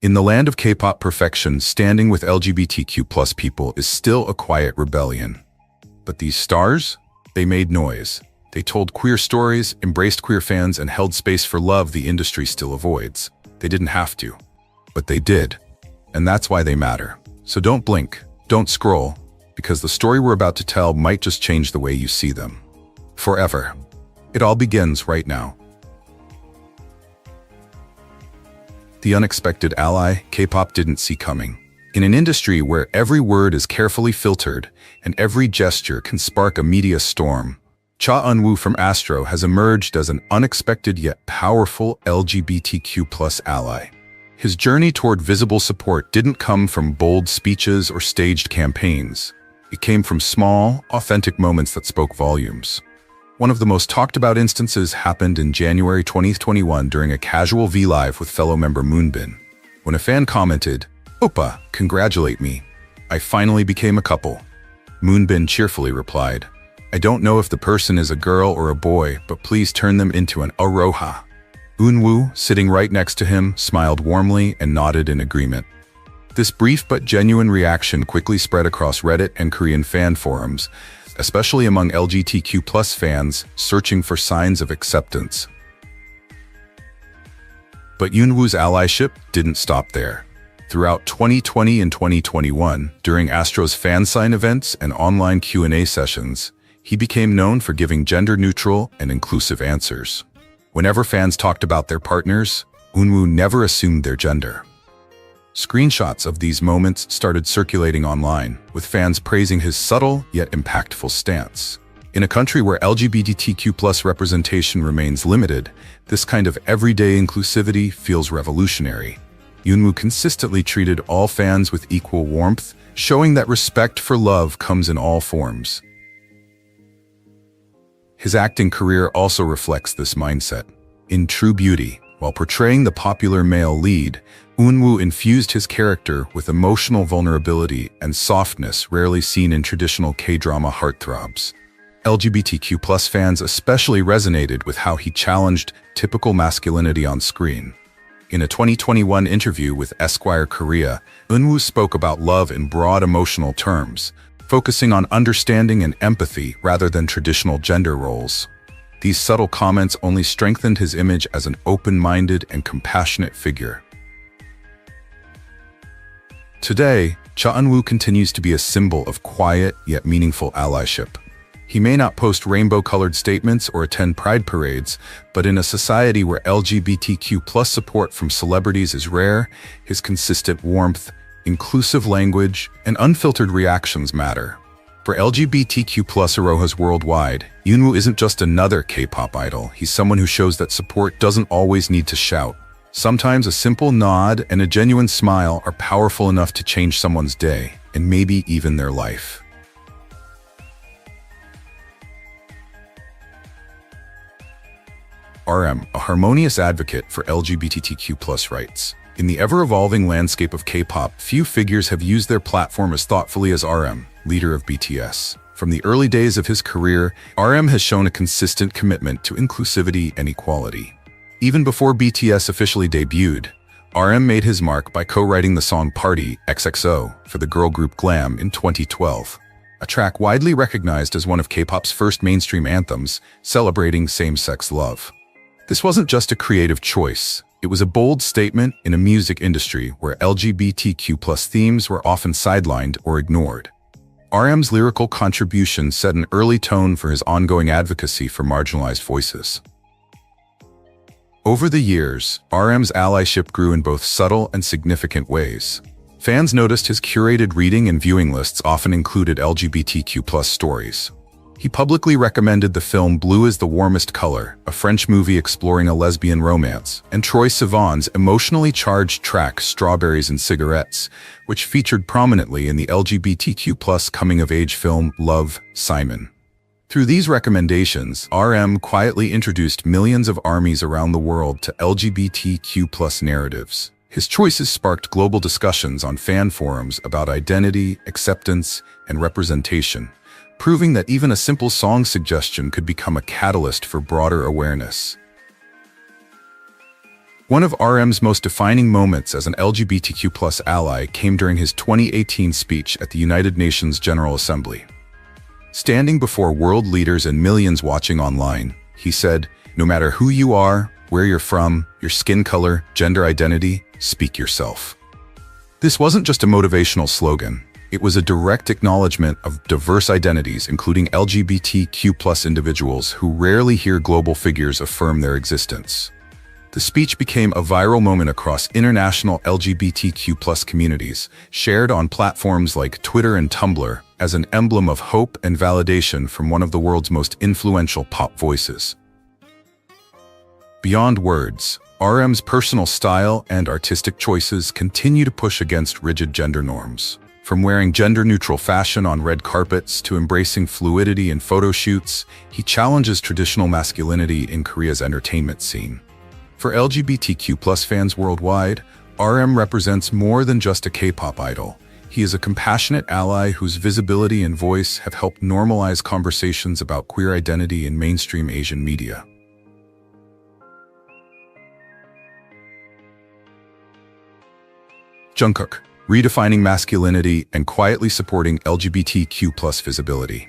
In the land of K-pop perfection, standing with LGBTQ plus people is still a quiet rebellion. But these stars? They made noise. They told queer stories, embraced queer fans, and held space for love the industry still avoids. They didn't have to, but they did. And that's why they matter. So don't blink, don't scroll, because the story we're about to tell might just change the way you see them. Forever. It all begins right now. The unexpected ally K-pop didn't see coming. In an industry where every word is carefully filtered and every gesture can spark a media storm, Cha Eun-woo from Astro has emerged as an unexpected yet powerful LGBTQ+ ally. His journey toward visible support didn't come from bold speeches or staged campaigns. It came from small, authentic moments that spoke volumes. One of the most talked about instances happened in January 2021 during a casual V-Live with fellow member Moonbin. When a fan commented, "Oppa, congratulate me. I finally became a couple." Moonbin cheerfully replied, "I don't know if the person is a girl or a boy, but please turn them into an aroha." Eun-woo, sitting right next to him, smiled warmly and nodded in agreement. This brief but genuine reaction quickly spread across Reddit and Korean fan forums, especially among LGBTQ+ fans searching for signs of acceptance. But Eun-woo's allyship didn't stop there. Throughout 2020 and 2021, during Astro's fan sign events and online Q&A sessions, he became known for giving gender-neutral and inclusive answers. Whenever fans talked about their partners, Eun-woo never assumed their gender. Screenshots of these moments started circulating online, with fans praising his subtle yet impactful stance. In a country where LGBTQ+ representation remains limited, this kind of everyday inclusivity feels revolutionary. Eun-woo consistently treated all fans with equal warmth, showing that respect for love comes in all forms. His acting career also reflects this mindset. In True Beauty, while portraying the popular male lead, Eun-woo infused his character with emotional vulnerability and softness rarely seen in traditional K-drama heartthrobs. LGBTQ+ fans especially resonated with how he challenged typical masculinity on screen. In a 2021 interview with Esquire Korea, Eun-woo spoke about love in broad emotional terms, focusing on understanding and empathy rather than traditional gender roles. These subtle comments only strengthened his image as an open-minded and compassionate figure. Today, Cha Eun-woo continues to be a symbol of quiet yet meaningful allyship. He may not post rainbow-colored statements or attend pride parades, but in a society where LGBTQ+ support from celebrities is rare, his consistent warmth, inclusive language, and unfiltered reactions matter. For LGBTQ+ arohas worldwide, Eun-woo isn't just another K-pop idol. He's someone who shows that support doesn't always need to shout. Sometimes a simple nod and a genuine smile are powerful enough to change someone's day, and maybe even their life. RM, a harmonious advocate for LGBTQ+ rights. In the ever-evolving landscape of K-pop, few figures have used their platform as thoughtfully as RM, leader of BTS. From the early days of his career, RM has shown a consistent commitment to inclusivity and equality. Even before BTS officially debuted, RM made his mark by co-writing the song Party XXO for the girl group Glam in 2012, a track widely recognized as one of K-pop's first mainstream anthems, celebrating same-sex love. This wasn't just a creative choice. It was a bold statement in a music industry where LGBTQ+ themes were often sidelined or ignored. RM's lyrical contribution set an early tone for his ongoing advocacy for marginalized voices. Over the years, RM's allyship grew in both subtle and significant ways. Fans noticed his curated reading and viewing lists often included LGBTQ+ stories. He publicly recommended the film Blue is the Warmest Color, a French movie exploring a lesbian romance, and Troye Sivan's emotionally charged track Strawberries and Cigarettes, which featured prominently in the LGBTQ+ coming-of-age film Love, Simon. Through these recommendations, RM quietly introduced millions of armies around the world to LGBTQ+ narratives. His choices sparked global discussions on fan forums about identity, acceptance, and representation, proving that even a simple song suggestion could become a catalyst for broader awareness. One of RM's most defining moments as an LGBTQ+ ally came during his 2018 speech at the United Nations General Assembly. Standing before world leaders and millions watching online, he said, "No matter who you are, where you're from, your skin color, gender identity, speak yourself." This wasn't just a motivational slogan. It was a direct acknowledgement of diverse identities, including LGBTQ+ individuals who rarely hear global figures affirm their existence. The speech became a viral moment across international LGBTQ+ communities, shared on platforms like Twitter and Tumblr as an emblem of hope and validation from one of the world's most influential pop voices. Beyond words, RM's personal style and artistic choices continue to push against rigid gender norms. From wearing gender-neutral fashion on red carpets to embracing fluidity in photo shoots, he challenges traditional masculinity in Korea's entertainment scene. For LGBTQ+ fans worldwide, RM represents more than just a K-pop idol. He is a compassionate ally whose visibility and voice have helped normalize conversations about queer identity in mainstream Asian media. Jungkook, redefining masculinity and quietly supporting LGBTQ+ visibility.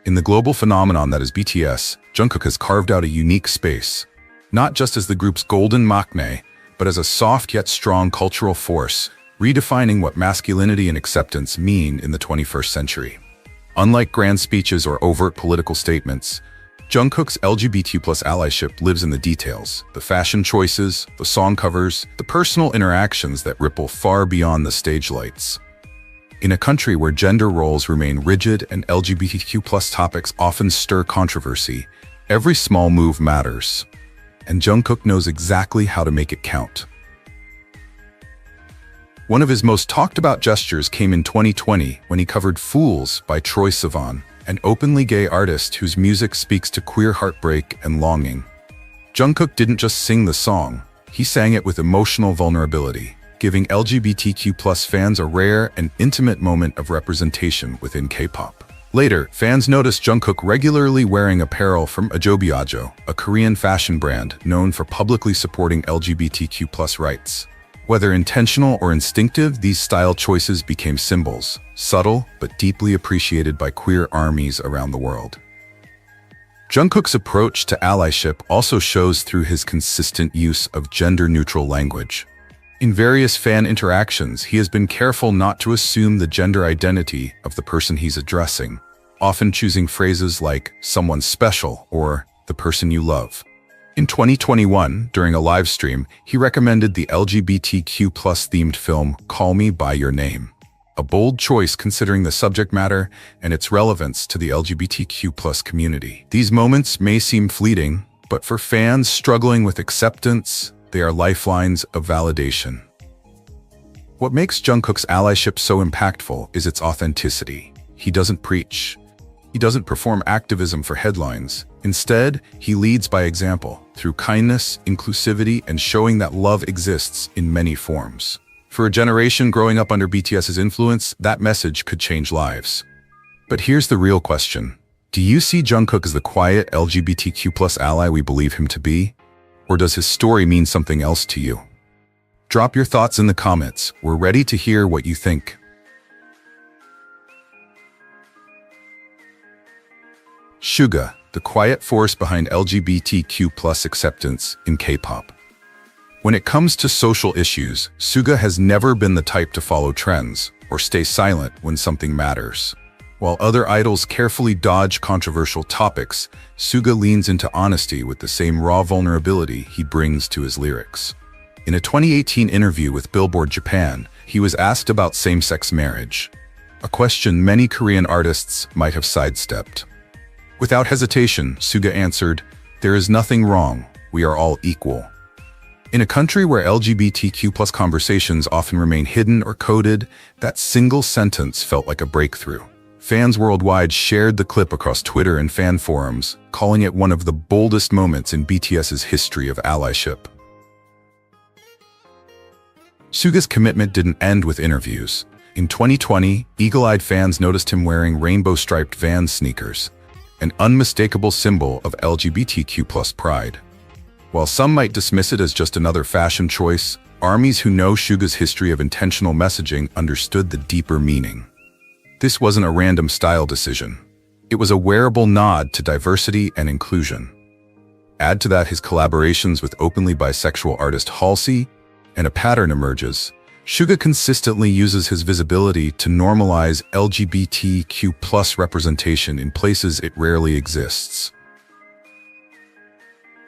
In the global phenomenon that is BTS, Jungkook has carved out a unique space, not just as the group's golden maknae, but as a soft yet strong cultural force, redefining what masculinity and acceptance mean in the 21st century. Unlike grand speeches or overt political statements, Jungkook's LGBT+ allyship lives in the details, the fashion choices, the song covers, the personal interactions that ripple far beyond the stage lights. In a country where gender roles remain rigid and LGBTQ+ topics often stir controversy, every small move matters. And Jungkook knows exactly how to make it count. One of his most talked about gestures came in 2020 when he covered Fools by Troye Sivan, an openly gay artist whose music speaks to queer heartbreak and longing. Jungkook didn't just sing the song, he sang it with emotional vulnerability, giving LGBTQ+ fans a rare and intimate moment of representation within K-pop. Later, fans noticed Jungkook regularly wearing apparel from Ajobiajo, a Korean fashion brand known for publicly supporting LGBTQ+ rights. Whether intentional or instinctive, these style choices became symbols, subtle but deeply appreciated by queer armies around the world. Jungkook's approach to allyship also shows through his consistent use of gender-neutral language. In various fan interactions, he has been careful not to assume the gender identity of the person he's addressing, often choosing phrases like "someone special" or "the person you love." In 2021, during a live stream, he recommended the LGBTQ+ themed film Call Me By Your Name, a bold choice considering the subject matter and its relevance to the LGBTQ+ community. These moments may seem fleeting, but for fans struggling with acceptance, they are lifelines of validation. What makes Jungkook's allyship so impactful is its authenticity. He doesn't preach. He doesn't perform activism for headlines. Instead, he leads by example, through kindness, inclusivity, and showing that love exists in many forms. For a generation growing up under BTS's influence, that message could change lives. But here's the real question. Do you see Jungkook as the quiet LGBTQ+ ally we believe him to be? Or does his story mean something else to you? Drop your thoughts in the comments. We're ready to hear what you think. Suga, the quiet force behind LGBTQ+ acceptance in K-pop. When it comes to social issues, Suga has never been the type to follow trends or stay silent when something matters. While other idols carefully dodge controversial topics, Suga leans into honesty with the same raw vulnerability he brings to his lyrics. In a 2018 interview with Billboard Japan, he was asked about same-sex marriage, a question many Korean artists might have sidestepped. Without hesitation, Suga answered, "There is nothing wrong. We are all equal." In a country where LGBTQ+ conversations often remain hidden or coded, that single sentence felt like a breakthrough. Fans worldwide shared the clip across Twitter and fan forums, calling it one of the boldest moments in BTS's history of allyship. Suga's commitment didn't end with interviews. In 2020, eagle-eyed fans noticed him wearing rainbow-striped Vans sneakers, an unmistakable symbol of LGBTQ+ pride. While some might dismiss it as just another fashion choice, armies who know Suga's history of intentional messaging understood the deeper meaning. This wasn't a random style decision. It was a wearable nod to diversity and inclusion. Add to that his collaborations with openly bisexual artist Halsey, and a pattern emerges. Suga consistently uses his visibility to normalize LGBTQ+ representation in places it rarely exists.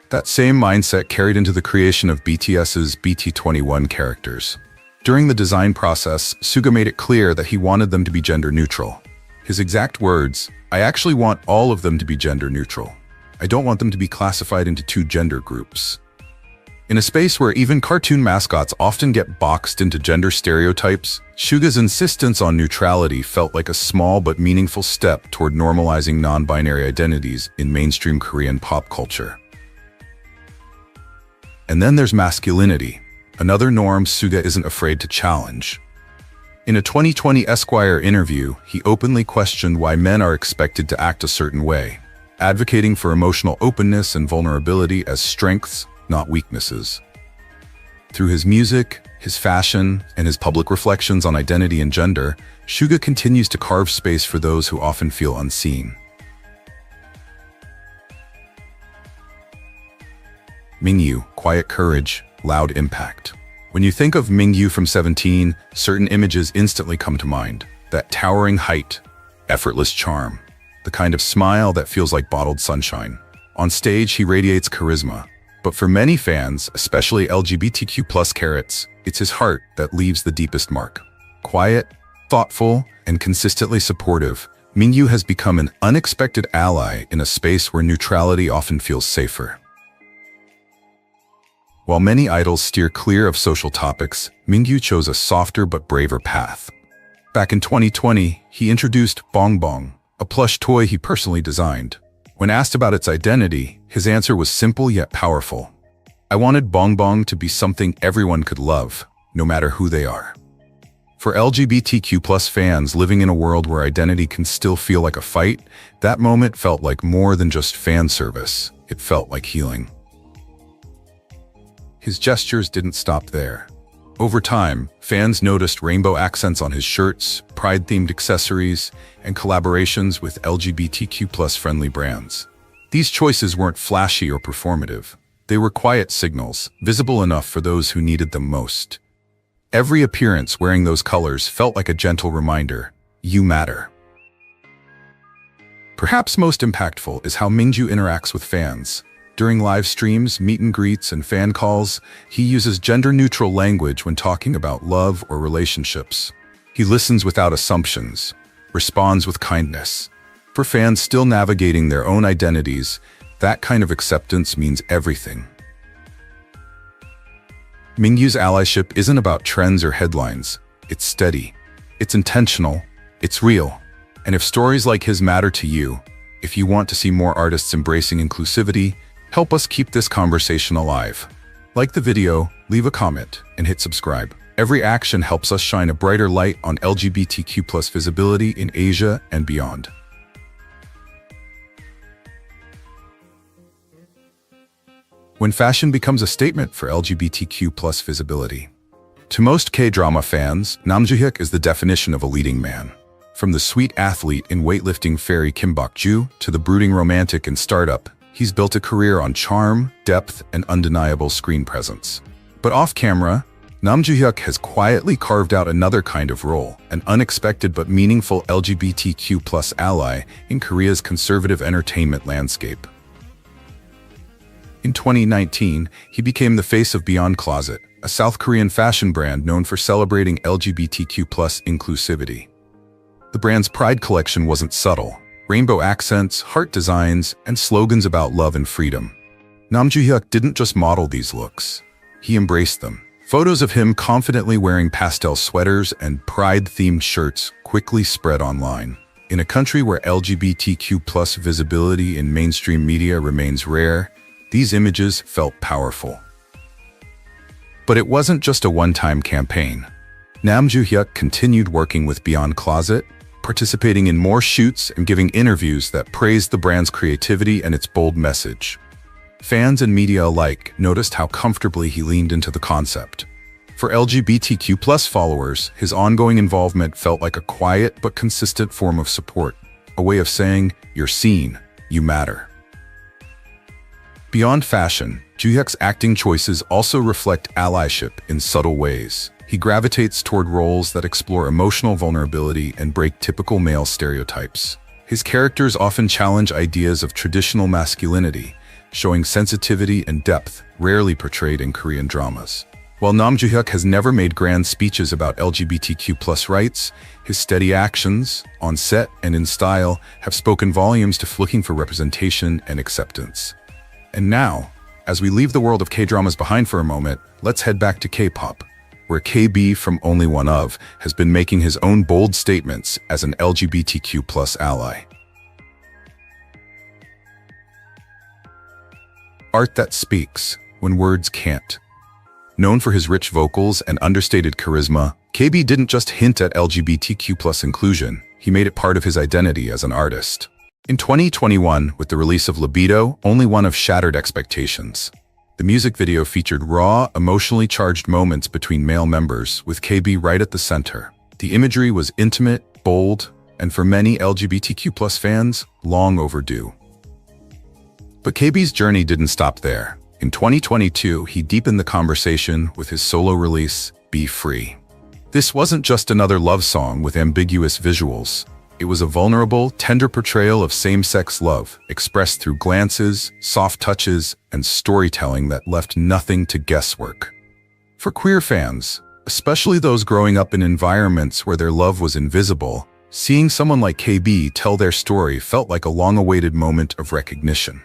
That same mindset carried into the creation of BTS's BT21 characters. During the design process, Suga made it clear that he wanted them to be gender neutral. His exact words, "I actually want all of them to be gender neutral. I don't want them to be classified into two gender groups." In a space where even cartoon mascots often get boxed into gender stereotypes, Suga's insistence on neutrality felt like a small but meaningful step toward normalizing non-binary identities in mainstream Korean pop culture. And then there's masculinity, another norm Suga isn't afraid to challenge. In a 2020 Esquire interview, he openly questioned why men are expected to act a certain way, advocating for emotional openness and vulnerability as strengths, not weaknesses. Through his music, his fashion, and his public reflections on identity and gender, Suga continues to carve space for those who often feel unseen. Mingyu, quiet courage, loud impact. When you think of Mingyu from 17, certain images instantly come to mind. That towering height, effortless charm, the kind of smile that feels like bottled sunshine. On stage, he radiates charisma. But for many fans, especially LGBTQ+ carrots, it's his heart that leaves the deepest mark. Quiet, thoughtful, and consistently supportive, Mingyu has become an unexpected ally in a space where neutrality often feels safer. While many idols steer clear of social topics, Mingyu chose a softer but braver path. Back in 2020, he introduced Bong Bong, a plush toy he personally designed. When asked about its identity, his answer was simple yet powerful. "I wanted Bong Bong to be something everyone could love, no matter who they are." For LGBTQ+ fans living in a world where identity can still feel like a fight, that moment felt like more than just fan service. It felt like healing. His gestures didn't stop there. Over time, fans noticed rainbow accents on his shirts, pride-themed accessories, and collaborations with LGBTQ+ friendly brands. These choices weren't flashy or performative. They were quiet signals, visible enough for those who needed them most. Every appearance wearing those colors felt like a gentle reminder, you matter. Perhaps most impactful is how Mingyu interacts with fans. During live streams, meet and greets, and fan calls, he uses gender-neutral language when talking about love or relationships. He listens without assumptions, responds with kindness. For fans still navigating their own identities, that kind of acceptance means everything. Mingyu's allyship isn't about trends or headlines. It's steady. It's intentional. It's real. And if stories like his matter to you, if you want to see more artists embracing inclusivity, help us keep this conversation alive. Like the video, leave a comment, and hit subscribe. Every action helps us shine a brighter light on LGBTQ+ visibility in Asia and beyond. When fashion becomes a statement for LGBTQ+ visibility. To most K-drama fans, Joo-hyuk is the definition of a leading man. From the sweet athlete in weightlifting fairy Kim Bok-ju to the brooding romantic in Startup, he's built a career on charm, depth, and undeniable screen presence. But off-camera, Joo-hyuk has quietly carved out another kind of role, an unexpected but meaningful LGBTQ+ ally in Korea's conservative entertainment landscape. In 2019, he became the face of Beyond Closet, a South Korean fashion brand known for celebrating LGBTQ+ inclusivity. The brand's Pride collection wasn't subtle. Rainbow accents, heart designs, and slogans about love and freedom. Joo-hyuk didn't just model these looks. He embraced them. Photos of him confidently wearing pastel sweaters and pride-themed shirts quickly spread online. In a country where LGBTQ+ visibility in mainstream media remains rare, these images felt powerful. But it wasn't just a one-time campaign. Joo-hyuk continued working with Beyond Closet, participating in more shoots and giving interviews that praised the brand's creativity and its bold message. Fans and media alike noticed how comfortably he leaned into the concept. For LGBTQ+ followers, his ongoing involvement felt like a quiet but consistent form of support, a way of saying, "You're seen, you matter." Beyond fashion, Joo-hyuk's acting choices also reflect allyship in subtle ways. He gravitates toward roles that explore emotional vulnerability and break typical male stereotypes. His characters often challenge ideas of traditional masculinity, showing sensitivity and depth rarely portrayed in Korean dramas. While Nam Joo-hyuk has never made grand speeches about LGBTQ+ rights, his steady actions, on set and in style, have spoken volumes to looking for representation and acceptance. And now, as we leave the world of K-dramas behind for a moment, let's head back to K-pop, where KB from Only One Of has been making his own bold statements as an LGBTQ+ ally. Art that speaks when words can't. Known for his rich vocals and understated charisma, KB didn't just hint at LGBTQ+ inclusion, he made it part of his identity as an artist. In 2021, with the release of Libido, Only One Of shattered expectations. The music video featured raw, emotionally charged moments between male members, with KB right at the center. The imagery was intimate, bold, and for many LGBTQ+ fans, long overdue. But KB's journey didn't stop there. In 2022, he deepened the conversation with his solo release, Be Free. This wasn't just another love song with ambiguous visuals. It was a vulnerable, tender portrayal of same-sex love, expressed through glances, soft touches, and storytelling that left nothing to guesswork. For queer fans, especially those growing up in environments where their love was invisible, seeing someone like KB tell their story felt like a long-awaited moment of recognition.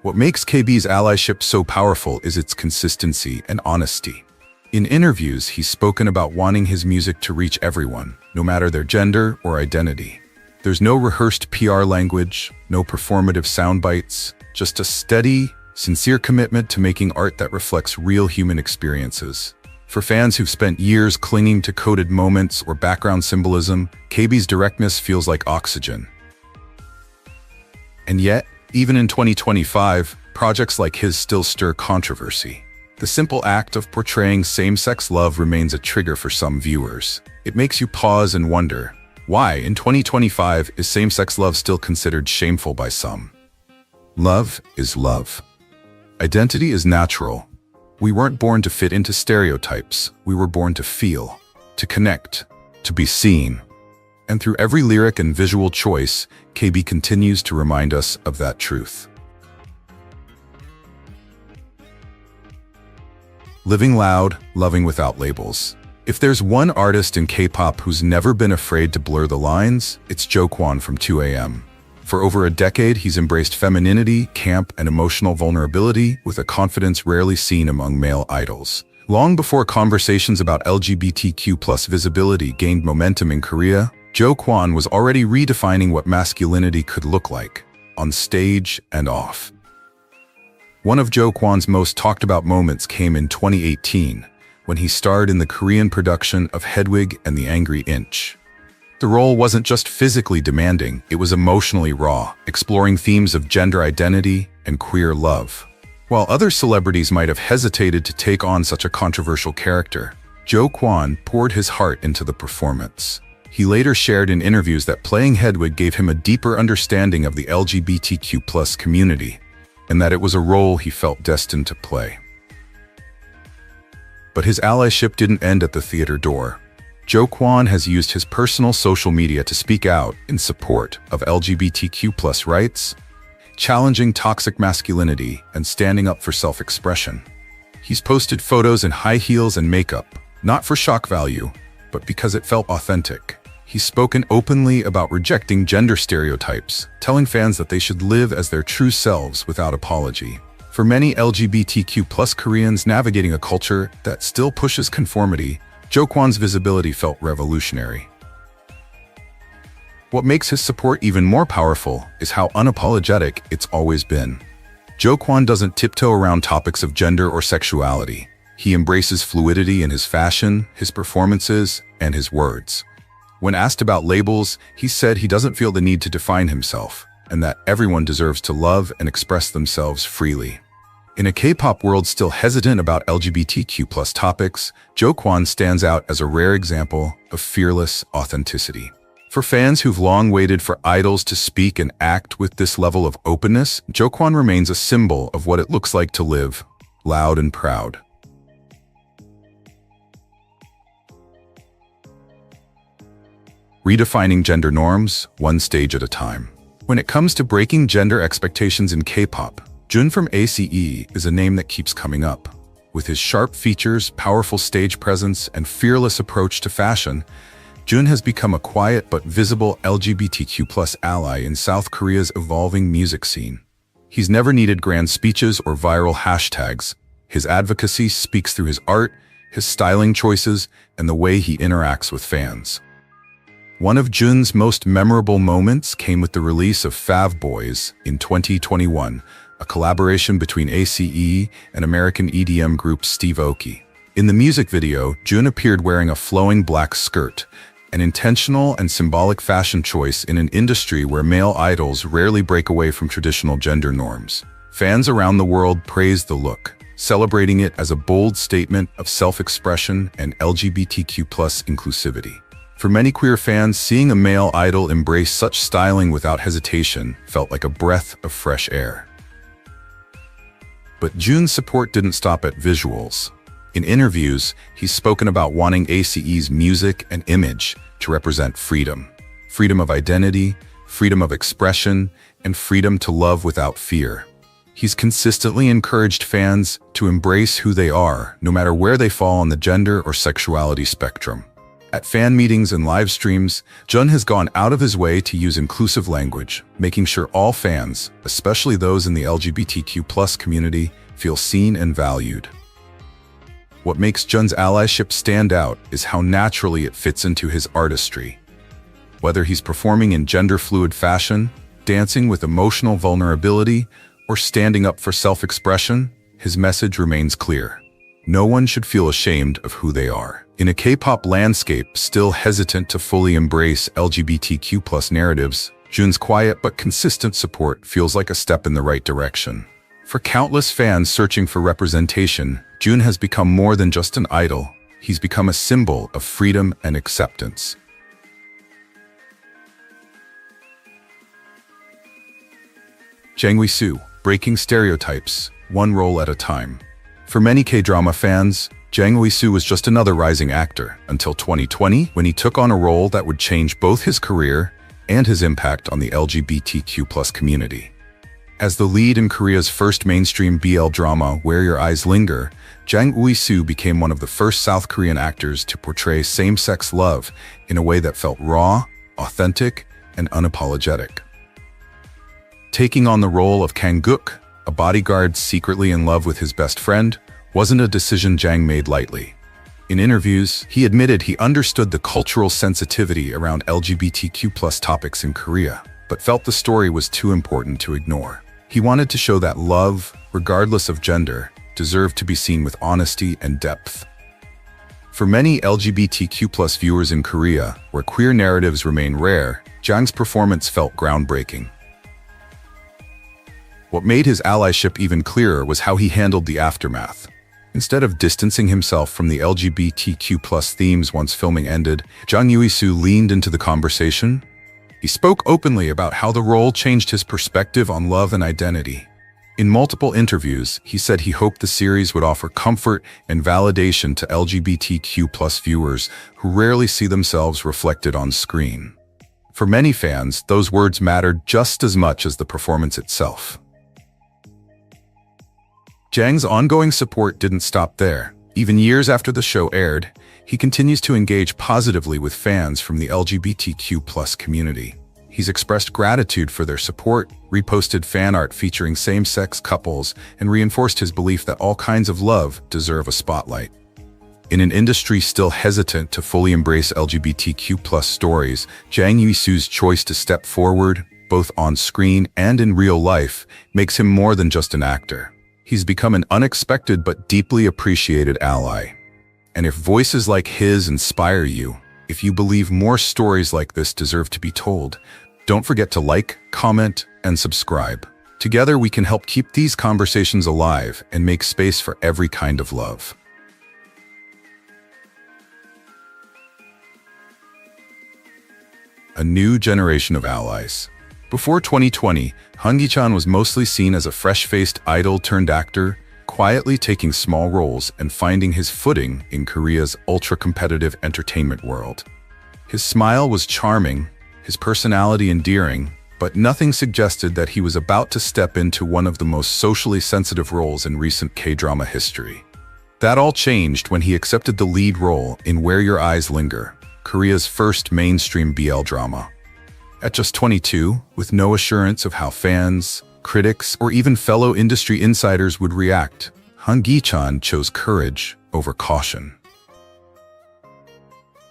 What makes KB's allyship so powerful is its consistency and honesty. In interviews, he's spoken about wanting his music to reach everyone, no matter their gender or identity. There's no rehearsed PR language, no performative sound bites, just a steady, sincere commitment to making art that reflects real human experiences. For fans who've spent years clinging to coded moments or background symbolism, KB's directness feels like oxygen. And yet, even in 2025, projects like his still stir controversy. The simple act of portraying same-sex love remains a trigger for some viewers. It makes you pause and wonder, why, in 2025, is same-sex love still considered shameful by some? Love is love. Identity is natural. We weren't born to fit into stereotypes. We were born to feel, to connect, to be seen. And through every lyric and visual choice, KB continues to remind us of that truth. Living loud, loving without labels. If there's one artist in K-pop who's never been afraid to blur the lines, it's Jungkook from 2AM. For over a decade, he's embraced femininity, camp, and emotional vulnerability with a confidence rarely seen among male idols. Long before conversations about LGBTQ+ visibility gained momentum in Korea, Jungkook was already redefining what masculinity could look like, on stage and off. One of Jungkook's most talked about moments came in 2018, when he starred in the Korean production of Hedwig and the Angry Inch. The role wasn't just physically demanding, it was emotionally raw, exploring themes of gender identity and queer love. While other celebrities might have hesitated to take on such a controversial character, Jungkook poured his heart into the performance. He later shared in interviews that playing Hedwig gave him a deeper understanding of the LGBTQ+ community, and that it was a role he felt destined to play. But his allyship didn't end at the theater door. Jungkook has used his personal social media to speak out in support of LGBTQ+ rights, challenging toxic masculinity and standing up for self-expression. He's posted photos in high heels and makeup, not for shock value, but because it felt authentic. He's spoken openly about rejecting gender stereotypes, telling fans that they should live as their true selves without apology. For many LGBTQ+ Koreans navigating a culture that still pushes conformity, Jungkook's visibility felt revolutionary. What makes his support even more powerful is how unapologetic it's always been. Jungkook doesn't tiptoe around topics of gender or sexuality. He embraces fluidity in his fashion, his performances, and his words. When asked about labels, he said he doesn't feel the need to define himself. and that everyone deserves to love and express themselves freely. In a K-pop world still hesitant about LGBTQ+ topics, Jungkook stands out as a rare example of fearless authenticity. For fans who've long waited for idols to speak and act with this level of openness, Jungkook remains a symbol of what it looks like to live loud and proud. Redefining gender norms, one stage at a time. When it comes to breaking gender expectations in K-pop, Jun from ACE is a name that keeps coming up. With his sharp features, powerful stage presence, and fearless approach to fashion, Jun has become a quiet but visible LGBTQ+ ally in South Korea's evolving music scene. He's never needed grand speeches or viral hashtags. His advocacy speaks through his art, his styling choices, and the way he interacts with fans. One of Jun's most memorable moments came with the release of Fav Boys in 2021, a collaboration between ACE and American EDM group Steve Aoki. In the music video, Jun appeared wearing a flowing black skirt, an intentional and symbolic fashion choice in an industry where male idols rarely break away from traditional gender norms. Fans around the world praised the look, celebrating it as a bold statement of self-expression and LGBTQ+ inclusivity. For many queer fans, seeing a male idol embrace such styling without hesitation felt like a breath of fresh air. But Jun's support didn't stop at visuals. In interviews, he's spoken about wanting ACE's music and image to represent freedom. Freedom of identity, freedom of expression, and freedom to love without fear. He's consistently encouraged fans to embrace who they are, no matter where they fall on the gender or sexuality spectrum. At fan meetings and live streams, Jun has gone out of his way to use inclusive language, making sure all fans, especially those in the LGBTQ+ community, feel seen and valued. What makes Jun's allyship stand out is how naturally it fits into his artistry. Whether he's performing in gender-fluid fashion, dancing with emotional vulnerability, or standing up for self-expression, his message remains clear. No one should feel ashamed of who they are. In a K-pop landscape still hesitant to fully embrace LGBTQ+ narratives, Jun's quiet but consistent support feels like a step in the right direction. For countless fans searching for representation, Jun has become more than just an idol. He's become a symbol of freedom and acceptance. Jang Eui-su, breaking stereotypes, one role at a time. For many K-drama fans, Jang Eui-su was just another rising actor until 2020, when he took on a role that would change both his career and his impact on the LGBTQ+ community. As the lead in Korea's first mainstream BL drama, Where Your Eyes Linger, Jang Eui-su became one of the first South Korean actors to portray same-sex love in a way that felt raw, authentic, and unapologetic. Taking on the role of Jungkook, a bodyguard secretly in love with his best friend, wasn't a decision Jang made lightly. In interviews, he admitted he understood the cultural sensitivity around LGBTQ+ topics in Korea, but felt the story was too important to ignore. He wanted to show that love, regardless of gender, deserved to be seen with honesty and depth. For many LGBTQ+ viewers in Korea, where queer narratives remain rare, Jang's performance felt groundbreaking. What made his allyship even clearer was how he handled the aftermath. Instead of distancing himself from the LGBTQ+ themes once filming ended, Jang Eui-su leaned into the conversation. He spoke openly about how the role changed his perspective on love and identity. In multiple interviews, he said he hoped the series would offer comfort and validation to LGBTQ+ viewers who rarely see themselves reflected on screen. For many fans, those words mattered just as much as the performance itself. Jang's ongoing support didn't stop there. Even years after the show aired, he continues to engage positively with fans from the LGBTQ+ community. He's expressed gratitude for their support, reposted fan art featuring same-sex couples, and reinforced his belief that all kinds of love deserve a spotlight. In an industry still hesitant to fully embrace LGBTQ+ stories, Jang Eui-su's choice to step forward, both on screen and in real life, makes him more than just an actor. He's become an unexpected but deeply appreciated ally. And if voices like his inspire you, if you believe more stories like this deserve to be told, don't forget to like, comment, and subscribe. Together we can help keep these conversations alive and make space for every kind of love. A new generation of allies. Before 2020, Hong Gi-chan was mostly seen as a fresh-faced idol-turned-actor, quietly taking small roles and finding his footing in Korea's ultra-competitive entertainment world. His smile was charming, his personality endearing, but nothing suggested that he was about to step into one of the most socially sensitive roles in recent K-drama history. That all changed when he accepted the lead role in Where Your Eyes Linger, Korea's first mainstream BL drama. At just 22, with no assurance of how fans, critics, or even fellow industry insiders would react, Hong Gi-chan chose courage over caution.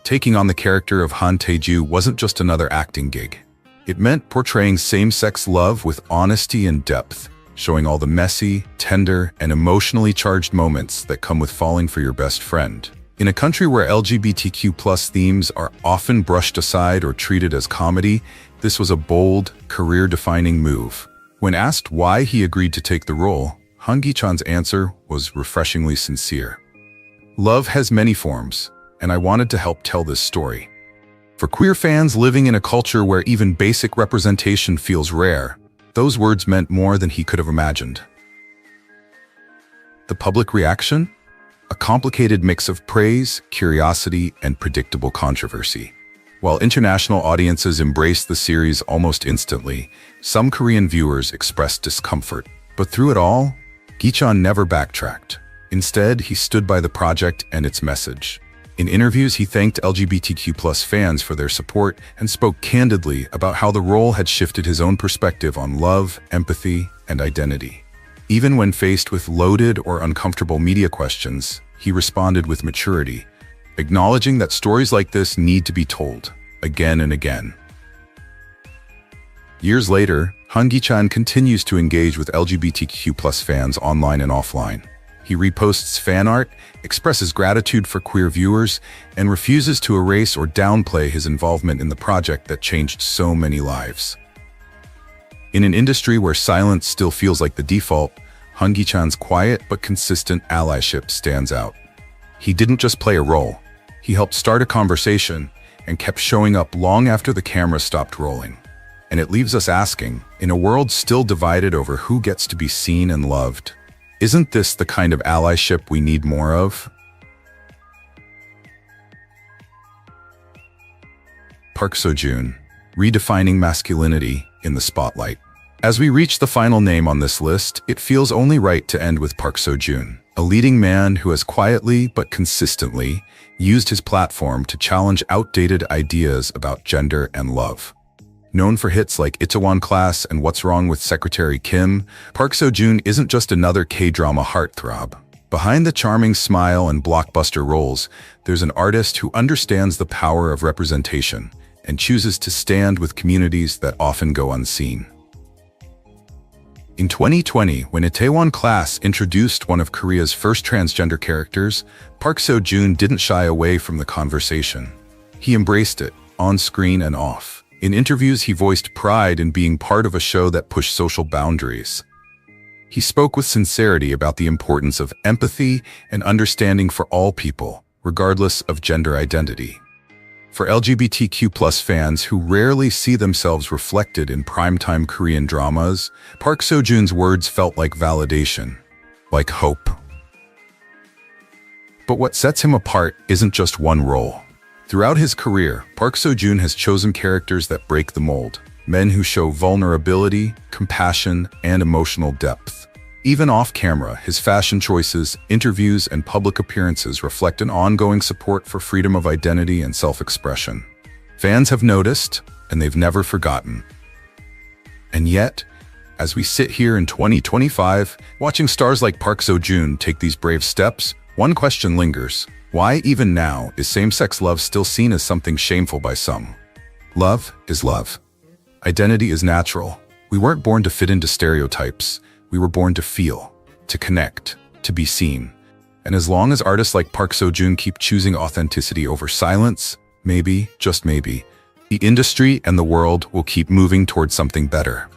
Taking on the character of Han Tae-ju wasn't just another acting gig. It meant portraying same-sex love with honesty and depth, showing all the messy, tender, and emotionally charged moments that come with falling for your best friend. In a country where LGBTQ+ themes are often brushed aside or treated as comedy, this was a bold, career-defining move. When asked why he agreed to take the role, Hong Gi-chan's answer was refreshingly sincere. Love has many forms, and I wanted to help tell this story. For queer fans living in a culture where even basic representation feels rare, those words meant more than he could have imagined. The public reaction? A complicated mix of praise, curiosity, and predictable controversy. While international audiences embraced the series almost instantly, some Korean viewers expressed discomfort. But through it all, Gi-chan never backtracked. Instead, he stood by the project and its message. In interviews, he thanked LGBTQ+ fans for their support and spoke candidly about how the role had shifted his own perspective on love, empathy, and identity. Even when faced with loaded or uncomfortable media questions, he responded with maturity, acknowledging that stories like this need to be told, again and again. Years later, Hong Gi-chan continues to engage with LGBTQ+ fans online and offline. He reposts fan art, expresses gratitude for queer viewers, and refuses to erase or downplay his involvement in the project that changed so many lives. In an industry where silence still feels like the default, Hong Gi-chan's quiet but consistent allyship stands out. He didn't just play a role. He helped start a conversation and kept showing up long after the camera stopped rolling. And it leaves us asking, in a world still divided over who gets to be seen and loved, isn't this the kind of allyship we need more of? Park Seo-joon, redefining masculinity in the spotlight. As we reach the final name on this list, it feels only right to end with Park Seo-joon, a leading man who has quietly but consistently used his platform to challenge outdated ideas about gender and love. Known for hits like Itaewon Class and What's Wrong with Secretary Kim, Park Seo-joon isn't just another K-drama heartthrob. Behind the charming smile and blockbuster roles, there's an artist who understands the power of representation and chooses to stand with communities that often go unseen. In 2020, when Itaewon Class introduced one of Korea's first transgender characters, Park Seo-joon didn't shy away from the conversation. He embraced it, on screen and off. In interviews, he voiced pride in being part of a show that pushed social boundaries. He spoke with sincerity about the importance of empathy and understanding for all people, regardless of gender identity. For LGBTQ+ fans who rarely see themselves reflected in primetime Korean dramas, Park Seo-joon's words felt like validation, like hope. But what sets him apart isn't just one role. Throughout his career, Park Seo-joon has chosen characters that break the mold, men who show vulnerability, compassion, and emotional depth. Even off-camera, his fashion choices, interviews, and public appearances reflect an ongoing support for freedom of identity and self-expression. Fans have noticed, and they've never forgotten. And yet, as we sit here in 2025, watching stars like Park Seo-joon take these brave steps, one question lingers. Why, even now, is same-sex love still seen as something shameful by some? Love is love. Identity is natural. We weren't born to fit into stereotypes. We were born to feel, to connect, to be seen. And as long as artists like Park Seo-joon keep choosing authenticity over silence, maybe, just maybe, the industry and the world will keep moving towards something better.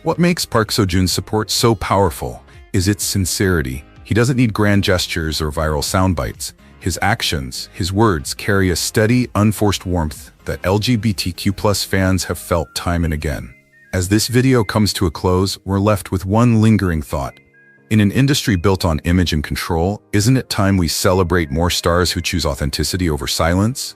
What makes Park Seo-joon's support so powerful is its sincerity. He doesn't need grand gestures or viral soundbites. His actions, his words carry a steady, unforced warmth that LGBTQ+ fans have felt time and again. As this video comes to a close, we're left with one lingering thought. In an industry built on image and control, isn't it time we celebrate more stars who choose authenticity over silence?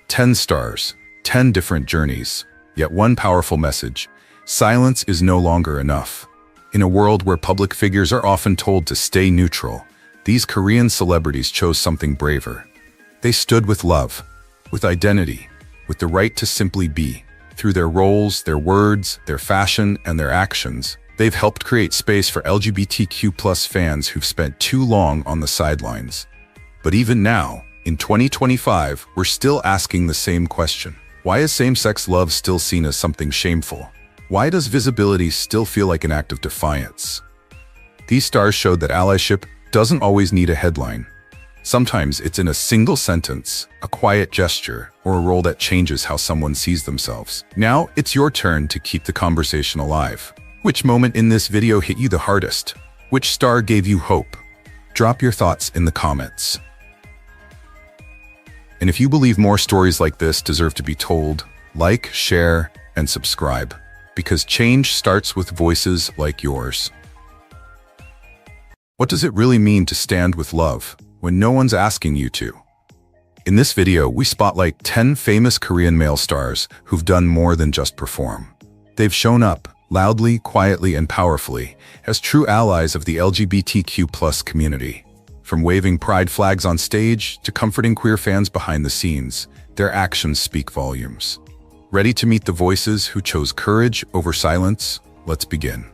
10 stars, 10 different journeys, yet one powerful message. Silence is no longer enough. In a world where public figures are often told to stay neutral, these Korean celebrities chose something braver. They stood with love, with identity, with the right to simply be. Through their roles, their words, their fashion, and their actions, they've helped create space for LGBTQ+ fans who've spent too long on the sidelines. But even now, in 2025, we're still asking the same question. Why is same-sex love still seen as something shameful? Why does visibility still feel like an act of defiance? These stars showed that allyship doesn't always need a headline. Sometimes it's in a single sentence, a quiet gesture, or a role that changes how someone sees themselves. Now, it's your turn to keep the conversation alive. Which moment in this video hit you the hardest? Which star gave you hope? Drop your thoughts in the comments. And if you believe more stories like this deserve to be told, like, share, and subscribe. Because change starts with voices like yours. What does it really mean to stand with love when no one's asking you to? In this video, we spotlight 10 famous Korean male stars who've done more than just perform. They've shown up, loudly, quietly, and powerfully, as true allies of the LGBTQ+ community. From waving pride flags on stage to comforting queer fans behind the scenes, their actions speak volumes. Ready to meet the voices who chose courage over silence? Let's begin.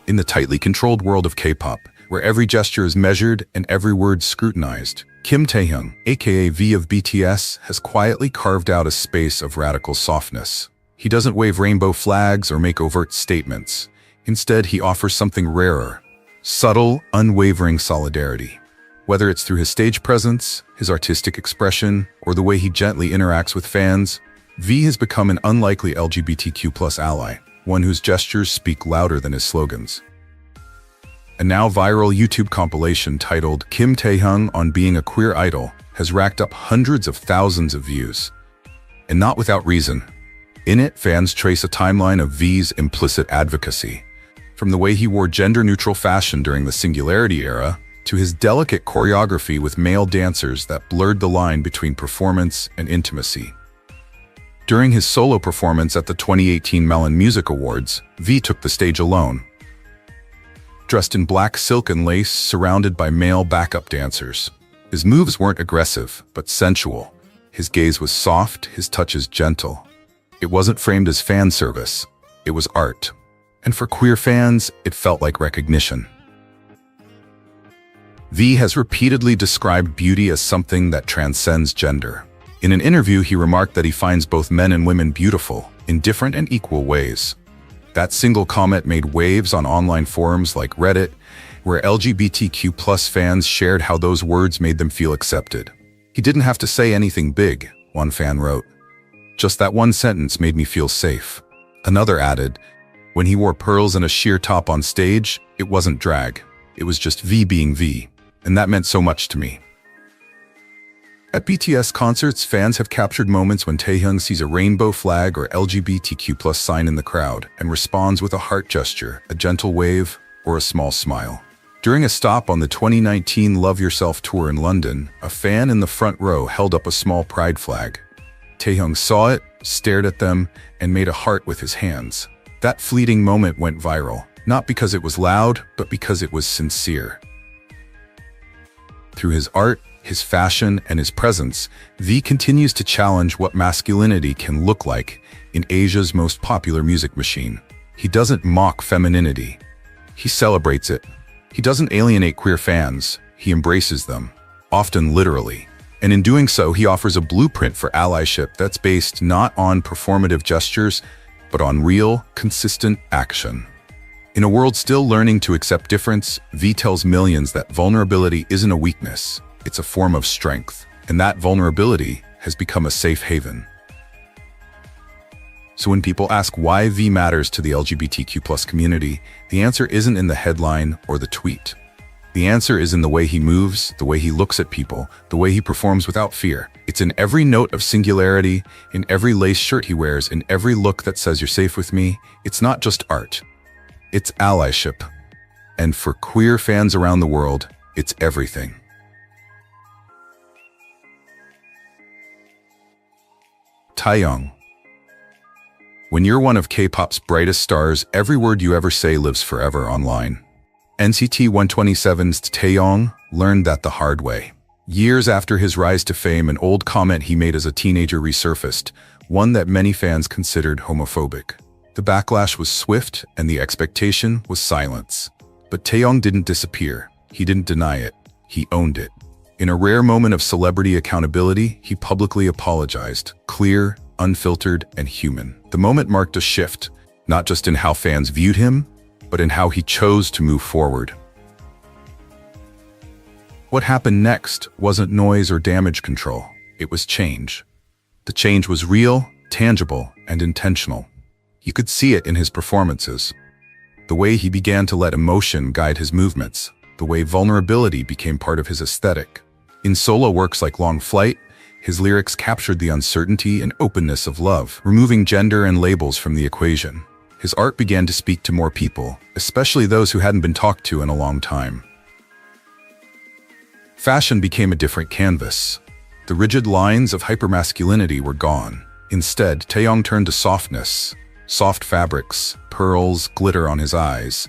In the tightly controlled world of K-pop, where every gesture is measured and every word scrutinized, Kim Taehyung, aka V of BTS, has quietly carved out a space of radical softness. He doesn't wave rainbow flags or make overt statements. Instead, he offers something rarer: subtle, unwavering solidarity. Whether it's through his stage presence, his artistic expression, or the way he gently interacts with fans, V has become an unlikely LGBTQ+ ally, one whose gestures speak louder than his slogans. A now viral YouTube compilation titled Kim Taehyung on Being a Queer Idol has racked up hundreds of thousands of views. And not without reason. In it, fans trace a timeline of V's implicit advocacy, from the way he wore gender-neutral fashion during the Singularity era, to his delicate choreography with male dancers that blurred the line between performance and intimacy. During his solo performance at the 2018 Melon Music Awards, V took the stage alone. Dressed in black silk and lace, surrounded by male backup dancers. His moves weren't aggressive, but sensual. His gaze was soft, his touches gentle. It wasn't framed as fan service, it was art. And for queer fans, it felt like recognition. V has repeatedly described beauty as something that transcends gender. In an interview, he remarked that he finds both men and women beautiful, in different and equal ways. That single comment made waves on online forums like Reddit, where LGBTQ+ fans shared how those words made them feel accepted. He didn't have to say anything big, one fan wrote. Just that one sentence made me feel safe. Another added, when he wore pearls and a sheer top on stage, it wasn't drag. It was just V being V. And that meant so much to me. At BTS concerts, fans have captured moments when Taehyung sees a rainbow flag or LGBTQ+ sign in the crowd and responds with a heart gesture, a gentle wave, or a small smile. During a stop on the 2019 Love Yourself tour in London, a fan in the front row held up a small pride flag. Taehyung saw it, stared at them, and made a heart with his hands. That fleeting moment went viral, not because it was loud, but because it was sincere. Through his art, his fashion, and his presence, V continues to challenge what masculinity can look like in Asia's most popular music machine. He doesn't mock femininity. He celebrates it. He doesn't alienate queer fans. He embraces them, often literally. And in doing so, he offers a blueprint for allyship that's based not on performative gestures, but on real, consistent action. In a world still learning to accept difference, V tells millions that vulnerability isn't a weakness, it's a form of strength. And that vulnerability has become a safe haven. So when people ask why V matters to the LGBTQ+ community, the answer isn't in the headline or the tweet. The answer is in the way he moves, the way he looks at people, the way he performs without fear. It's in every note of singularity, in every lace shirt he wears, in every look that says you're safe with me. It's not just art. It's allyship. And for queer fans around the world, it's everything. Tae Young. When you're one of K-pop's brightest stars, every word you ever say lives forever online. NCT 127's Tae Young learned that the hard way. Years after his rise to fame, an old comment he made as a teenager resurfaced, one that many fans considered homophobic. The backlash was swift, and the expectation was silence. But Tae Young didn't disappear. He didn't deny it. He owned it. In a rare moment of celebrity accountability, he publicly apologized, clear, unfiltered, and human. The moment marked a shift, not just in how fans viewed him, but in how he chose to move forward. What happened next wasn't noise or damage control. It was change. The change was real, tangible, and intentional. You could see it in his performances. The way he began to let emotion guide his movements, the way vulnerability became part of his aesthetic. In solo works like Long Flight, his lyrics captured the uncertainty and openness of love, removing gender and labels from the equation. His art began to speak to more people, especially those who hadn't been talked to in a long time. Fashion became a different canvas. The rigid lines of hypermasculinity were gone. Instead, Tae Young turned to softness, soft fabrics, pearls, glitter on his eyes.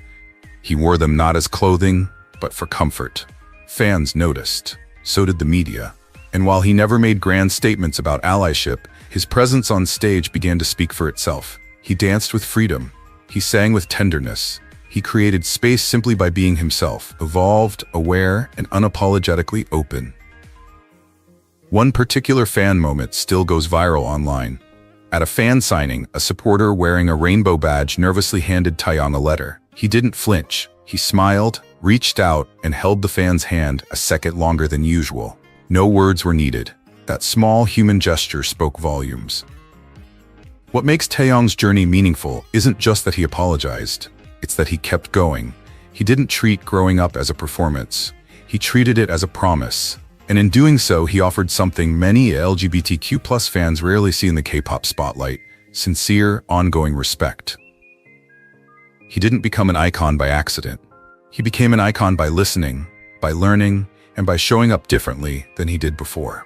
He wore them not as clothing, but for comfort. Fans noticed. So did the media. And while he never made grand statements about allyship, his presence on stage began to speak for itself. He danced with freedom. He sang with tenderness. He created space simply by being himself, evolved, aware, and unapologetically open. One particular fan moment still goes viral online. At a fan signing, a supporter wearing a rainbow badge nervously handed Tae Young a letter. He didn't flinch. He smiled, reached out, and held the fan's hand a second longer than usual. No words were needed. That small human gesture spoke volumes. What makes Tae Young's journey meaningful isn't just that he apologized. It's that he kept going. He didn't treat growing up as a performance. He treated it as a promise. And in doing so, he offered something many LGBTQ+ fans rarely see in the K-pop spotlight: sincere, ongoing respect. He didn't become an icon by accident. He became an icon by listening, by learning, and by showing up differently than he did before.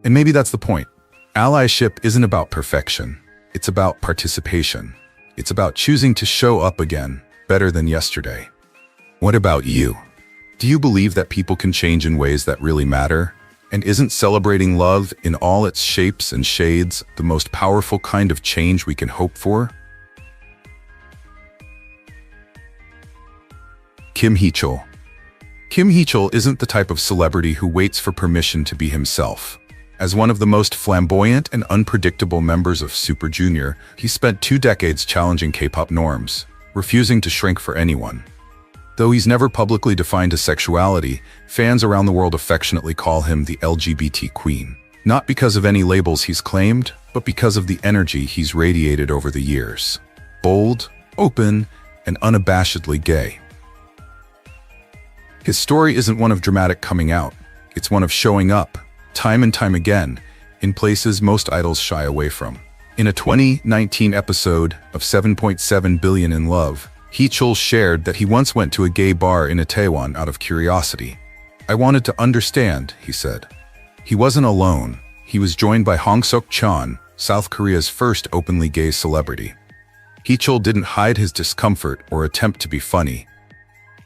And maybe that's the point. Allyship isn't about perfection. It's about participation. It's about choosing to show up again, better than yesterday. What about you? Do you believe that people can change in ways that really matter? And isn't celebrating love in all its shapes and shades the most powerful kind of change we can hope for? Kim Hee-chul. Kim Hee-chul isn't the type of celebrity who waits for permission to be himself. As one of the most flamboyant and unpredictable members of Super Junior, he spent 2 decades challenging K-pop norms, refusing to shrink for anyone. Though he's never publicly defined his sexuality, fans around the world affectionately call him the LGBT Queen. Not because of any labels he's claimed, but because of the energy he's radiated over the years. Bold, open, and unabashedly gay. His story isn't one of dramatic coming out. It's one of showing up, time and time again, in places most idols shy away from. In a 2019 episode of 7.7 Billion in Love, Hee-chul shared that he once went to a gay bar in Itaewon out of curiosity. "I wanted to understand," he said. He wasn't alone. He was joined by Seok-cheon, South Korea's first openly gay celebrity. Hee-chul didn't hide his discomfort or attempt to be funny.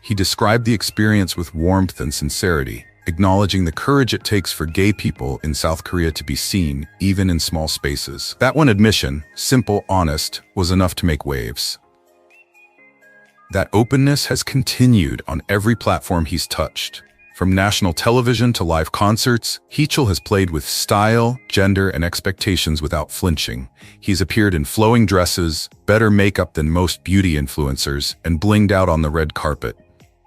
He described the experience with warmth and sincerity, acknowledging the courage it takes for gay people in South Korea to be seen, even in small spaces. That one admission, simple, honest, was enough to make waves. That openness has continued on every platform he's touched. From national television to live concerts, Hee-chul has played with style, gender, and expectations without flinching. He's appeared in flowing dresses, better makeup than most beauty influencers, and blinged out on the red carpet.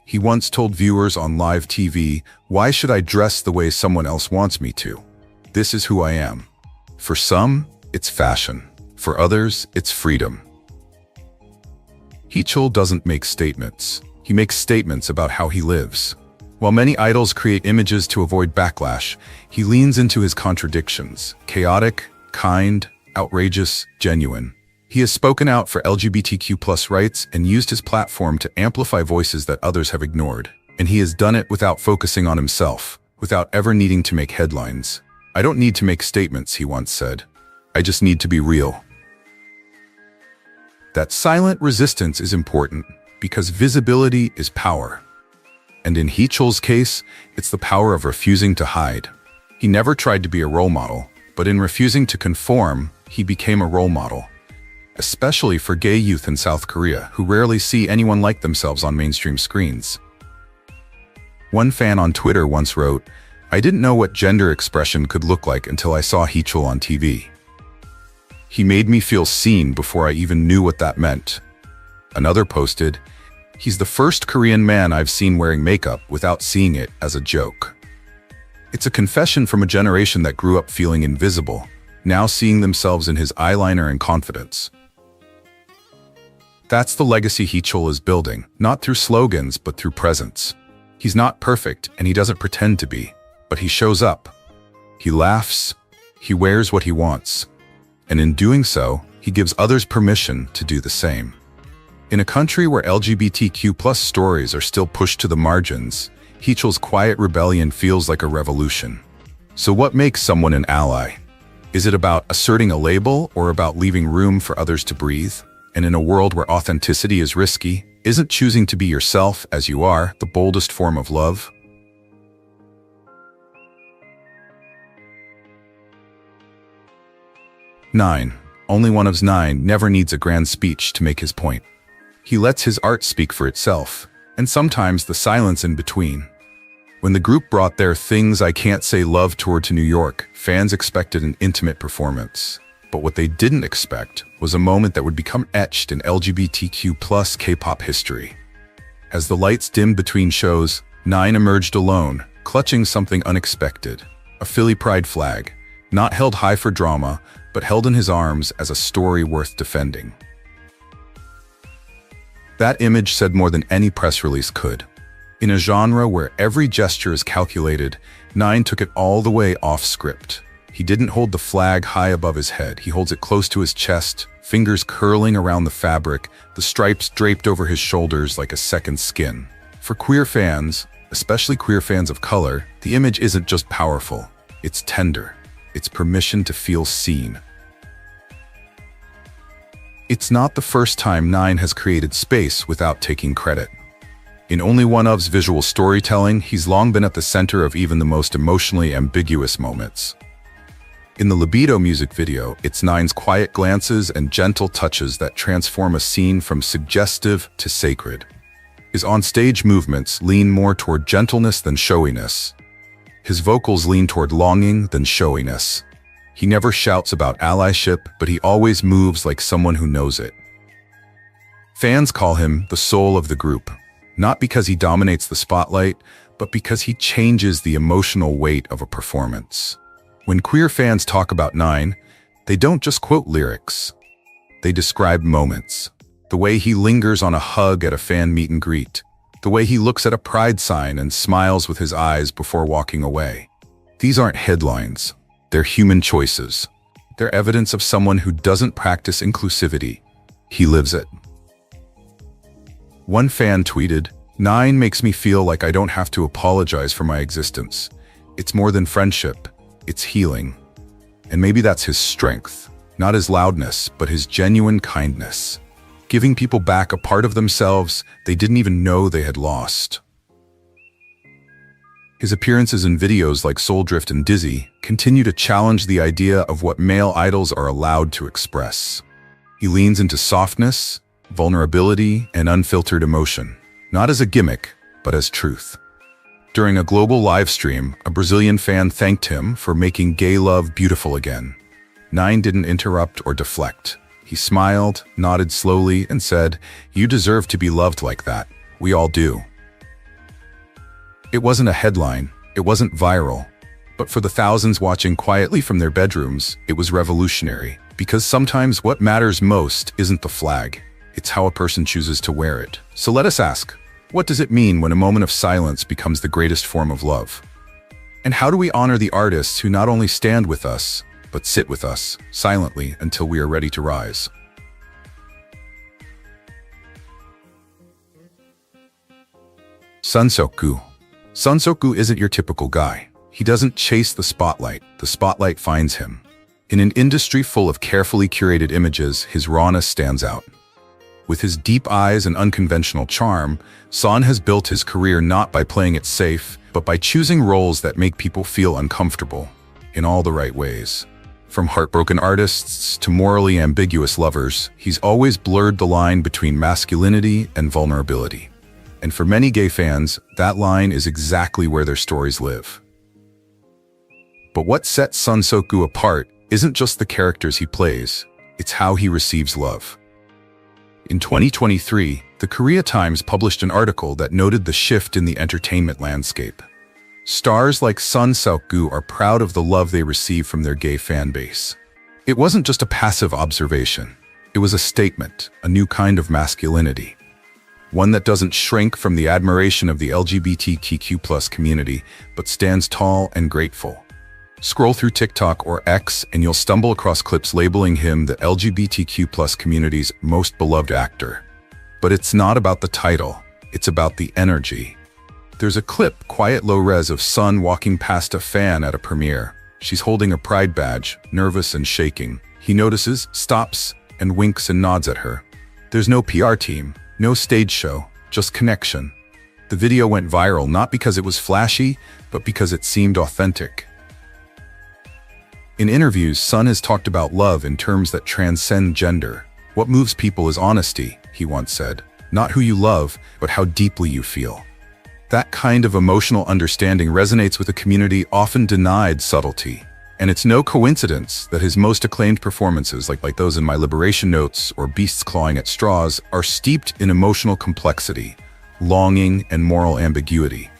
He once told viewers on live TV, "Why should I dress the way someone else wants me to? This is who I am." For some, it's fashion. For others, it's freedom. Hye-chul doesn't make statements. He makes statements about how he lives. While many idols create images to avoid backlash, he leans into his contradictions: chaotic, kind, outrageous, genuine. He has spoken out for LGBTQ+ rights and used his platform to amplify voices that others have ignored. And he has done it without focusing on himself, without ever needing to make headlines. "I don't need to make statements," he once said. "I just need to be real." That silent resistance is important because visibility is power. And in Hye-chul's case, it's the power of refusing to hide. He never tried to be a role model, but in refusing to conform, he became a role model. Especially for gay youth in South Korea, who rarely see anyone like themselves on mainstream screens. One fan on Twitter once wrote, "I didn't know what gender expression could look like until I saw Hye-chul on TV. He made me feel seen before I even knew what that meant." Another posted, "He's the first Korean man I've seen wearing makeup without seeing it as a joke." It's a confession from a generation that grew up feeling invisible, now seeing themselves in his eyeliner and confidence. That's the legacy Hye-chul is building, not through slogans but through presence. He's not perfect and he doesn't pretend to be, but he shows up. He laughs, he wears what he wants, and in doing so, he gives others permission to do the same. In a country where LGBTQ+ stories are still pushed to the margins, Hye-chul's quiet rebellion feels like a revolution. So what makes someone an ally? Is it about asserting a label or about leaving room for others to breathe? And in a world where authenticity is risky, isn't choosing to be yourself as you are the boldest form of love? Nine. Only one of 9 never needs a grand speech to make his point. He lets his art speak for itself, and sometimes the silence in between. When the group brought their Things I Can't Say Love tour to New York, fans expected an intimate performance. But what they didn't expect was a moment that would become etched in LGBTQ+ K-pop history. As the lights dimmed between shows, 9 emerged alone, clutching something unexpected. A Philly pride flag, not held high for drama, but held in his arms as a story worth defending. That image said more than any press release could. In a genre where every gesture is calculated, 9 took it all the way off script. He didn't hold the flag high above his head. He holds it close to his chest, fingers curling around the fabric, the stripes draped over his shoulders like a second skin. For queer fans, especially queer fans of color, the image isn't just powerful, it's tender. It's permission to feel seen. It's not the first time 9 has created space without taking credit. In Only One Of's visual storytelling, he's long been at the center of even the most emotionally ambiguous moments. In the Libido music video, it's 9's quiet glances and gentle touches that transform a scene from suggestive to sacred. His on-stage movements lean more toward gentleness than showiness. His vocals lean toward longing than showiness. He never shouts about allyship, but he always moves like someone who knows it. Fans call him the soul of the group, not because he dominates the spotlight, but because he changes the emotional weight of a performance. When queer fans talk about 9, they don't just quote lyrics. They describe moments. The way he lingers on a hug at a fan meet and greet. The way he looks at a pride sign and smiles with his eyes before walking away. These aren't headlines. They're human choices. They're evidence of someone who doesn't practice inclusivity. He lives it. One fan tweeted, "9 makes me feel like I don't have to apologize for my existence. It's more than friendship. It's healing." And maybe that's his strength, not his loudness, but his genuine kindness, giving people back a part of themselves they didn't even know they had lost. His appearances in videos like Soul Drift and Dizzy continue to challenge the idea of what male idols are allowed to express. He leans into softness, vulnerability, and unfiltered emotion, not as a gimmick, but as truth. During a global live stream, a Brazilian fan thanked him for making gay love beautiful again. 9 didn't interrupt or deflect. He smiled, nodded slowly, and said, "You deserve to be loved like that. We all do." It wasn't a headline, it wasn't viral. But for the thousands watching quietly from their bedrooms, it was revolutionary. Because sometimes what matters most isn't the flag, it's how a person chooses to wear it. So let us ask, what does it mean when a moment of silence becomes the greatest form of love? And how do we honor the artists who not only stand with us, but sit with us, silently, until we are ready to rise? Seok-gu. Seok-gu isn't your typical guy. He doesn't chase the spotlight finds him. In an industry full of carefully curated images, his rawness stands out. With his deep eyes and unconventional charm, Son has built his career not by playing it safe, but by choosing roles that make people feel uncomfortable, in all the right ways. From heartbroken artists to morally ambiguous lovers, he's always blurred the line between masculinity and vulnerability. And for many gay fans, that line is exactly where their stories live. But what sets Seok-gu apart isn't just the characters he plays, it's how he receives love. In 2023, the Korea Times published an article that noted the shift in the entertainment landscape. Stars like Seok-gu are proud of the love they receive from their gay fan base. It wasn't just a passive observation. It was a statement, a new kind of masculinity. One that doesn't shrink from the admiration of the LGBTQ+ community, but stands tall and grateful. Scroll through TikTok or X and you'll stumble across clips labeling him the LGBTQ+ community's most beloved actor. But it's not about the title, it's about the energy. There's a clip, quiet low-res, of Sun walking past a fan at a premiere. She's holding a pride badge, nervous and shaking. He notices, stops, and winks and nods at her. There's no PR team, no stage show, just connection. The video went viral not because it was flashy, but because it seemed authentic. In interviews, Sun has talked about love in terms that transcend gender. What moves people is honesty, he once said. Not who you love, but how deeply you feel. That kind of emotional understanding resonates with a community often denied subtlety. And it's no coincidence that his most acclaimed performances, like those in My Liberation Notes or Beasts Clawing at Straws, are steeped in emotional complexity, longing, and moral ambiguity.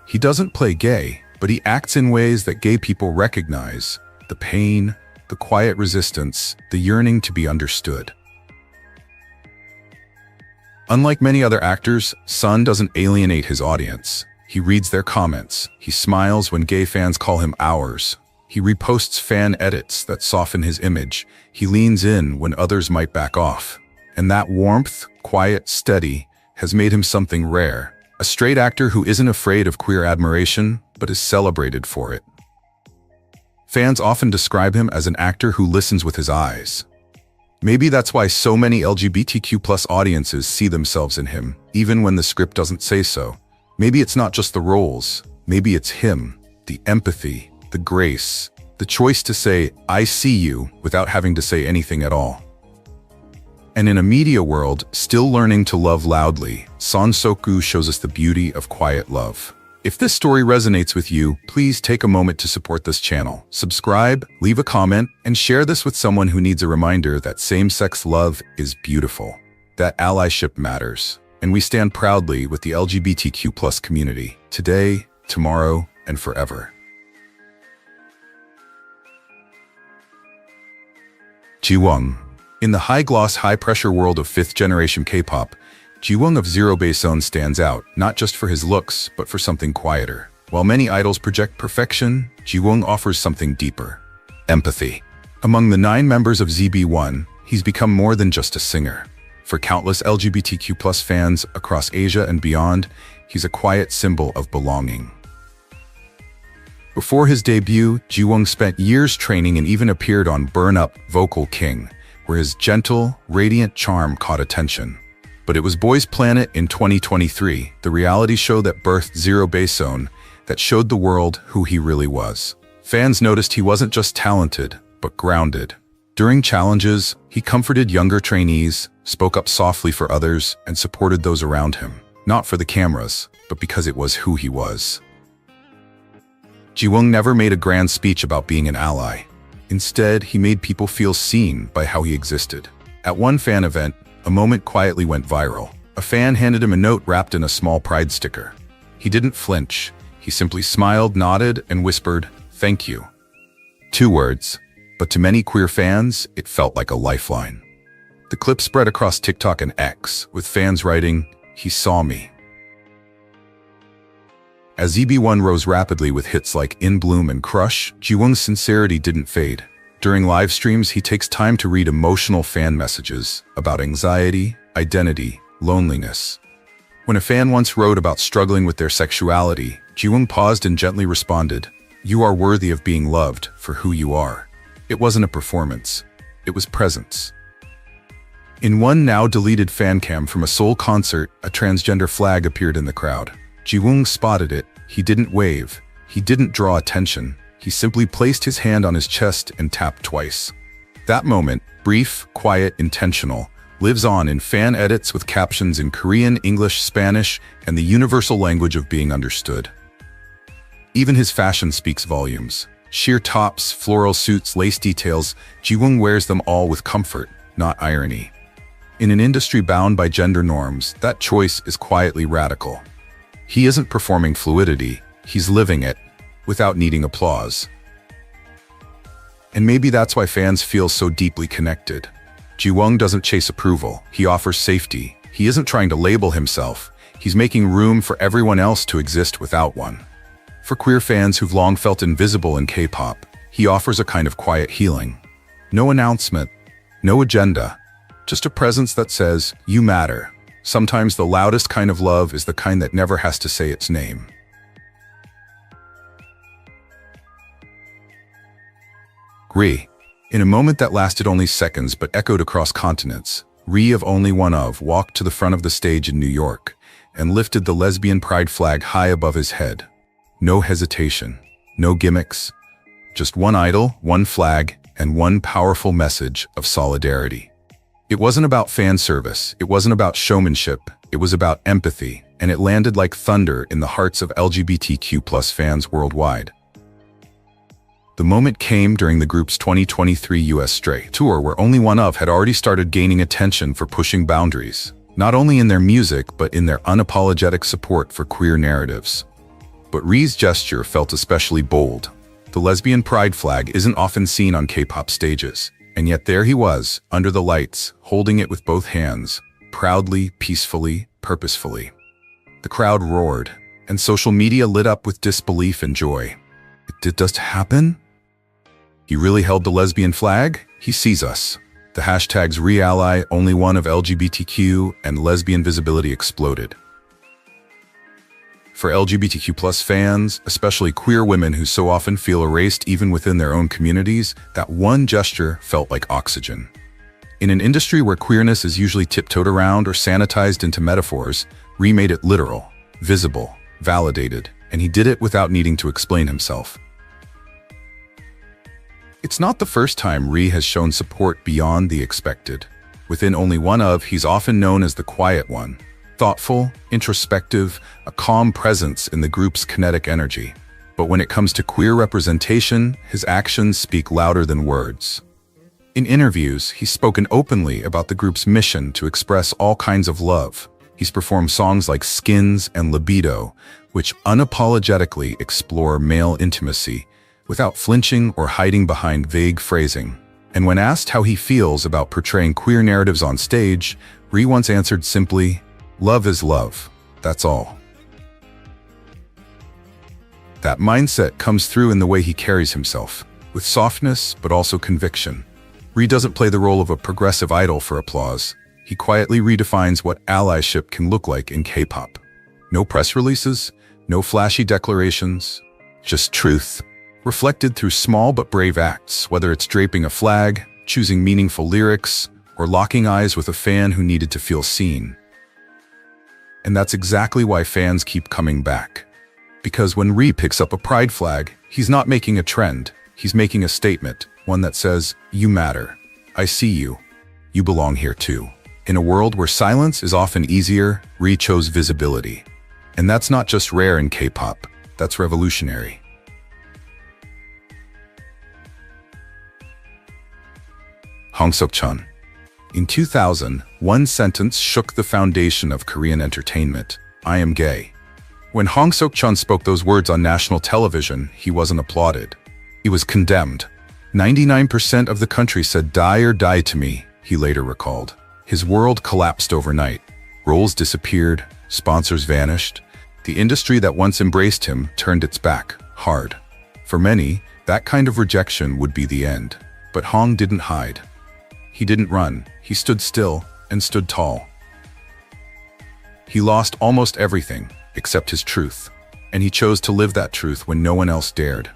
He doesn't play gay, but he acts in ways that gay people recognize. The pain, the quiet resistance, the yearning to be understood. Unlike many other actors, Sun doesn't alienate his audience. He reads their comments. He smiles when gay fans call him ours. He reposts fan edits that soften his image. He leans in when others might back off. And that warmth, quiet, steady, has made him something rare. A straight actor who isn't afraid of queer admiration, but is celebrated for it. Fans often describe him as an actor who listens with his eyes. Maybe that's why so many LGBTQ+ audiences see themselves in him, even when the script doesn't say so. Maybe it's not just the roles, maybe it's him, the empathy, the grace, the choice to say, "I see you," without having to say anything at all. And in a media world still learning to love loudly, Seok-gu shows us the beauty of quiet love. If this story resonates with you, please take a moment to support this channel. Subscribe, leave a comment, and share this with someone who needs a reminder that same-sex love is beautiful, that allyship matters, and we stand proudly with the LGBTQ+ community, today, tomorrow, and forever. Ji-woong. In the high-gloss, high-pressure world of fifth-generation K-pop, Ji-woong of Zero Baesun stands out, not just for his looks, but for something quieter. While many idols project perfection, Ji-woong offers something deeper: empathy. Among the 9 members of ZB1, he's become more than just a singer. For countless LGBTQ+ fans across Asia and beyond, he's a quiet symbol of belonging. Before his debut, Ji-woong spent years training and even appeared on Burn Up, Vocal King, where his gentle, radiant charm caught attention. But it was Boys Planet in 2023, the reality show that birthed Zero Baesun, that showed the world who he really was. Fans noticed he wasn't just talented, but grounded. During challenges, he comforted younger trainees, spoke up softly for others, and supported those around him. Not for the cameras, but because it was who he was. Ji-woong never made a grand speech about being an ally. Instead, he made people feel seen by how he existed. At one fan event, a moment quietly went viral. A fan handed him a note wrapped in a small pride sticker. He didn't flinch. He simply smiled, nodded, and whispered, "Thank you." 2 words, but to many queer fans, it felt like a lifeline. The clip spread across TikTok and X, with fans writing, "He saw me." As EB1 rose rapidly with hits like In Bloom and Crush, Ji-woong's sincerity didn't fade. During live streams, he takes time to read emotional fan messages about anxiety, identity, loneliness. When a fan once wrote about struggling with their sexuality, Ji-woong paused and gently responded, "You are worthy of being loved for who you are." It wasn't a performance. It was presence. In one now-deleted fan cam from a Seoul concert, a transgender flag appeared in the crowd. Ji-woong spotted it. He didn't wave. He didn't draw attention. He simply placed his hand on his chest and tapped twice. That moment, brief, quiet, intentional, lives on in fan edits with captions in Korean, English, Spanish, and the universal language of being understood. Even his fashion speaks volumes. Sheer tops, floral suits, lace details, Ji-woong wears them all with comfort, not irony. In an industry bound by gender norms, that choice is quietly radical. He isn't performing fluidity, he's living it, without needing applause. And maybe that's why fans feel so deeply connected. Ji-woong doesn't chase approval, he offers safety. He isn't trying to label himself, he's making room for everyone else to exist without one. For queer fans who've long felt invisible in K-pop, he offers a kind of quiet healing. No announcement, no agenda, just a presence that says, "You matter." Sometimes the loudest kind of love is the kind that never has to say its name. Ri. In a moment that lasted only seconds but echoed across continents, Ri of Only One Of walked to the front of the stage in New York and lifted the lesbian pride flag high above his head. No hesitation, no gimmicks, just one idol, one flag, and one powerful message of solidarity. It wasn't about fan service, it wasn't about showmanship, it was about empathy, and it landed like thunder in the hearts of LGBTQ+ fans worldwide. The moment came during the group's 2023 US Stray tour, where Only One Of had already started gaining attention for pushing boundaries, not only in their music but in their unapologetic support for queer narratives. But Ri's gesture felt especially bold. The lesbian pride flag isn't often seen on K-pop stages, and yet there he was, under the lights, holding it with both hands, proudly, peacefully, purposefully. The crowd roared, and social media lit up with disbelief and joy. It did just happen? He really held the lesbian flag? He sees us. The hashtags #ReAlly, Only One Of LGBTQ, and lesbian visibility exploded. For LGBTQ+ fans, especially queer women who so often feel erased even within their own communities, that one gesture felt like oxygen. In an industry where queerness is usually tiptoed around or sanitized into metaphors, Ri made it literal, visible, validated, and he did it without needing to explain himself. It's not the first time Ri has shown support beyond the expected. Within Only One Of, he's often known as the quiet one. Thoughtful, introspective, a calm presence in the group's kinetic energy. But when it comes to queer representation, his actions speak louder than words. In interviews, he's spoken openly about the group's mission to express all kinds of love. He's performed songs like Skins and Libido, which unapologetically explore male intimacy, without flinching or hiding behind vague phrasing. And when asked how he feels about portraying queer narratives on stage, Ri once answered simply, "Love is love, that's all." That mindset comes through in the way he carries himself, with softness but also conviction. Ri doesn't play the role of a progressive idol for applause. He quietly redefines what allyship can look like in K-pop. No press releases, no flashy declarations, just truth, reflected through small but brave acts, whether it's draping a flag, choosing meaningful lyrics, or locking eyes with a fan who needed to feel seen. And that's exactly why fans keep coming back. Because when Ri picks up a pride flag, he's not making a trend, he's making a statement, one that says, "You matter. I see you. You belong here too." In a world where silence is often easier, Ri chose visibility. And that's not just rare in K-pop, that's revolutionary. Seok-cheon. In 2000, one sentence shook the foundation of Korean entertainment: "I am gay." When Hong Seok-cheon spoke those words on national television, he wasn't applauded. He was condemned. 99% of the country said die or die to me, he later recalled. His world collapsed overnight. Roles disappeared, sponsors vanished. The industry that once embraced him turned its back, hard. For many, that kind of rejection would be the end. But Hong didn't hide. He didn't run. He stood still and stood tall. He lost almost everything except his truth, and he chose to live that truth when no one else dared.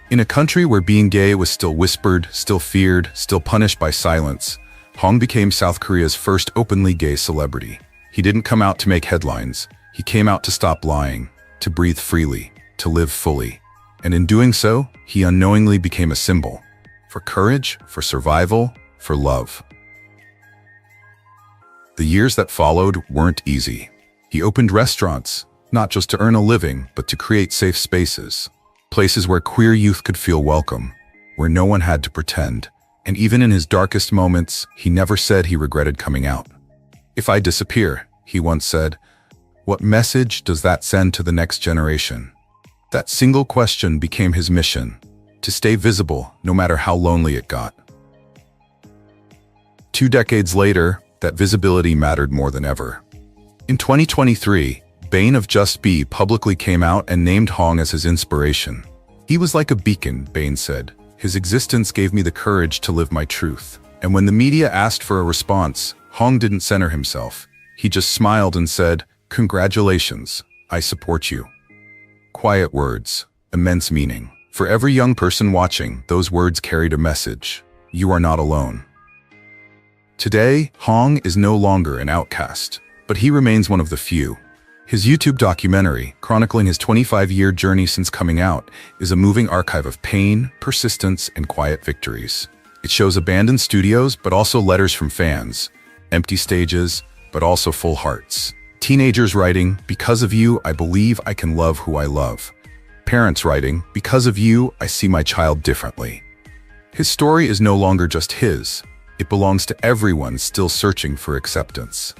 In a country where being gay was still whispered, still feared, still punished by silence, Hong became South Korea's first openly gay celebrity. He didn't come out to make headlines. He came out to stop lying, to breathe freely, to live fully. And in doing so, he unknowingly became a symbol for courage, for survival, for love. The years that followed weren't easy. He opened restaurants, not just to earn a living, but to create safe spaces. Places where queer youth could feel welcome, where no one had to pretend. And even in his darkest moments, he never said he regretted coming out. "If I disappear," he once said, "what message does that send to the next generation?" That single question became his mission, to stay visible no matter how lonely it got. 2 decades later, that visibility mattered more than ever. In 2023, Bain of Just Be publicly came out and named Hong as his inspiration. "He was like a beacon," Bain said. "His existence gave me the courage to live my truth." And when the media asked for a response, Hong didn't center himself. He just smiled and said, "Congratulations, I support you." Quiet words, immense meaning. For every young person watching, those words carried a message. You are not alone. Today, Hong is no longer an outcast, but he remains one of the few. His YouTube documentary, chronicling his 25-year journey since coming out, is a moving archive of pain, persistence, and quiet victories. It shows abandoned studios, but also letters from fans, empty stages, but also full hearts. Teenagers writing, "Because of you, I believe I can love who I love." Parents writing, "Because of you, I see my child differently." His story is no longer just his. It belongs to everyone still searching for acceptance.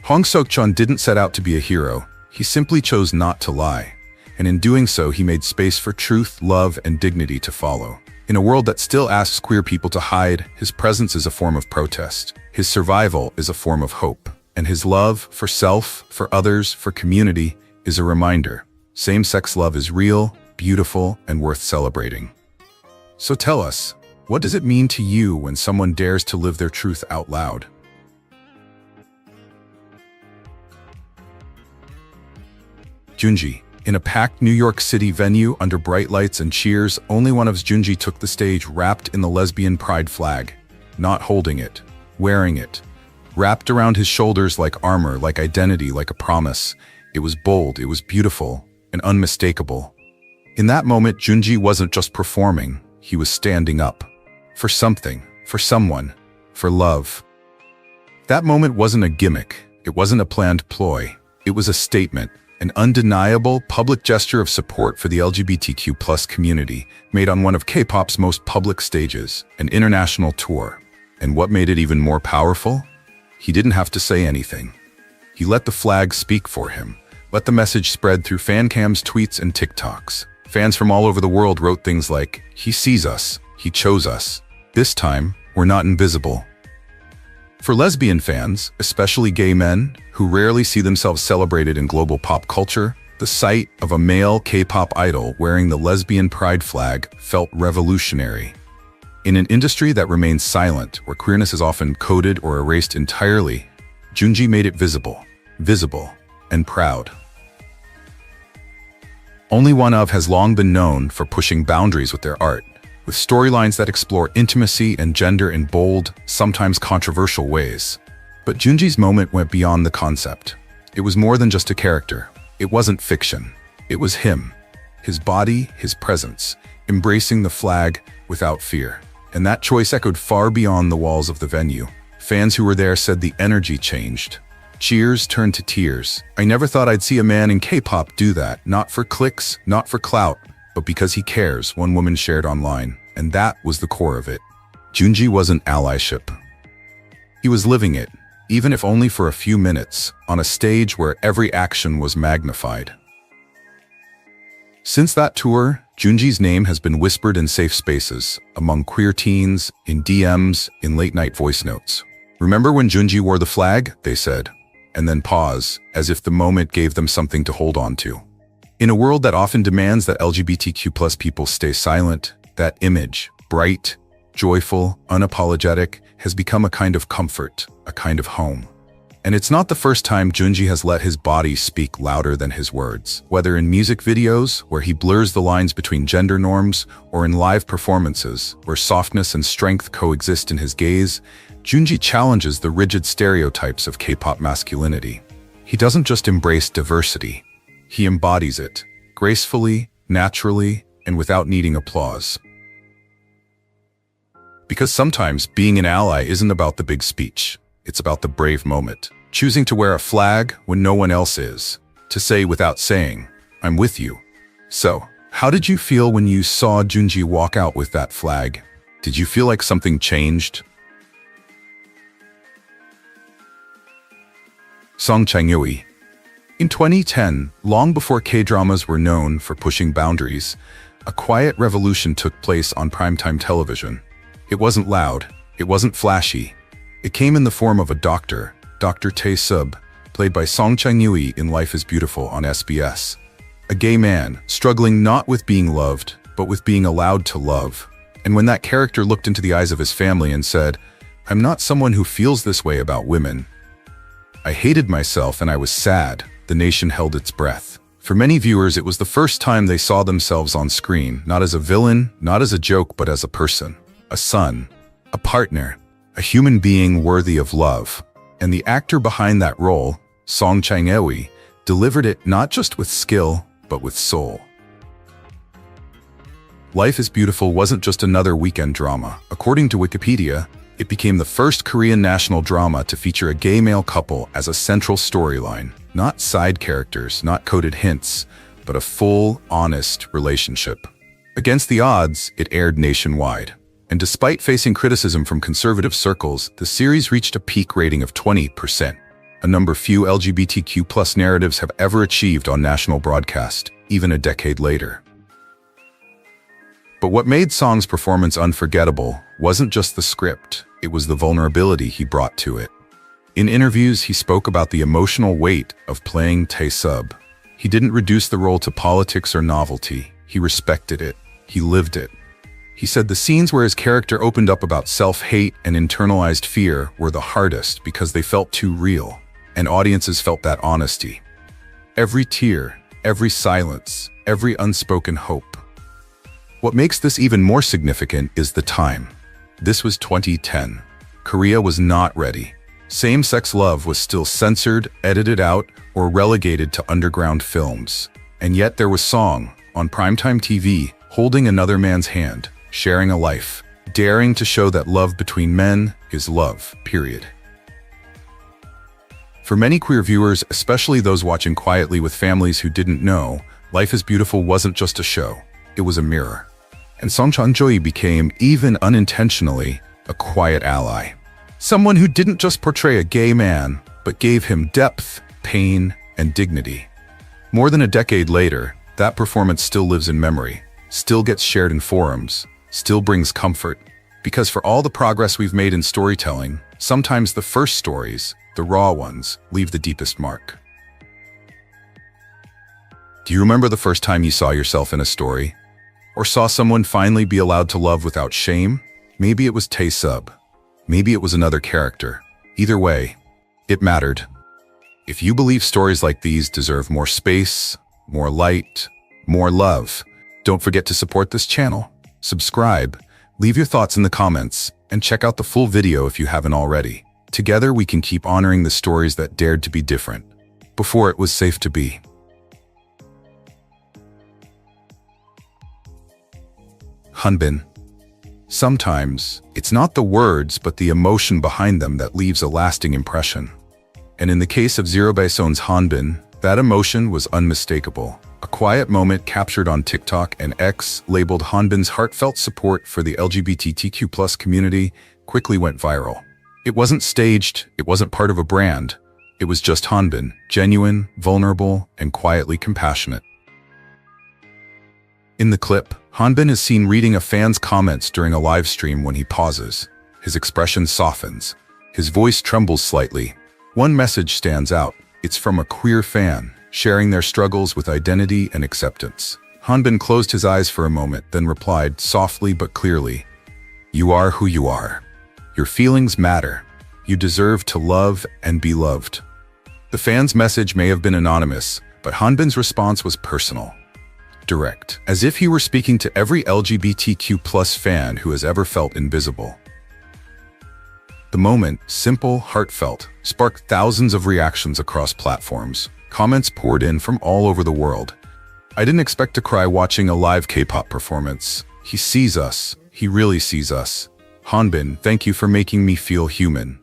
Hong Seok-cheon didn't set out to be a hero. He simply chose not to lie. And in doing so, he made space for truth, love, and dignity to follow. In a world that still asks queer people to hide, his presence is a form of protest. His survival is a form of hope. And his love for self, for others, for community is a reminder. Same-sex love is real, beautiful, and worth celebrating. So tell us, what does it mean to you when someone dares to live their truth out loud? Junji. In a packed New York City venue under bright lights and cheers, only one of Junji took the stage wrapped in the lesbian pride flag. Not holding it, wearing it. Wrapped around his shoulders like armor, like identity, like a promise. It was bold, it was beautiful, and unmistakable. In that moment, Junji wasn't just performing, he was standing up. For something, for someone, for love. That moment wasn't a gimmick, it wasn't a planned ploy. It was a statement. An undeniable public gesture of support for the LGBTQ+ community made on one of K-pop's most public stages, an international tour. And what made it even more powerful? He didn't have to say anything. He let the flag speak for him, let the message spread through fan cams, tweets, and TikToks. Fans from all over the world wrote things like, "He sees us, he chose us. This time, we're not invisible." For lesbian fans, especially gay men, who rarely see themselves celebrated in global pop culture, the sight of a male K-pop idol wearing the lesbian pride flag felt revolutionary. In an industry that remains silent, where queerness is often coded or erased entirely, Junji made it visible, and proud. Only One Of has long been known for pushing boundaries with their art, with storylines that explore intimacy and gender in bold, sometimes controversial ways. But Junji's moment went beyond the concept. It was more than just a character. It wasn't fiction. It was him. His body, his presence, embracing the flag without fear. And that choice echoed far beyond the walls of the venue. Fans who were there said the energy changed. Cheers turned to tears. "I never thought I'd see a man in K-pop do that, not for clicks, not for clout, but because he cares," one woman shared online. And that was the core of it. Junji wasn't allyship. He was living it. even if only for a few minutes, on a stage where every action was magnified. Since that tour, Junji's name has been whispered in safe spaces, among queer teens, in DMs, in late-night voice notes. "Remember when Junji wore the flag?" they said, and then pause, as if the moment gave them something to hold on to. In a world that often demands that LGBTQ+ people stay silent, that image, bright, joyful, unapologetic, has become a kind of comfort, a kind of home. And it's not the first time Junji has let his body speak louder than his words. Whether in music videos, where he blurs the lines between gender norms, or in live performances, where softness and strength coexist in his gaze, Junji challenges the rigid stereotypes of K-pop masculinity. He doesn't just embrace diversity. He embodies it, gracefully, naturally, and without needing applause. Because sometimes being an ally isn't about the big speech. It's about the brave moment. Choosing to wear a flag when no one else is. To say without saying, "I'm with you." So, how did you feel when you saw Junji walk out with that flag? Did you feel like something changed? Song Chang-eui. In 2010, long before K-dramas were known for pushing boundaries, a quiet revolution took place on primetime television. It wasn't loud, it wasn't flashy. It came in the form of a doctor, Dr. Chae Soo-bin, played by Song Chang-eui in Life is Beautiful on SBS. A gay man, struggling not with being loved, but with being allowed to love. And when that character looked into the eyes of his family and said, "I'm not someone who feels this way about women. I hated myself and I was sad," the nation held its breath. For many viewers, it was the first time they saw themselves on screen, not as a villain, not as a joke, but as a person, a son, a partner, a human being worthy of love. And the actor behind that role, Song Chang-eui, delivered it not just with skill, but with soul. Life is Beautiful wasn't just another weekend drama. According to Wikipedia, it became the first Korean national drama to feature a gay male couple as a central storyline. Not side characters, not coded hints, but a full, honest relationship. Against the odds, it aired nationwide. And despite facing criticism from conservative circles, the series reached a peak rating of 20%, a number few LGBTQ+ narratives have ever achieved on national broadcast, even a decade later. But what made Song's performance unforgettable wasn't just the script, it was the vulnerability he brought to it. In interviews, he spoke about the emotional weight of playing Chae Soo-bin. He didn't reduce the role to politics or novelty. He respected it. He lived it. He said the scenes where his character opened up about self-hate and internalized fear were the hardest because they felt too real, and audiences felt that honesty. Every tear, every silence, every unspoken hope. What makes this even more significant is the time. This was 2010. Korea was not ready. Same-sex love was still censored, edited out, or relegated to underground films. And yet there was Song, on primetime TV, holding another man's hand, sharing a life, daring to show that love between men is love, period. For many queer viewers, especially those watching quietly with families who didn't know, Life is Beautiful wasn't just a show, it was a mirror. And Song Chang-eui became, even unintentionally, a quiet ally. Someone who didn't just portray a gay man, but gave him depth, pain, and dignity. More than a decade later, that performance still lives in memory, still gets shared in forums, still brings comfort. Because for all the progress we've made in storytelling, sometimes the first stories, the raw ones, leave the deepest mark. Do you remember the first time you saw yourself in a story? Or saw someone finally be allowed to love without shame? Maybe it was Chae Soo-bin. Maybe it was another character. Either way, it mattered. If you believe stories like these deserve more space, more light, more love, don't forget to support this channel. Subscribe, leave your thoughts in the comments, and check out the full video if you haven't already. Together we can keep honoring the stories that dared to be different, before it was safe to be. Hyun-bin. Sometimes, it's not the words but the emotion behind them that leaves a lasting impression. And in the case of Zero Baeson's Hyun-bin, that emotion was unmistakable. A quiet moment captured on TikTok and X, labeled Hyun-bin's heartfelt support for the LGBTQ+ community, quickly went viral. It wasn't staged, it wasn't part of a brand. It was just Hyun-bin, genuine, vulnerable, and quietly compassionate. In the clip, Hyun-bin is seen reading a fan's comments during a live stream when he pauses. His expression softens. His voice trembles slightly. One message stands out. It's from a queer fan, sharing their struggles with identity and acceptance. Hyun-bin closed his eyes for a moment, then replied softly but clearly, "You are who you are. Your feelings matter. You deserve to love and be loved." The fan's message may have been anonymous, but Hyun-bin's response was personal, direct, as if he were speaking to every LGBTQ+ fan who has ever felt invisible. The moment, simple, heartfelt, sparked thousands of reactions across platforms. Comments poured in from all over the world. "I didn't expect to cry watching a live K-pop performance. He sees us. He really sees us. Hyun-bin, thank you for making me feel human."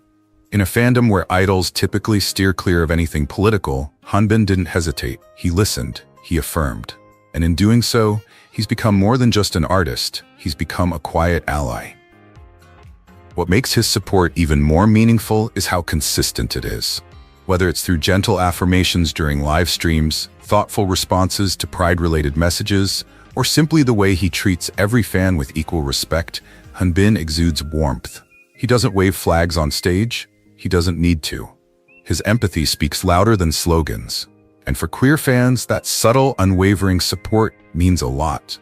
In a fandom where idols typically steer clear of anything political, Hyun-bin didn't hesitate. He listened. He affirmed. And in doing so, he's become more than just an artist. He's become a quiet ally. What makes his support even more meaningful is how consistent it is. Whether it's through gentle affirmations during live streams, thoughtful responses to pride-related messages, or simply the way he treats every fan with equal respect, Hyun-bin exudes warmth. He doesn't wave flags on stage. He doesn't need to. His empathy speaks louder than slogans. And for queer fans, that subtle, unwavering support means a lot.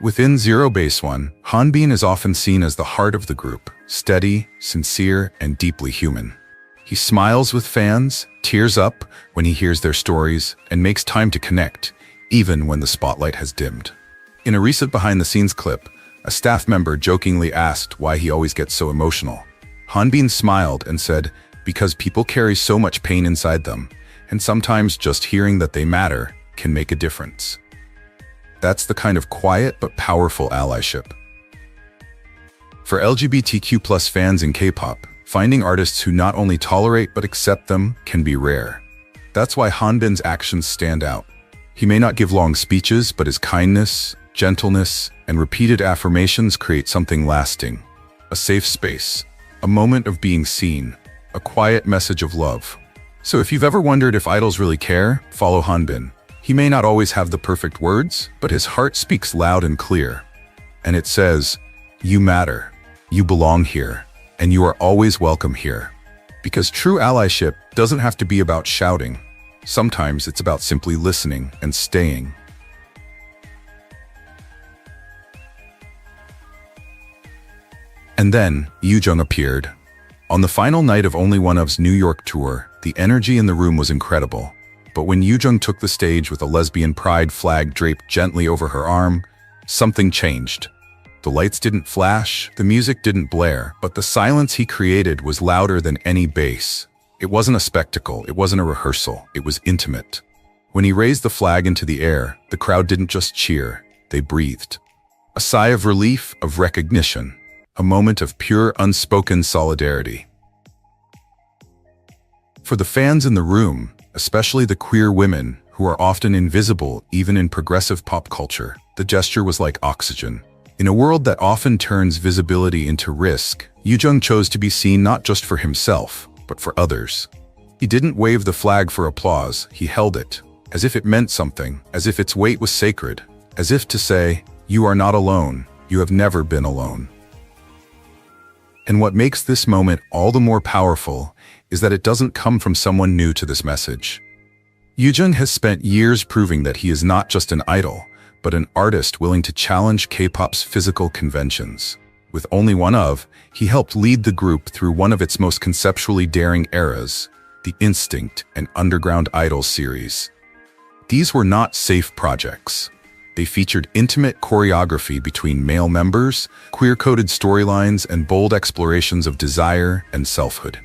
Within Zero Base One, Hyun-bin is often seen as the heart of the group, steady, sincere, and deeply human. He smiles with fans, tears up when he hears their stories, and makes time to connect, even when the spotlight has dimmed. In a recent behind-the-scenes clip, a staff member jokingly asked why he always gets so emotional. Hyun-bin smiled and said, "Because people carry so much pain inside them, and sometimes just hearing that they matter can make a difference." That's the kind of quiet but powerful allyship. For LGBTQ+ fans in K-pop, finding artists who not only tolerate but accept them can be rare. That's why Hyun-bin's actions stand out. He may not give long speeches, but his kindness, gentleness, and repeated affirmations create something lasting. A safe space, a moment of being seen, a quiet message of love. So if you've ever wondered if idols really care, follow Hyun-bin. He may not always have the perfect words, but his heart speaks loud and clear. And it says, "You matter, you belong here, and you are always welcome here." Because true allyship doesn't have to be about shouting. Sometimes it's about simply listening and staying. And then, Yoo-jung appeared. On the final night of Only One Of's New York tour, the energy in the room was incredible. But when Yoo-jung took the stage with a lesbian pride flag draped gently over her arm, something changed. The lights didn't flash, the music didn't blare, but the silence he created was louder than any bass. It wasn't a spectacle, it wasn't a rehearsal, it was intimate. When he raised the flag into the air, the crowd didn't just cheer, they breathed. A sigh of relief, of recognition, a moment of pure, unspoken solidarity. For the fans in the room, especially the queer women, who are often invisible even in progressive pop culture, the gesture was like oxygen. In a world that often turns visibility into risk, Yoo-jung chose to be seen not just for himself, but for others. He didn't wave the flag for applause, he held it, as if it meant something, as if its weight was sacred, as if to say, "You are not alone, you have never been alone." And what makes this moment all the more powerful is that it doesn't come from someone new to this message. Yoo-jung has spent years proving that he is not just an idol, but an artist willing to challenge K-pop's physical conventions. With Only One Of, he helped lead the group through one of its most conceptually daring eras, the Instinct and Underground Idol series. These were not safe projects. They featured intimate choreography between male members, queer-coded storylines, and bold explorations of desire and selfhood.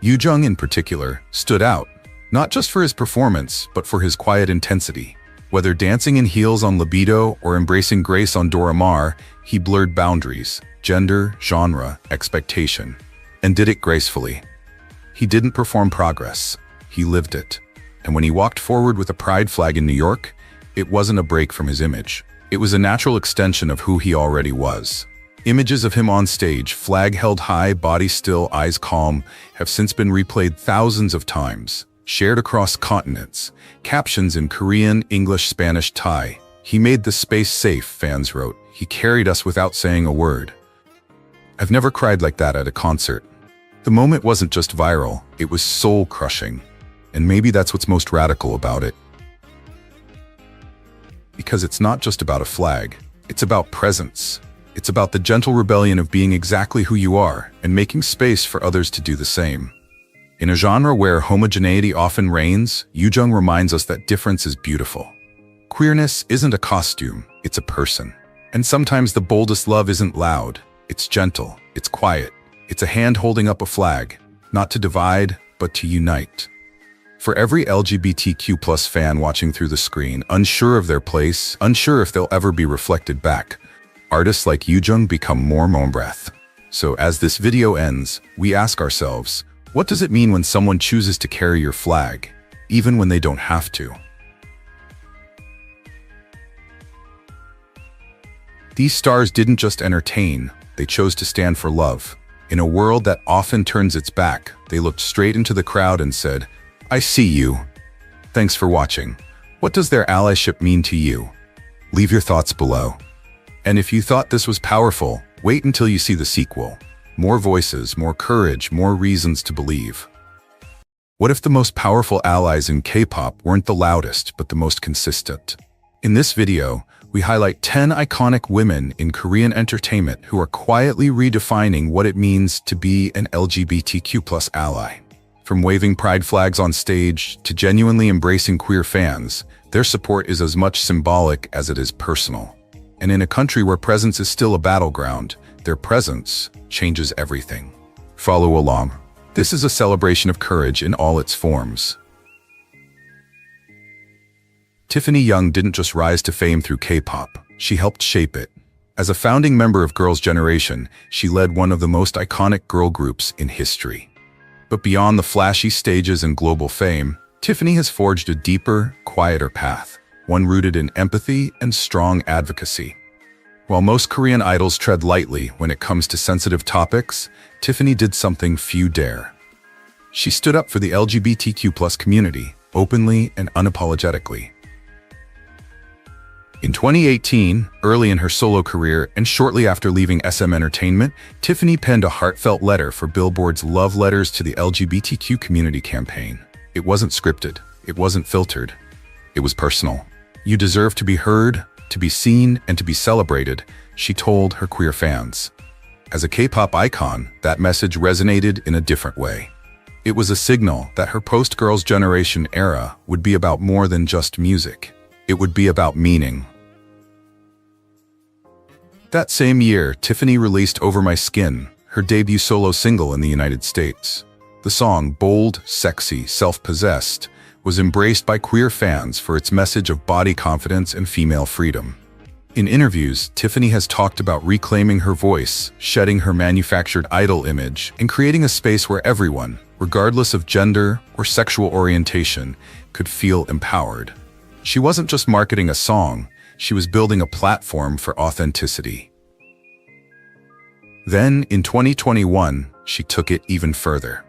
Yoo-jung in particular stood out, not just for his performance, but for his quiet intensity. Whether dancing in heels on Libido or embracing grace on Dora Maar, he blurred boundaries, gender, genre, expectation, and did it gracefully. He didn't perform progress, he lived it. And when he walked forward with a pride flag in New York, it wasn't a break from his image. It was a natural extension of who he already was. Images of him on stage, flag held high, body still, eyes calm, have since been replayed thousands of times, shared across continents. Captions in Korean, English, Spanish, Thai. "He made the space safe," fans wrote. "He carried us without saying a word." I've never cried like that at a concert. The moment wasn't just viral, it was soul-crushing. And maybe that's what's most radical about it. Because it's not just about a flag, it's about presence. It's about the gentle rebellion of being exactly who you are and making space for others to do the same. In a genre where homogeneity often reigns, Yoo-jung reminds us that difference is beautiful. Queerness isn't a costume, it's a person. And sometimes the boldest love isn't loud, it's gentle, it's quiet. It's a hand holding up a flag, not to divide, but to unite. For every LGBTQ+ fan watching through the screen, unsure of their place, unsure if they'll ever be reflected back, artists like Yoo-jung become more breath. So as this video ends, we ask ourselves, what does it mean when someone chooses to carry your flag, even when they don't have to? These stars didn't just entertain, they chose to stand for love. In a world that often turns its back, they looked straight into the crowd and said, "I see you." Thanks for watching. What does their allyship mean to you? Leave your thoughts below. And if you thought this was powerful, wait until you see the sequel. More voices, more courage, more reasons to believe. What if the most powerful allies in K-pop weren't the loudest, but the most consistent? In this video, we highlight 10 iconic women in Korean entertainment who are quietly redefining what it means to be an LGBTQ+ ally. From waving pride flags on stage to genuinely embracing queer fans, their support is as much symbolic as it is personal. And in a country where presence is still a battleground, their presence changes everything. Follow along. This is a celebration of courage in all its forms. Tiffany Young didn't just rise to fame through K-pop, she helped shape it. As a founding member of Girls' Generation, she led one of the most iconic girl groups in history. But beyond the flashy stages and global fame, Tiffany has forged a deeper, quieter path, one rooted in empathy and strong advocacy. While most Korean idols tread lightly when it comes to sensitive topics, Tiffany did something few dare. She stood up for the LGBTQ+ community, openly and unapologetically. In 2018, early in her solo career and shortly after leaving SM Entertainment, Tiffany penned a heartfelt letter for Billboard's Love Letters to the LGBTQ Community campaign. It wasn't scripted, it wasn't filtered, it was personal. "You deserve to be heard, to be seen, and to be celebrated," she told her queer fans. As a K-pop icon, that message resonated in a different way. It was a signal that her post-Girls' Generation era would be about more than just music. It would be about meaning. That same year, Tiffany released Over My Skin, her debut solo single in the United States. The song, bold, sexy, self-possessed, was embraced by queer fans for its message of body confidence and female freedom. In interviews, Tiffany has talked about reclaiming her voice, shedding her manufactured idol image, and creating a space where everyone, regardless of gender or sexual orientation, could feel empowered. She wasn't just marketing a song, she was building a platform for authenticity. Then, in 2021, she took it even further.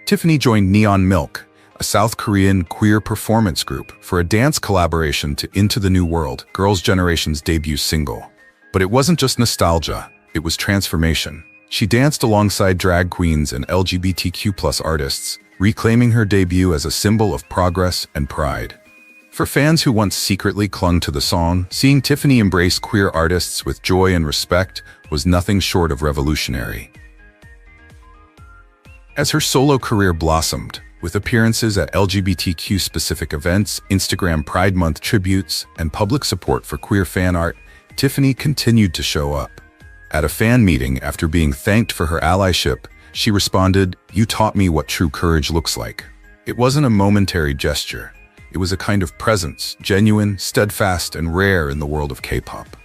Tiffany joined Neon Milk, a South Korean queer performance group, for a dance collaboration to Into the New World, Girls' Generation's debut single. But it wasn't just nostalgia, it was transformation. She danced alongside drag queens and LGBTQ+ artists, reclaiming her debut as a symbol of progress and pride. For fans who once secretly clung to the song, seeing Tiffany embrace queer artists with joy and respect was nothing short of revolutionary. As her solo career blossomed, with appearances at LGBTQ-specific events, Instagram Pride Month tributes, and public support for queer fan art, Tiffany continued to show up. At a fan meeting after being thanked for her allyship, she responded, "You taught me what true courage looks like." It wasn't a momentary gesture. It was a kind of presence, genuine, steadfast, and rare in the world of K-pop.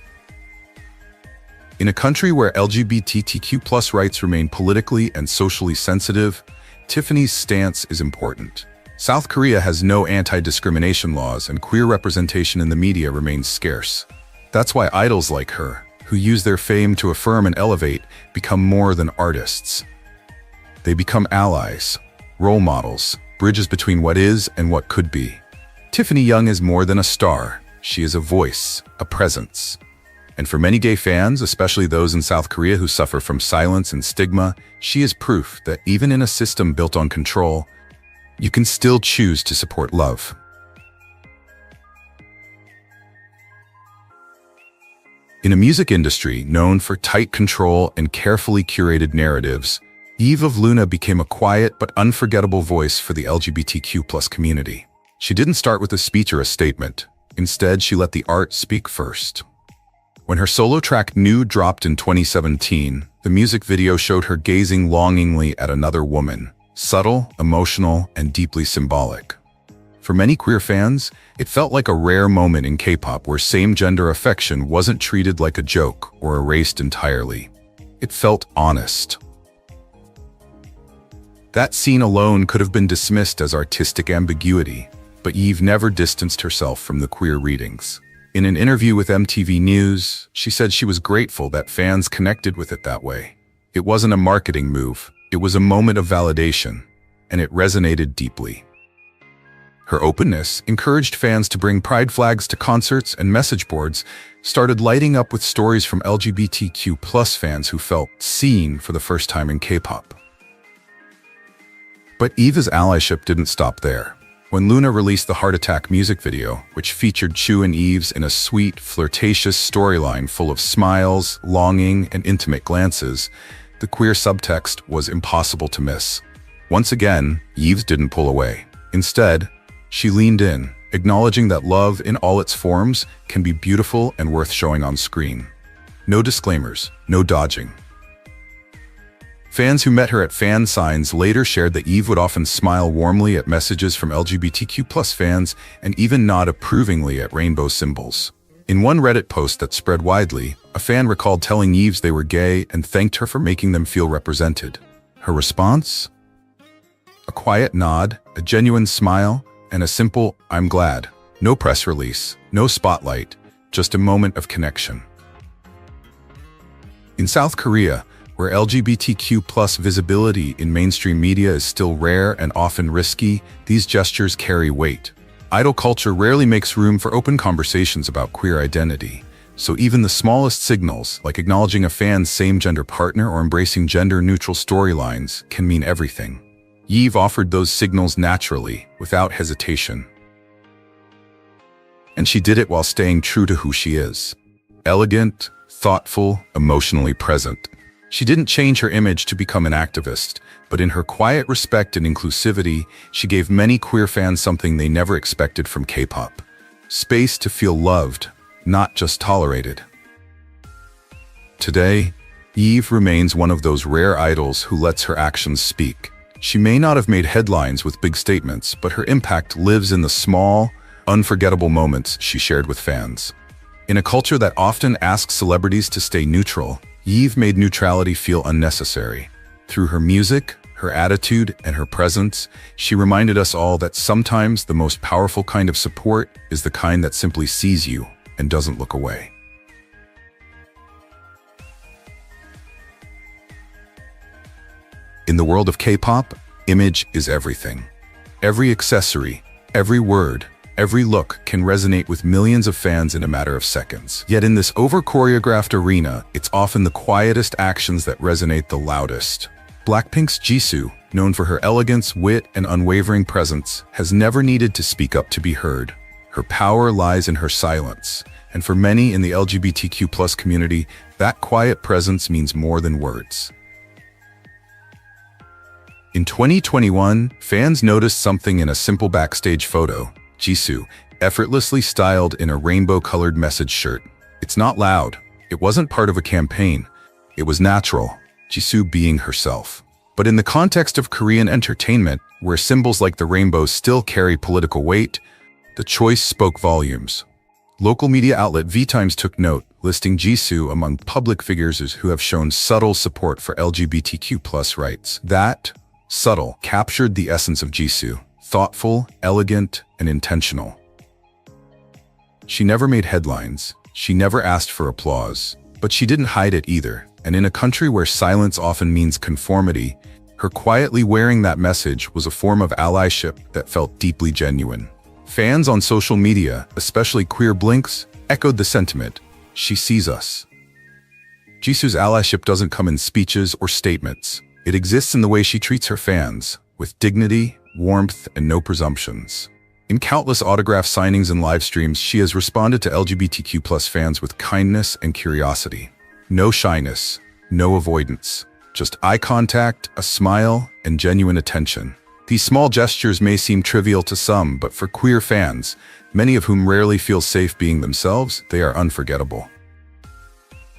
In a country where LGBTQ+ rights remain politically and socially sensitive, Tiffany's stance is important. South Korea has no anti-discrimination laws, and queer representation in the media remains scarce. That's why idols like her, who use their fame to affirm and elevate, become more than artists. They become allies, role models, bridges between what is and what could be. Tiffany Young is more than a star. She is a voice, a presence. And for many gay fans, especially those in South Korea who suffer from silence and stigma, she is proof that even in a system built on control, you can still choose to support love. In a music industry known for tight control and carefully curated narratives, Eve of Luna became a quiet but unforgettable voice for the LGBTQ+ community. She didn't start with a speech or a statement. Instead, she let the art speak first. When her solo track Nude dropped in 2017, the music video showed her gazing longingly at another woman, subtle, emotional, and deeply symbolic. For many queer fans, it felt like a rare moment in K-pop where same-gender affection wasn't treated like a joke or erased entirely. It felt honest. That scene alone could have been dismissed as artistic ambiguity, but Eve never distanced herself from the queer readings. In an interview with MTV News, she said she was grateful that fans connected with it that way. It wasn't a marketing move, it was a moment of validation, and it resonated deeply. Her openness encouraged fans to bring pride flags to concerts, and message boards started lighting up with stories from LGBTQ+ fans who felt seen for the first time in K-pop. But Eve's allyship didn't stop there. When Luna released the Heart Attack music video, which featured Chu and Eves in a sweet, flirtatious storyline full of smiles, longing, and intimate glances, the queer subtext was impossible to miss. Once again, Eves didn't pull away. Instead, she leaned in, acknowledging that love in all its forms can be beautiful and worth showing on screen. No disclaimers, no dodging. Fans who met her at fan signs later shared that Eve would often smile warmly at messages from LGBTQ+ fans and even nod approvingly at rainbow symbols. In one Reddit post that spread widely, a fan recalled telling Eves they were gay and thanked her for making them feel represented. Her response? A quiet nod, a genuine smile, and a simple, "I'm glad." No press release, no spotlight, just a moment of connection. In South Korea, where LGBTQ+ visibility in mainstream media is still rare and often risky, these gestures carry weight. Idol culture rarely makes room for open conversations about queer identity, so even the smallest signals, like acknowledging a fan's same-gender partner or embracing gender-neutral storylines, can mean everything. Eve offered those signals naturally, without hesitation. And she did it while staying true to who she is. Elegant, thoughtful, emotionally present. She didn't change her image to become an activist, but in her quiet respect and inclusivity, she gave many queer fans something they never expected from K-pop. Space to feel loved, not just tolerated. Today, Eve remains one of those rare idols who lets her actions speak. She may not have made headlines with big statements, but her impact lives in the small, unforgettable moments she shared with fans. In a culture that often asks celebrities to stay neutral, Eve made neutrality feel unnecessary. Through her music, her attitude, and her presence, she reminded us all that sometimes the most powerful kind of support is the kind that simply sees you and doesn't look away. In the world of K-pop, image is everything. Every accessory, every word, every look can resonate with millions of fans in a matter of seconds. Yet in this over-choreographed arena, it's often the quietest actions that resonate the loudest. Blackpink's Jisoo, known for her elegance, wit, and unwavering presence, has never needed to speak up to be heard. Her power lies in her silence, and for many in the LGBTQ+ community, that quiet presence means more than words. In 2021, fans noticed something in a simple backstage photo. Jisoo, effortlessly styled in a rainbow-colored message shirt. It's not loud. It wasn't part of a campaign. It was natural, Jisoo being herself. But in the context of Korean entertainment, where symbols like the rainbow still carry political weight, the choice spoke volumes. Local media outlet V-Times took note, listing Jisoo among public figures who have shown subtle support for LGBTQ+ rights. That, subtle, captured the essence of Jisoo. Thoughtful, elegant, and intentional. She never made headlines. She never asked for applause. But she didn't hide it either, and in a country where silence often means conformity, her quietly wearing that message was a form of allyship that felt deeply genuine. Fans on social media, especially queer blinks, echoed the sentiment, "She sees us." Jisoo's allyship doesn't come in speeches or statements. It exists in the way she treats her fans, with dignity, warmth, and no presumptions. In countless autograph signings and live streams, she has responded to LGBTQ+ fans with kindness and curiosity. No shyness, no avoidance, just eye contact, a smile, and genuine attention. These small gestures may seem trivial to some, but for queer fans, many of whom rarely feel safe being themselves, they are unforgettable.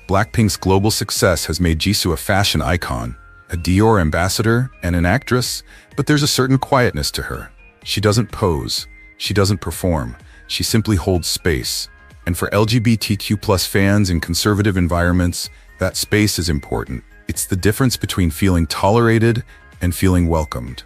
Blackpink's global success has made Jisoo a fashion icon, a Dior ambassador, and an actress, but there's a certain quietness to her. She doesn't pose, she doesn't perform, she simply holds space. And for LGBTQ+ fans in conservative environments, that space is important. It's the difference between feeling tolerated and feeling welcomed.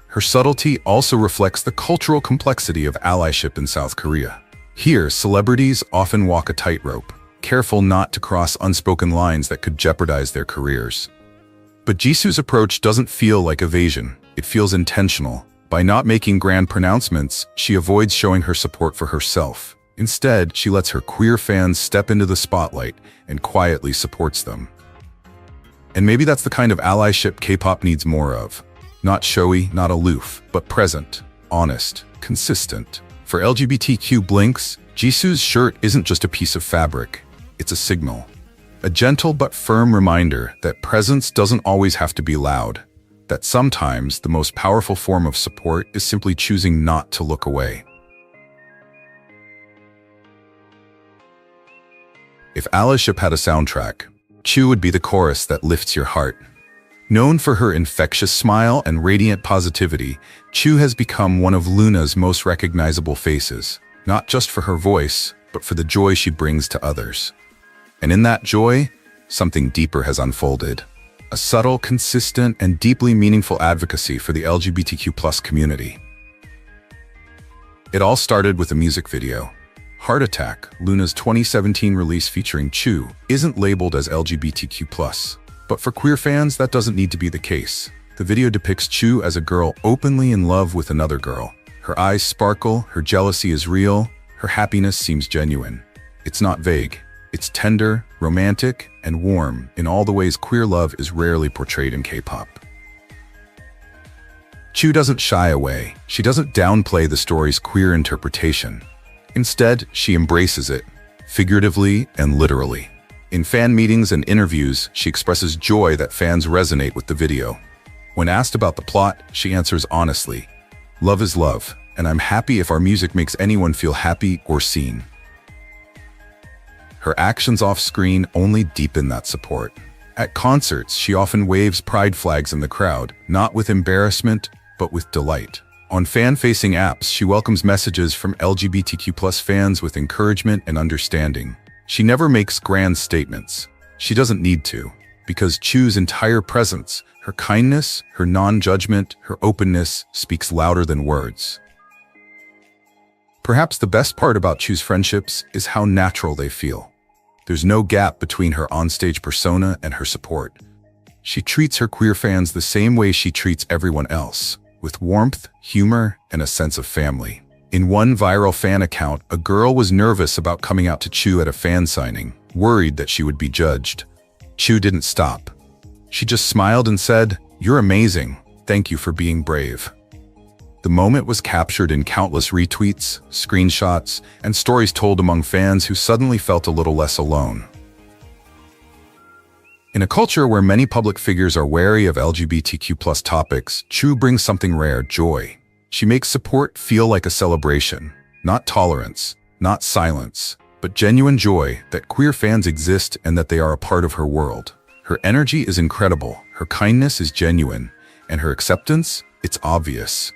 Her subtlety also reflects the cultural complexity of allyship in South Korea. Here, celebrities often walk a tightrope, careful not to cross unspoken lines that could jeopardize their careers. But Jisoo's approach doesn't feel like evasion, it feels intentional. By not making grand pronouncements, she avoids showing her support for herself. Instead, she lets her queer fans step into the spotlight and quietly supports them. And maybe that's the kind of allyship K-pop needs more of. Not showy, not aloof, but present, honest, consistent. For LGBTQ blinks, Jisoo's shirt isn't just a piece of fabric, it's a signal. A gentle but firm reminder that presence doesn't always have to be loud, that sometimes the most powerful form of support is simply choosing not to look away. If allyship had a soundtrack, Choo would be the chorus that lifts your heart. Known for her infectious smile and radiant positivity, Choo has become one of LOONA's most recognizable faces, not just for her voice, but for the joy she brings to others. And in that joy, something deeper has unfolded. A subtle, consistent, and deeply meaningful advocacy for the LGBTQ+ community. It all started with a music video. Heart Attack, LOONA's 2017 release featuring Choo, isn't labeled as LGBTQ+. But for queer fans, that doesn't need to be the case. The video depicts Choo as a girl openly in love with another girl. Her eyes sparkle, her jealousy is real, her happiness seems genuine. It's not vague. It's tender, romantic, and warm in all the ways queer love is rarely portrayed in K-pop. Choo doesn't shy away. She doesn't downplay the story's queer interpretation. Instead, she embraces it, figuratively and literally. In fan meetings and interviews, she expresses joy that fans resonate with the video. When asked about the plot, she answers honestly, "Love is love, and I'm happy if our music makes anyone feel happy or seen." Her actions off-screen only deepen that support. At concerts, she often waves pride flags in the crowd, not with embarrassment, but with delight. On fan-facing apps, she welcomes messages from LGBTQ+ fans with encouragement and understanding. She never makes grand statements. She doesn't need to, because Choo's entire presence, her kindness, her non-judgment, her openness, speaks louder than words. Perhaps the best part about Choo's friendships is how natural they feel. There's no gap between her onstage persona and her support. She treats her queer fans the same way she treats everyone else, with warmth, humor, and a sense of family. In one viral fan account, a girl was nervous about coming out to Choo at a fan signing, worried that she would be judged. Choo didn't stop. She just smiled and said, "You're amazing. Thank you for being brave." The moment was captured in countless retweets, screenshots, and stories told among fans who suddenly felt a little less alone. In a culture where many public figures are wary of LGBTQ+ topics, Choo brings something rare, joy. She makes support feel like a celebration, not tolerance, not silence, but genuine joy that queer fans exist and that they are a part of her world. Her energy is incredible, her kindness is genuine, and her acceptance, it's obvious.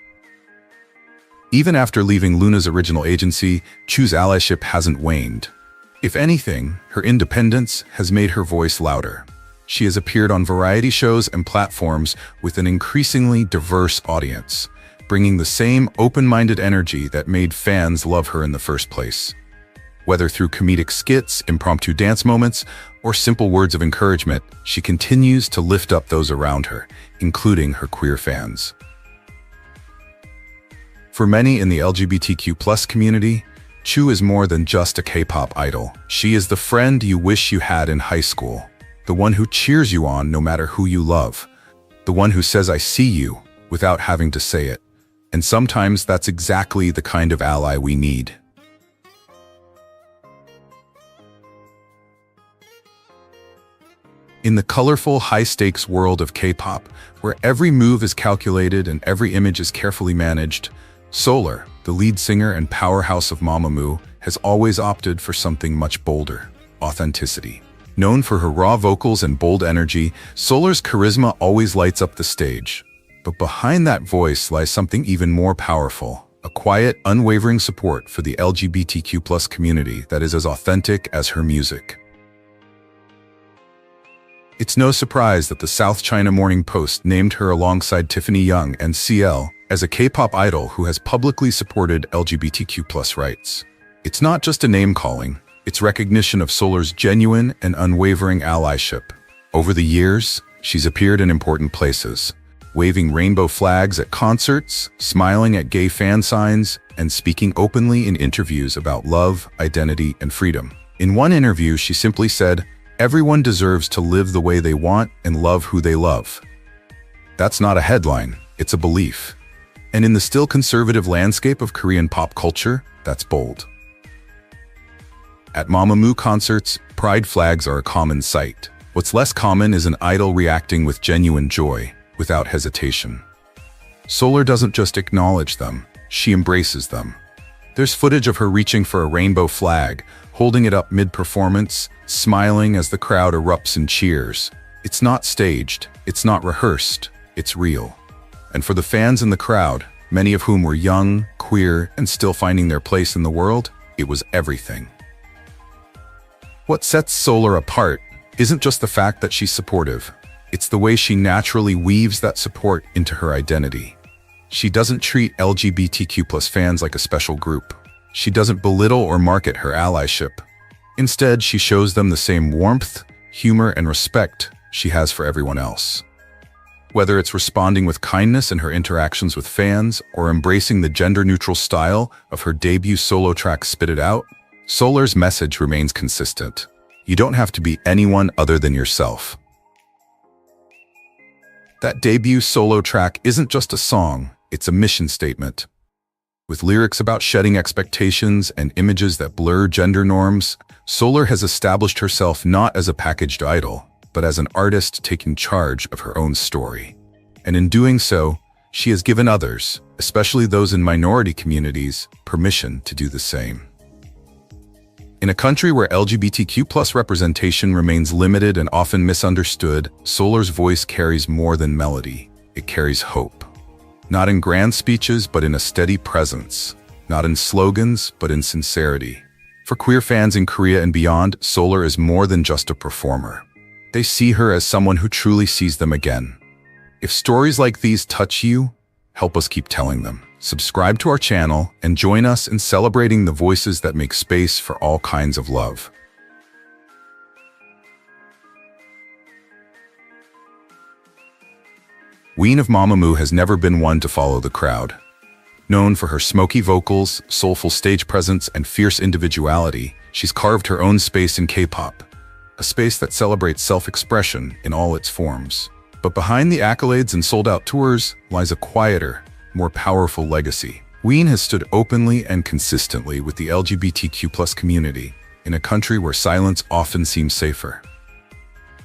Even after leaving LOONA's original agency, Choo's allyship hasn't waned. If anything, her independence has made her voice louder. She has appeared on variety shows and platforms with an increasingly diverse audience, bringing the same open-minded energy that made fans love her in the first place. Whether through comedic skits, impromptu dance moments, or simple words of encouragement, she continues to lift up those around her, including her queer fans. For many in the LGBTQ+ community, Chu is more than just a K-pop idol. She is the friend you wish you had in high school, the one who cheers you on no matter who you love, the one who says "I see you" without having to say it. And sometimes that's exactly the kind of ally we need. In the colorful, high-stakes world of K-pop, where every move is calculated and every image is carefully managed, Solar, the lead singer and powerhouse of Mamamoo, has always opted for something much bolder: authenticity. Known for her raw vocals and bold energy, Solar's charisma always lights up the stage. But behind that voice lies something even more powerful: a quiet, unwavering support for the LGBTQ+ community that is as authentic as her music. It's no surprise that the South China Morning Post named her alongside Tiffany Young and CL as a K-pop idol who has publicly supported LGBTQ+ rights. It's not just a name-calling, it's recognition of Solar's genuine and unwavering allyship. Over the years, she's appeared in important places, waving rainbow flags at concerts, smiling at gay fan signs, and speaking openly in interviews about love, identity, and freedom. In one interview, she simply said, "Everyone deserves to live the way they want and love who they love." That's not a headline, it's a belief. And in the still conservative landscape of Korean pop culture, that's bold. At Mamamoo concerts, pride flags are a common sight. What's less common is an idol reacting with genuine joy, without hesitation. Solar doesn't just acknowledge them, she embraces them. There's footage of her reaching for a rainbow flag, holding it up mid-performance, smiling as the crowd erupts in cheers. It's not staged, it's not rehearsed, it's real. And for the fans in the crowd, many of whom were young, queer, and still finding their place in the world, it was everything. What sets Solar apart isn't just the fact that she's supportive, it's the way she naturally weaves that support into her identity. She doesn't treat LGBTQ+ fans like a special group. She doesn't belittle or market her allyship. Instead, she shows them the same warmth, humor, and respect she has for everyone else. Whether it's responding with kindness in her interactions with fans or embracing the gender-neutral style of her debut solo track Spit It Out, Solar's message remains consistent. You don't have to be anyone other than yourself. That debut solo track isn't just a song, it's a mission statement. With lyrics about shedding expectations and images that blur gender norms, Solar has established herself not as a packaged idol, but as an artist taking charge of her own story. And in doing so, she has given others, especially those in minority communities, permission to do the same. In a country where LGBTQ+ representation remains limited and often misunderstood, Solar's voice carries more than melody. It carries hope. Not in grand speeches, but in a steady presence. Not in slogans, but in sincerity. For queer fans in Korea and beyond, Solar is more than just a performer. They see her as someone who truly sees them again. If stories like these touch you, help us keep telling them. Subscribe to our channel and join us in celebrating the voices that make space for all kinds of love. Ween of Mamamoo has never been one to follow the crowd. Known for her smoky vocals, soulful stage presence, and fierce individuality, she's carved her own space in K-pop. A space that celebrates self-expression in all its forms. But behind the accolades and sold-out tours lies a quieter, more powerful legacy. Ween has stood openly and consistently with the LGBTQ+ community in a country where silence often seems safer.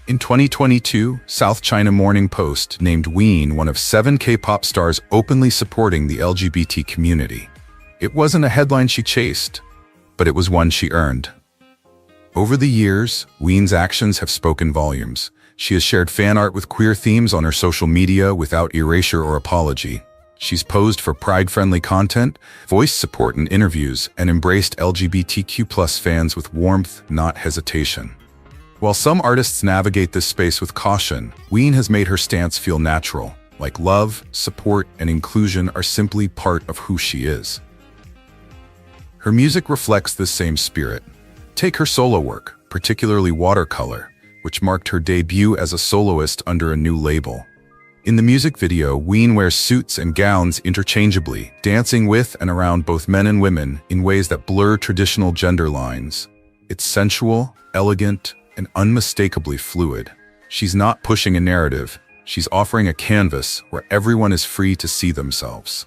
In 2022, South China Morning Post named Ween one of 7 K-pop stars openly supporting the LGBT community. It wasn't a headline she chased, but it was one she earned. Over the years, Ween's actions have spoken volumes. She has shared fan art with queer themes on her social media without erasure or apology. She's posed for pride-friendly content, voiced support in interviews, and embraced LGBTQ+ fans with warmth, not hesitation. While some artists navigate this space with caution, Ween has made her stance feel natural, like love, support, and inclusion are simply part of who she is. Her music reflects this same spirit, Take her solo work, particularly Watercolor, which marked her debut as a soloist under a new label. In the music video, Ween wears suits and gowns interchangeably, dancing with and around both men and women in ways that blur traditional gender lines. It's sensual, elegant, and unmistakably fluid. She's not pushing a narrative, she's offering a canvas where everyone is free to see themselves.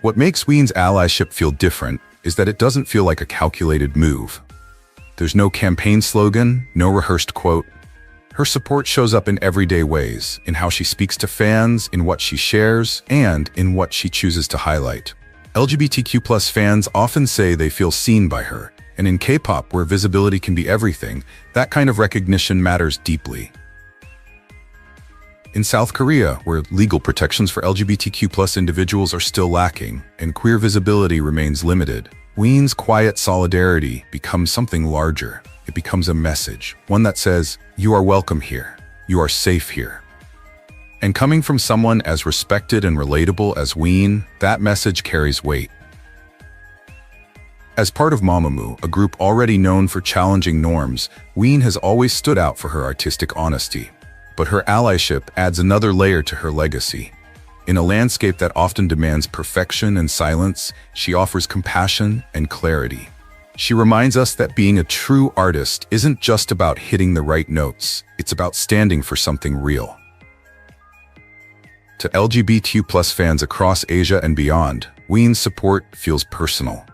What makes Ween's allyship feel different is that it doesn't feel like a calculated move. There's no campaign slogan, no rehearsed quote. Her support shows up in everyday ways, in how she speaks to fans, in what she shares, and in what she chooses to highlight. LGBTQ+ fans often say they feel seen by her, and in K-pop, where visibility can be everything, that kind of recognition matters deeply. In South Korea, where legal protections for LGBTQ+ individuals are still lacking, and queer visibility remains limited, Ween's quiet solidarity becomes something larger. It becomes a message, one that says, "You are welcome here. You are safe here." And coming from someone as respected and relatable as Ween, that message carries weight. As part of Mamamoo, a group already known for challenging norms, Ween has always stood out for her artistic honesty. But her allyship adds another layer to her legacy. In a landscape that often demands perfection and silence, she offers compassion and clarity. She reminds us that being a true artist isn't just about hitting the right notes, it's about standing for something real. To LGBTQ+ fans across Asia and beyond, Ween's support feels personal.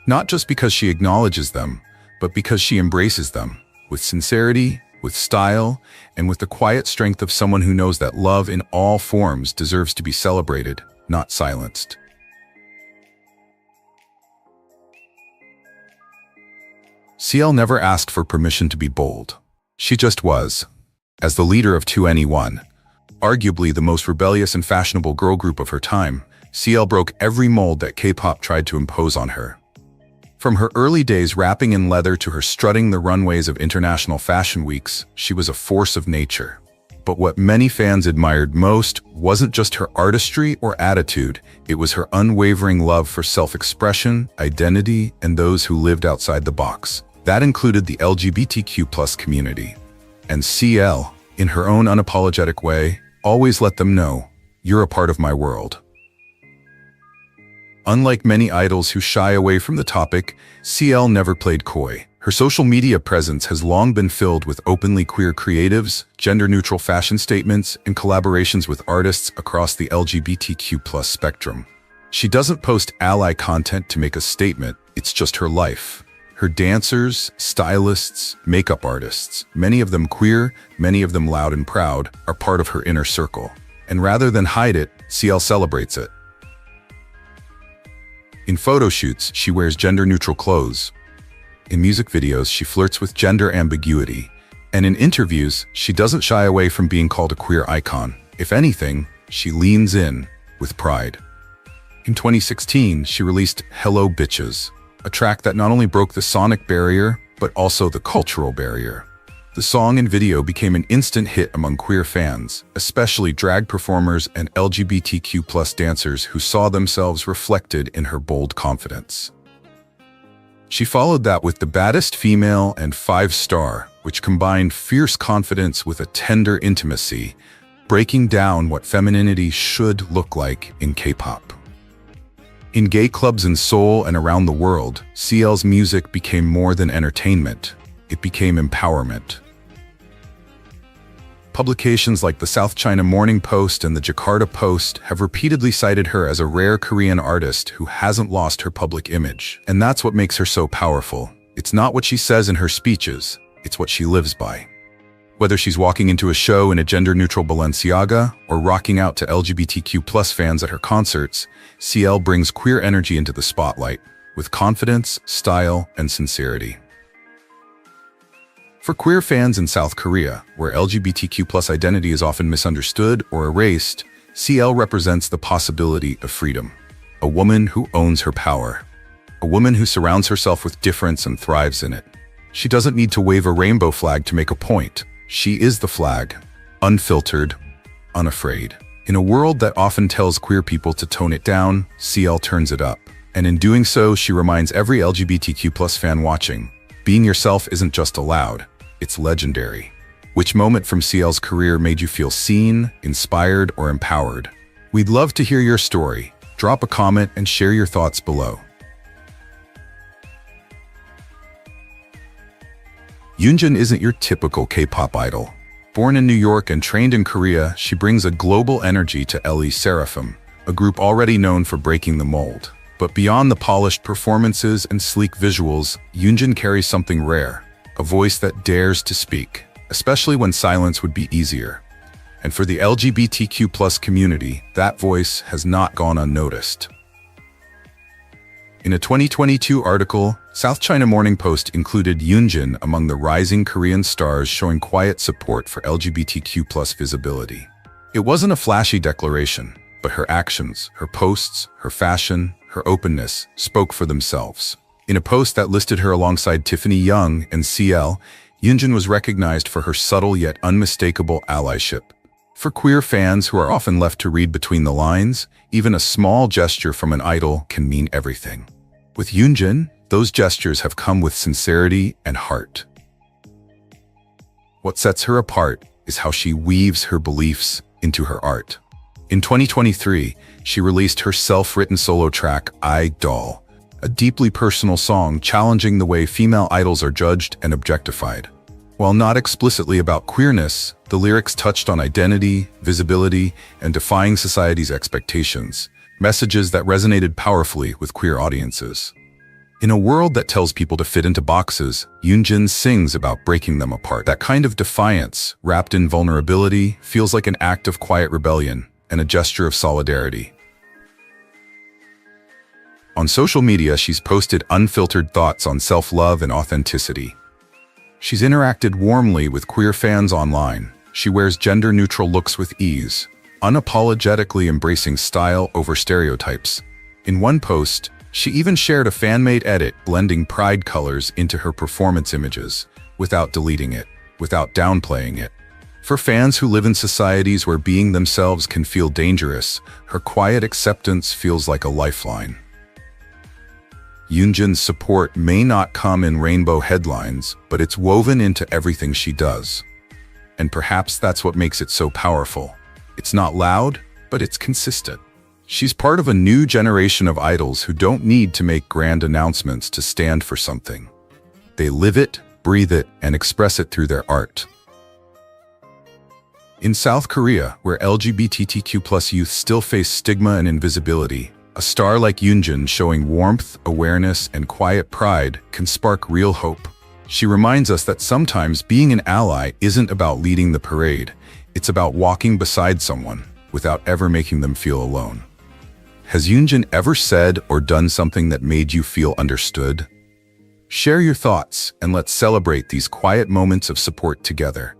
Not just because she acknowledges them, but because she embraces them, with sincerity, with style, and with the quiet strength of someone who knows that love in all forms deserves to be celebrated, not silenced. CL never asked for permission to be bold. She just was. As the leader of 2NE1, arguably the most rebellious and fashionable girl group of her time, CL broke every mold that K-pop tried to impose on her. From her early days rapping in leather to her strutting the runways of international fashion weeks, she was a force of nature. But what many fans admired most wasn't just her artistry or attitude, it was her unwavering love for self-expression, identity, and those who lived outside the box. That included the LGBTQ+ community. And CL, in her own unapologetic way, always let them know, "You're a part of my world." Unlike many idols who shy away from the topic, CL never played coy. Her social media presence has long been filled with openly queer creatives, gender-neutral fashion statements, and collaborations with artists across the LGBTQ+ spectrum. She doesn't post ally content to make a statement, it's just her life. Her dancers, stylists, makeup artists, many of them queer, many of them loud and proud, are part of her inner circle. And rather than hide it, CL celebrates it. In photo shoots, she wears gender-neutral clothes. In music videos, she flirts with gender ambiguity. And in interviews, she doesn't shy away from being called a queer icon. If anything, she leans in with pride. In 2016, she released Hello Bitches, a track that not only broke the sonic barrier, but also the cultural barrier. The song and video became an instant hit among queer fans, especially drag performers and LGBTQ+ dancers who saw themselves reflected in her bold confidence. She followed that with The Baddest Female and 5-Star, which combined fierce confidence with a tender intimacy, breaking down what femininity should look like in K-pop. In gay clubs in Seoul and around the world, CL's music became more than entertainment. It became empowerment. Publications like the South China Morning Post and the Jakarta Post have repeatedly cited her as a rare Korean artist who hasn't lost her public image. And that's what makes her so powerful. It's not what she says in her speeches, it's what she lives by. Whether she's walking into a show in a gender-neutral Balenciaga or rocking out to LGBTQ+ fans at her concerts, CL brings queer energy into the spotlight, with confidence, style, and sincerity. For queer fans in South Korea, where LGBTQ+ identity is often misunderstood or erased, CL represents the possibility of freedom. A woman who owns her power. A woman who surrounds herself with difference and thrives in it. She doesn't need to wave a rainbow flag to make a point. She is the flag, unfiltered, unafraid. In a world that often tells queer people to tone it down, CL turns it up. And in doing so, she reminds every LGBTQ plus fan watching, being yourself isn't just allowed, it's legendary. Which moment from CL's career made you feel seen, inspired, or empowered? We'd love to hear your story. Drop a comment and share your thoughts below. Yoonjun isn't your typical K-pop idol. Born in New York and trained in Korea, she brings a global energy to LE Seraphim, a group already known for breaking the mold. But beyond the polished performances and sleek visuals, Yoonjun carries something rare, a voice that dares to speak, especially when silence would be easier. And for the LGBTQ plus community, that voice has not gone unnoticed. In a 2022 article, South China Morning Post included Yoonjun among the rising Korean stars showing quiet support for LGBTQ plus visibility. It wasn't a flashy declaration, but her actions, her posts, her fashion, her openness spoke for themselves. In a post that listed her alongside Tiffany Young and CL, Yoonjun was recognized for her subtle yet unmistakable allyship. For queer fans who are often left to read between the lines, even a small gesture from an idol can mean everything. With Yoonjun, those gestures have come with sincerity and heart. What sets her apart is how she weaves her beliefs into her art. In 2023, she released her self-written solo track, I Doll, a deeply personal song challenging the way female idols are judged and objectified. While not explicitly about queerness, the lyrics touched on identity, visibility, and defying society's expectations, messages that resonated powerfully with queer audiences. In a world that tells people to fit into boxes, Yoonjun sings about breaking them apart. That kind of defiance, wrapped in vulnerability, feels like an act of quiet rebellion and a gesture of solidarity. On social media, she's posted unfiltered thoughts on self-love and authenticity. She's interacted warmly with queer fans online. She wears gender-neutral looks with ease, unapologetically embracing style over stereotypes. In one post, she even shared a fan-made edit blending pride colors into her performance images, without deleting it, without downplaying it. For fans who live in societies where being themselves can feel dangerous, her quiet acceptance feels like a lifeline. Yoonjun's support may not come in rainbow headlines, but it's woven into everything she does. And perhaps that's what makes it so powerful. It's not loud, but it's consistent. She's part of a new generation of idols who don't need to make grand announcements to stand for something. They live it, breathe it, and express it through their art. In South Korea, where LGBTQ+ youth still face stigma and invisibility, a star like Yoonjun showing warmth, awareness, and quiet pride can spark real hope. She reminds us that sometimes being an ally isn't about leading the parade, it's about walking beside someone without ever making them feel alone. Has Yoonjun ever said or done something that made you feel understood? Share your thoughts and let's celebrate these quiet moments of support together.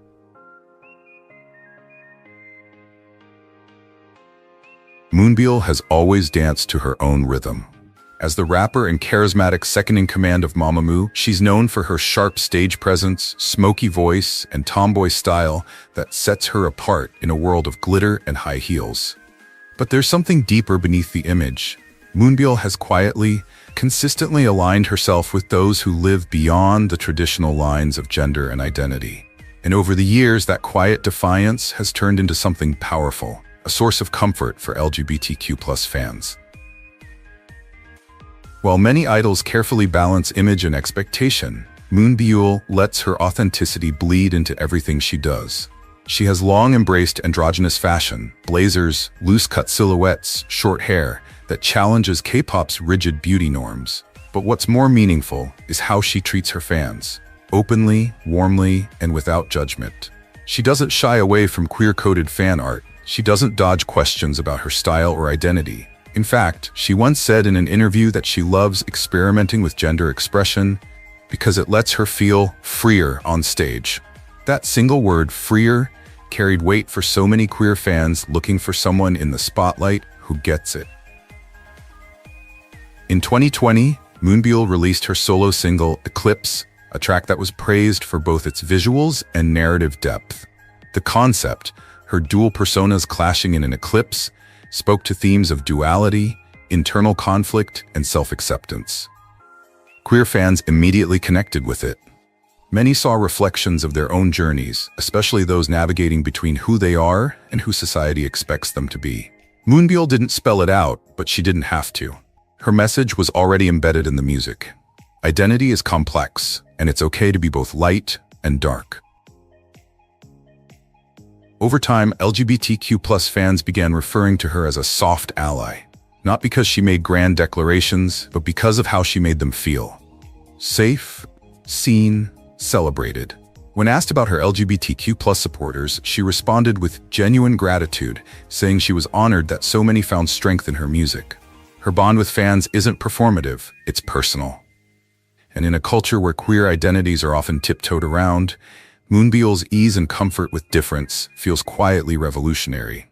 Moonbyul has always danced to her own rhythm. As the rapper and charismatic second-in-command of Mamamoo, she's known for her sharp stage presence, smoky voice, and tomboy style that sets her apart in a world of glitter and high heels. But there's something deeper beneath the image. Moonbyul has quietly, consistently aligned herself with those who live beyond the traditional lines of gender and identity. And over the years, that quiet defiance has turned into something powerful, a source of comfort for LGBTQ+ fans. While many idols carefully balance image and expectation, Moonbyul lets her authenticity bleed into everything she does. She has long embraced androgynous fashion, blazers, loose-cut silhouettes, short hair, that challenges K-pop's rigid beauty norms. But what's more meaningful is how she treats her fans, openly, warmly, and without judgment. She doesn't shy away from queer-coded fan art. She doesn't dodge questions about her style or identity. In fact, she once said in an interview that she loves experimenting with gender expression because it lets her feel freer on stage. That single word, freer, carried weight for so many queer fans looking for someone in the spotlight who gets it. In 2020, Moonbyul released her solo single, Eclipse, a track that was praised for both its visuals and narrative depth. The concept, her dual personas clashing in an eclipse, spoke to themes of duality, internal conflict, and self-acceptance. Queer fans immediately connected with it. Many saw reflections of their own journeys, especially those navigating between who they are and who society expects them to be. Moonbyul didn't spell it out, but she didn't have to. Her message was already embedded in the music. Identity is complex, and it's okay to be both light and dark. Over time, LGBTQ+ fans began referring to her as a soft ally, not because she made grand declarations, but because of how she made them feel. Safe, seen, celebrated. When asked about her LGBTQ+ supporters, she responded with genuine gratitude, saying she was honored that so many found strength in her music. Her bond with fans isn't performative, it's personal. And in a culture where queer identities are often tiptoed around, Moonbyul's ease and comfort with difference feels quietly revolutionary.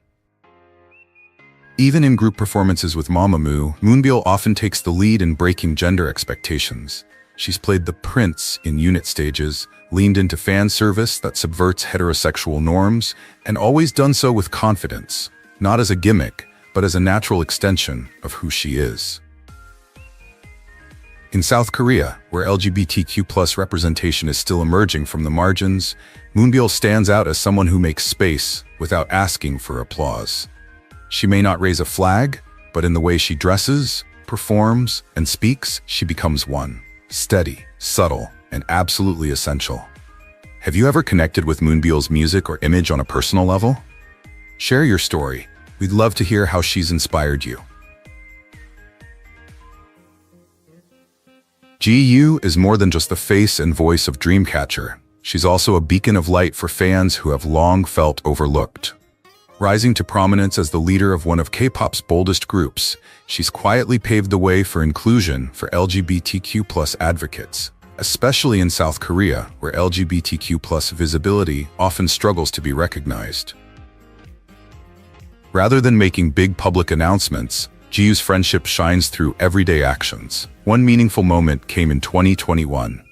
Even in group performances with Mamamoo, Moonbyul often takes the lead in breaking gender expectations. She's played the prince in unit stages, leaned into fan service that subverts heterosexual norms, and always done so with confidence, not as a gimmick, but as a natural extension of who she is. In South Korea, where LGBTQ+ representation is still emerging from the margins, Moonbyul stands out as someone who makes space without asking for applause. She may not raise a flag, but in the way she dresses, performs, and speaks, she becomes one. Steady, subtle, and absolutely essential. Have you ever connected with Moonbyul's music or image on a personal level? Share your story. We'd love to hear how she's inspired you. Ji-yoo is more than just the face and voice of Dreamcatcher. She's also a beacon of light for fans who have long felt overlooked. Rising to prominence as the leader of one of K-pop's boldest groups, she's quietly paved the way for inclusion for LGBTQ+ advocates, especially in South Korea, where LGBTQ+ visibility often struggles to be recognized. Rather than making big public announcements, Ji-yoo's friendship shines through everyday actions. One meaningful moment came in 2021.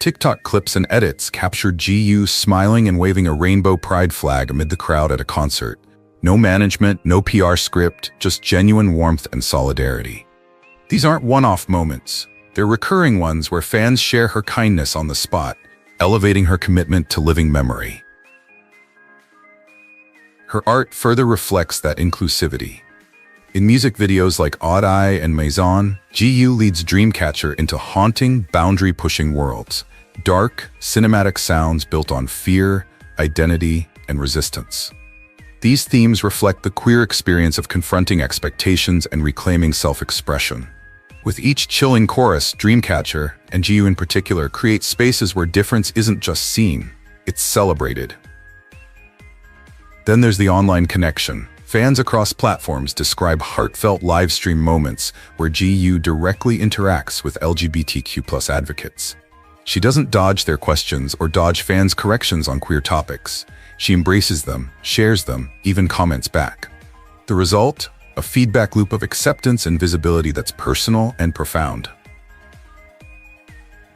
TikTok clips and edits captured Ji-yoo smiling and waving a rainbow pride flag amid the crowd at a concert. No management, no PR script, just genuine warmth and solidarity. These aren't one-off moments. They're recurring ones where fans share her kindness on the spot, elevating her commitment to living memory. Her art further reflects that inclusivity. In music videos like Odd Eye and Maison, Ji-yoo leads Dreamcatcher into haunting, boundary-pushing worlds. Dark, cinematic sounds built on fear, identity, and resistance. These themes reflect the queer experience of confronting expectations and reclaiming self-expression. With each chilling chorus, Dreamcatcher, and Ji-yoo in particular, create spaces where difference isn't just seen, it's celebrated. Then there's the online connection. Fans across platforms describe heartfelt livestream moments where Ji-yoo directly interacts with LGBTQ+ advocates. She doesn't dodge their questions or dodge fans' corrections on queer topics. She embraces them, shares them, even comments back. The result? A feedback loop of acceptance and visibility that's personal and profound.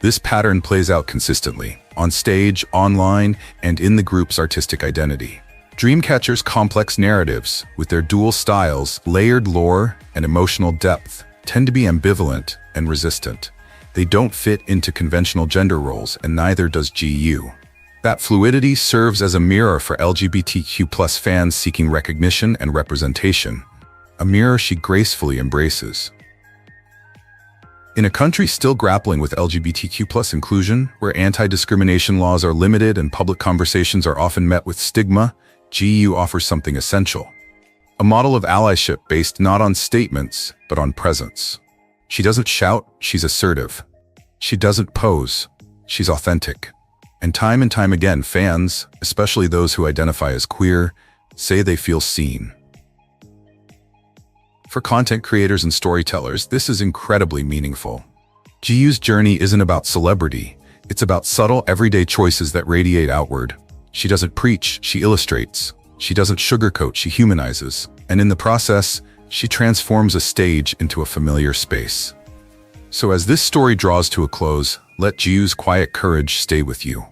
This pattern plays out consistently, on stage, online, and in the group's artistic identity. Dreamcatcher's complex narratives, with their dual styles, layered lore, and emotional depth, tend to be ambivalent and resistant. They don't fit into conventional gender roles, and neither does Ji-yoo. That fluidity serves as a mirror for LGBTQ+ fans seeking recognition and representation, a mirror she gracefully embraces. In a country still grappling with LGBTQ+ inclusion, where anti-discrimination laws are limited and public conversations are often met with stigma, Ji-yoo offers something essential. A model of allyship based not on statements, but on presence. She doesn't shout, she's assertive. She doesn't pose, she's authentic. And time again, fans, especially those who identify as queer, say they feel seen. For content creators and storytellers, this is incredibly meaningful. Ji-yoo's journey isn't about celebrity, it's about subtle, everyday choices that radiate outward. She doesn't preach, she illustrates. She doesn't sugarcoat, she humanizes. And in the process, she transforms a stage into a familiar space. So as this story draws to a close, let Ji-yoo's quiet courage stay with you.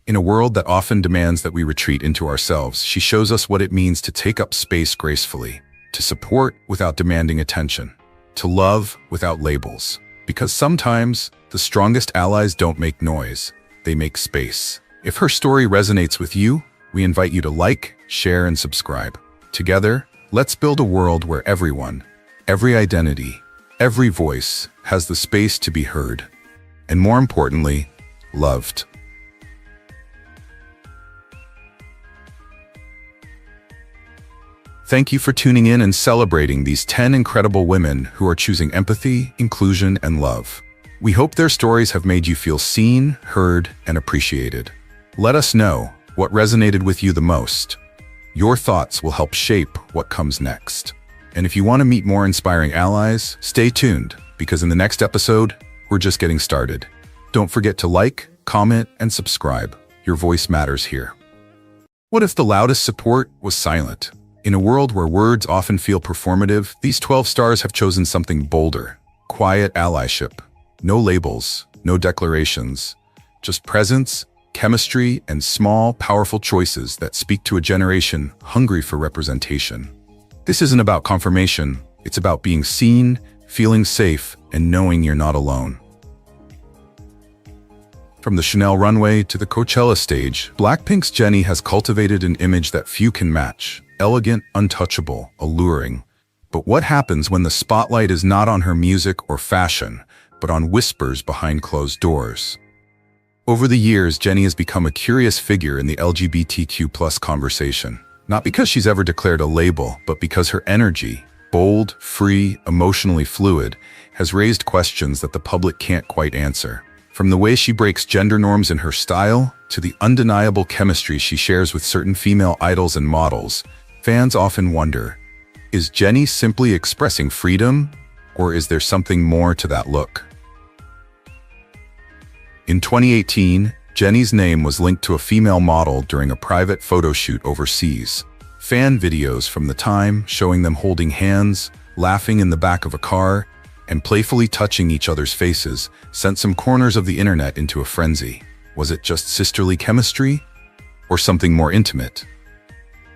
In a world that often demands that we retreat into ourselves, she shows us what it means to take up space gracefully, to support without demanding attention, to love without labels. Because sometimes, the strongest allies don't make noise, they make space. If her story resonates with you, we invite you to like, share, and subscribe. Together, let's build a world where everyone, every identity, every voice has the space to be heard, and more importantly, loved. Thank you for tuning in and celebrating these 10 incredible women who are choosing empathy, inclusion, and love. We hope their stories have made you feel seen, heard, and appreciated. Let us know what resonated with you the most. Your thoughts will help shape what comes next. And if you want to meet more inspiring allies, stay tuned, because in the next episode, we're just getting started. Don't forget to like, comment, and subscribe. Your voice matters here. What if the loudest support was silent? In a world where words often feel performative, these 12 stars have chosen something bolder. Quiet allyship. No labels, no declarations. Just presence, chemistry, and small, powerful choices that speak to a generation hungry for representation. This isn't about confirmation, it's about being seen, feeling safe, and knowing you're not alone. From the Chanel runway to the Coachella stage, Blackpink's Jennie has cultivated an image that few can match. Elegant, untouchable, alluring. But what happens when the spotlight is not on her music or fashion, but on whispers behind closed doors? Over the years, Jennie has become a curious figure in the LGBTQ+ conversation. Not because she's ever declared a label, but because her energy, bold, free, emotionally fluid, has raised questions that the public can't quite answer. From the way she breaks gender norms in her style, to the undeniable chemistry she shares with certain female idols and models, fans often wonder, is Jennie simply expressing freedom, or is there something more to that look? In 2018, Jennie's name was linked to a female model during a private photo shoot overseas. Fan videos from the time showing them holding hands, laughing in the back of a car, and playfully touching each other's faces sent some corners of the internet into a frenzy. Was it just sisterly chemistry? Or something more intimate?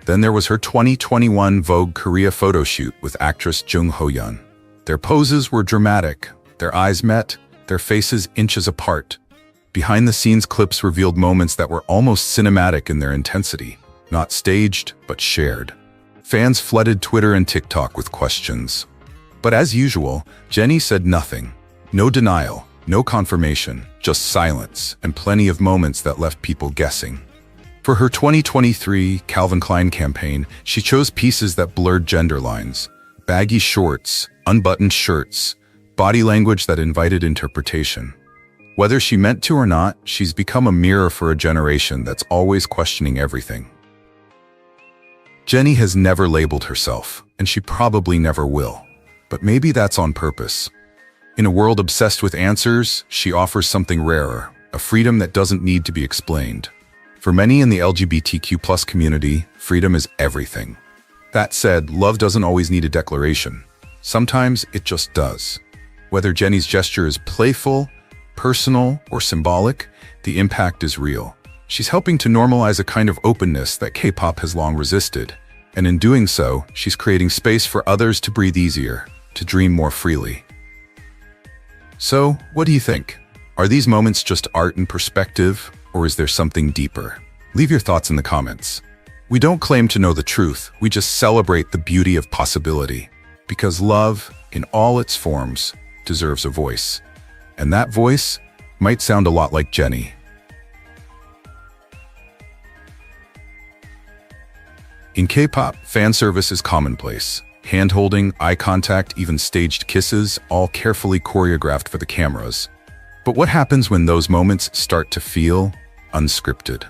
Then there was her 2021 Vogue Korea photo shoot with actress Jung Ho-yeon. Their poses were dramatic, their eyes met, their faces inches apart. Behind-the-scenes clips revealed moments that were almost cinematic in their intensity, not staged, but shared. Fans flooded Twitter and TikTok with questions. But as usual, Jennie said nothing. No denial, no confirmation, just silence, and plenty of moments that left people guessing. For her 2023 Calvin Klein campaign, she chose pieces that blurred gender lines. Baggy shorts, unbuttoned shirts, body language that invited interpretation. Whether she meant to or not, she's become a mirror for a generation that's always questioning everything. Jennie has never labeled herself, and she probably never will. But maybe that's on purpose. In a world obsessed with answers, she offers something rarer, a freedom that doesn't need to be explained. For many in the LGBTQ+ community, freedom is everything. That said, love doesn't always need a declaration. Sometimes it just does. Whether Jennie's gesture is playful, personal, or symbolic, the impact is real. She's helping to normalize a kind of openness that K-pop has long resisted. And in doing so, she's creating space for others to breathe easier, to dream more freely. So, what do you think? Are these moments just art and perspective, or is there something deeper? Leave your thoughts in the comments. We don't claim to know the truth, we just celebrate the beauty of possibility. Because love, in all its forms, deserves a voice. And that voice might sound a lot like Jennie. In K-pop, fan service is commonplace. Hand-holding, eye contact, even staged kisses, all carefully choreographed for the cameras. But what happens when those moments start to feel unscripted?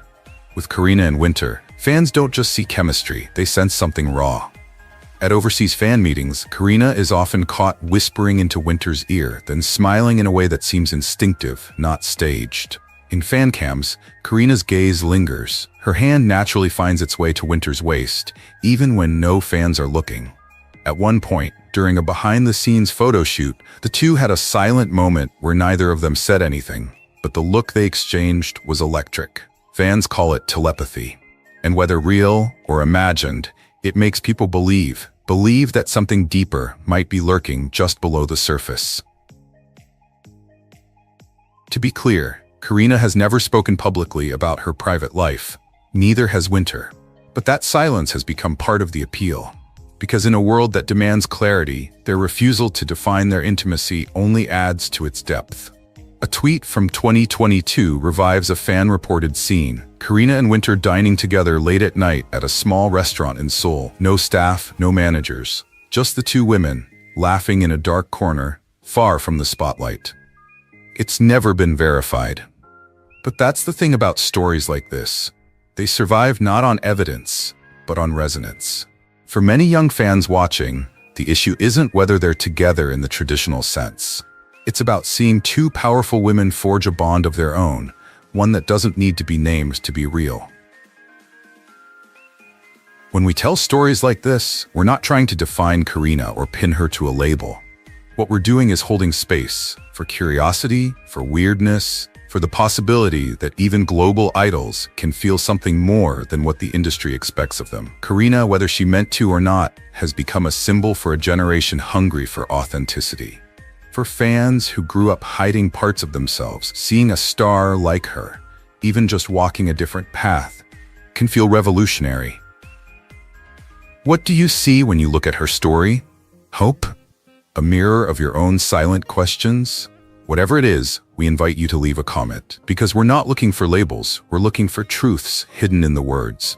With Karina and Winter, fans don't just see chemistry, they sense something raw. At overseas fan meetings, Karina is often caught whispering into Winter's ear, then smiling in a way that seems instinctive, not staged. In fan cams, Karina's gaze lingers. Her hand naturally finds its way to Winter's waist, even when no fans are looking. At one point, during a behind-the-scenes photo shoot, the two had a silent moment where neither of them said anything, but the look they exchanged was electric. Fans call it telepathy. And whether real or imagined, it makes people believe believe that something deeper might be lurking just below the surface. To be clear, Karina has never spoken publicly about her private life. Neither has Winter. But that silence has become part of the appeal. Because in a world that demands clarity, their refusal to define their intimacy only adds to its depth. A tweet from 2022 revives a fan-reported scene. Karina and Winter dining together late at night at a small restaurant in Seoul. No staff, no managers. Just the two women, laughing in a dark corner, far from the spotlight. It's never been verified. But that's the thing about stories like this. They survive not on evidence, but on resonance. For many young fans watching, the issue isn't whether they're together in the traditional sense. It's about seeing two powerful women forge a bond of their own, one that doesn't need to be named to be real. When we tell stories like this, we're not trying to define Karina or pin her to a label. What we're doing is holding space for curiosity, for weirdness, for the possibility that even global idols can feel something more than what the industry expects of them. Karina, whether she meant to or not, has become a symbol for a generation hungry for authenticity. For fans who grew up hiding parts of themselves, seeing a star like her, even just walking a different path, can feel revolutionary. What do you see when you look at her story? Hope? A mirror of your own silent questions? Whatever it is, we invite you to leave a comment, because we're not looking for labels, we're looking for truths hidden in the words.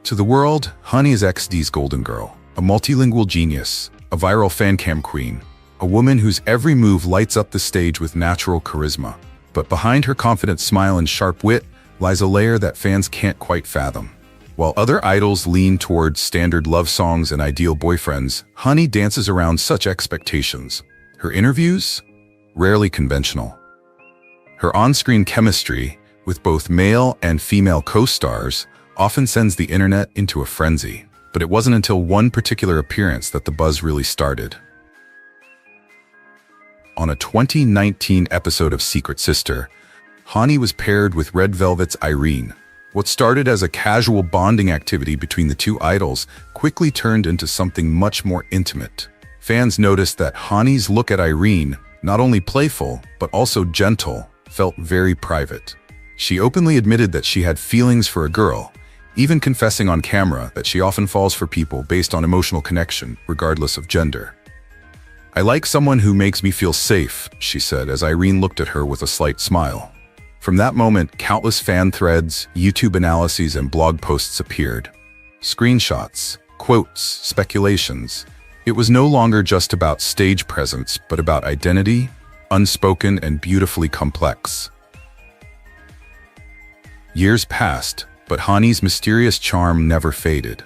To the world, Honey is XD's golden girl, a multilingual genius, a viral fancam queen, a woman whose every move lights up the stage with natural charisma. But behind her confident smile and sharp wit lies a layer that fans can't quite fathom. While other idols lean towards standard love songs and ideal boyfriends, Honey dances around such expectations. Her interviews? Rarely conventional. Her on-screen chemistry, with both male and female co-stars, often sends the internet into a frenzy. But it wasn't until one particular appearance that the buzz really started. On a 2019 episode of Secret Sister, Honey was paired with Red Velvet's Irene. What started as a casual bonding activity between the two idols quickly turned into something much more intimate. Fans noticed that Honey's look at Irene, not only playful, but also gentle, felt very private. She openly admitted that she had feelings for a girl, even confessing on camera that she often falls for people based on emotional connection, regardless of gender. "I like someone who makes me feel safe," she said as Irene looked at her with a slight smile. From that moment, countless fan threads, YouTube analyses, and blog posts appeared. Screenshots, quotes, speculations. It was no longer just about stage presence, but about identity, unspoken and beautifully complex. Years passed, but Honey's mysterious charm never faded.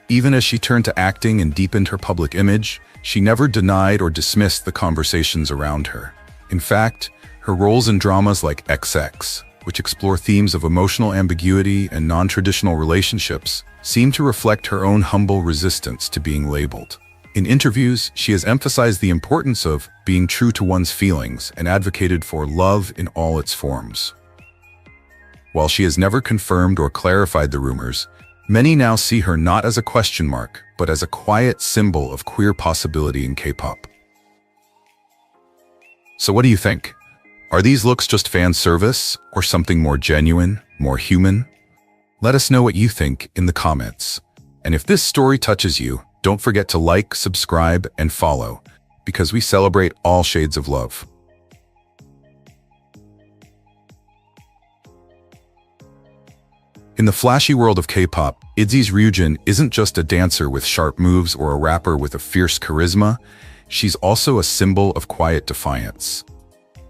Even as she turned to acting and deepened her public image, she never denied or dismissed the conversations around her. In fact, her roles in dramas like XX, which explore themes of emotional ambiguity and non-traditional relationships, seem to reflect her own humble resistance to being labeled. In interviews, she has emphasized the importance of being true to one's feelings and advocated for love in all its forms. While she has never confirmed or clarified the rumors, many now see her not as a question mark, but as a quiet symbol of queer possibility in K-pop. So what do you think? Are these looks just fan service, or something more genuine, more human? Let us know what you think in the comments. And if this story touches you, don't forget to like, subscribe, and follow, because we celebrate all shades of love. In the flashy world of K-pop, ITZY's Ryujin isn't just a dancer with sharp moves or a rapper with a fierce charisma, she's also a symbol of quiet defiance.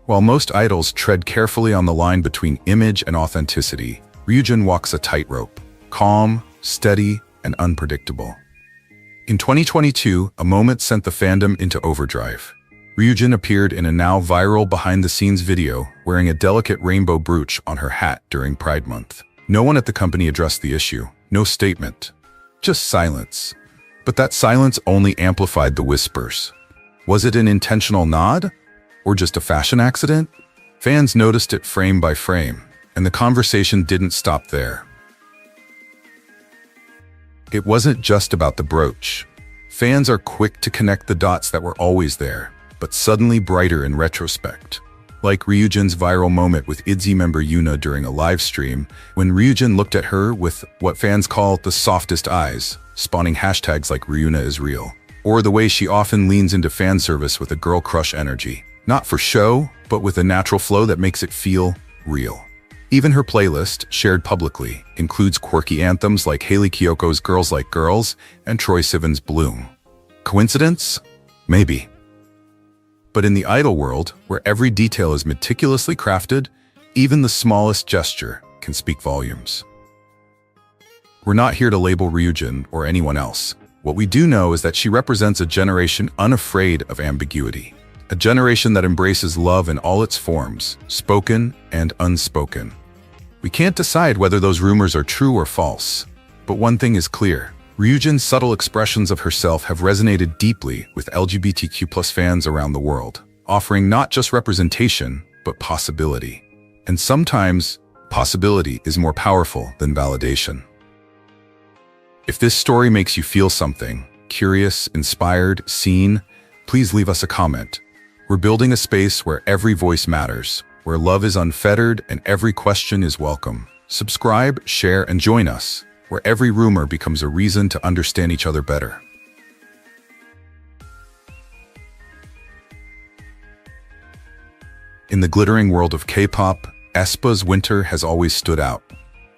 While most idols tread carefully on the line between image and authenticity, Ryujin walks a tightrope, calm, steady, and unpredictable. In 2022, a moment sent the fandom into overdrive. Ryujin appeared in a now viral behind-the-scenes video wearing a delicate rainbow brooch on her hat during Pride Month. No one at the company addressed the issue, no statement, just silence. But that silence only amplified the whispers. Was it an intentional nod? Or just a fashion accident? Fans noticed it frame by frame, And the conversation didn't stop there. It wasn't just about the brooch. Fans are quick to connect the dots that were always there, but suddenly brighter in retrospect. Like Ryujin's viral moment with ITZY member Yoona during a live stream, when Ryujin looked at her with what fans call the softest eyes, spawning hashtags like Ryuna is real. Or the way she often leans into fan service with a girl crush energy. Not for show, but with a natural flow that makes it feel real. Even her playlist, shared publicly, includes quirky anthems like Hayley Kyoko's Girls Like Girls and Troye Sivan's Bloom. Coincidence? Maybe. But in the idol world, where every detail is meticulously crafted, even the smallest gesture can speak volumes. We're not here to label Ryujin or anyone else. What we do know is that she represents a generation unafraid of ambiguity. A generation that embraces love in all its forms, spoken and unspoken. We can't decide whether those rumors are true or false. But one thing is clear. Ryujin's subtle expressions of herself have resonated deeply with LGBTQ+ fans around the world, offering not just representation, but possibility. And sometimes, possibility is more powerful than validation. If this story makes you feel something, curious, inspired, seen, please leave us a comment. We're building a space where every voice matters, where love is unfettered and every question is welcome. Subscribe, share, and join us, where every rumor becomes a reason to understand each other better. In the glittering world of K-pop, aespa's Winter has always stood out.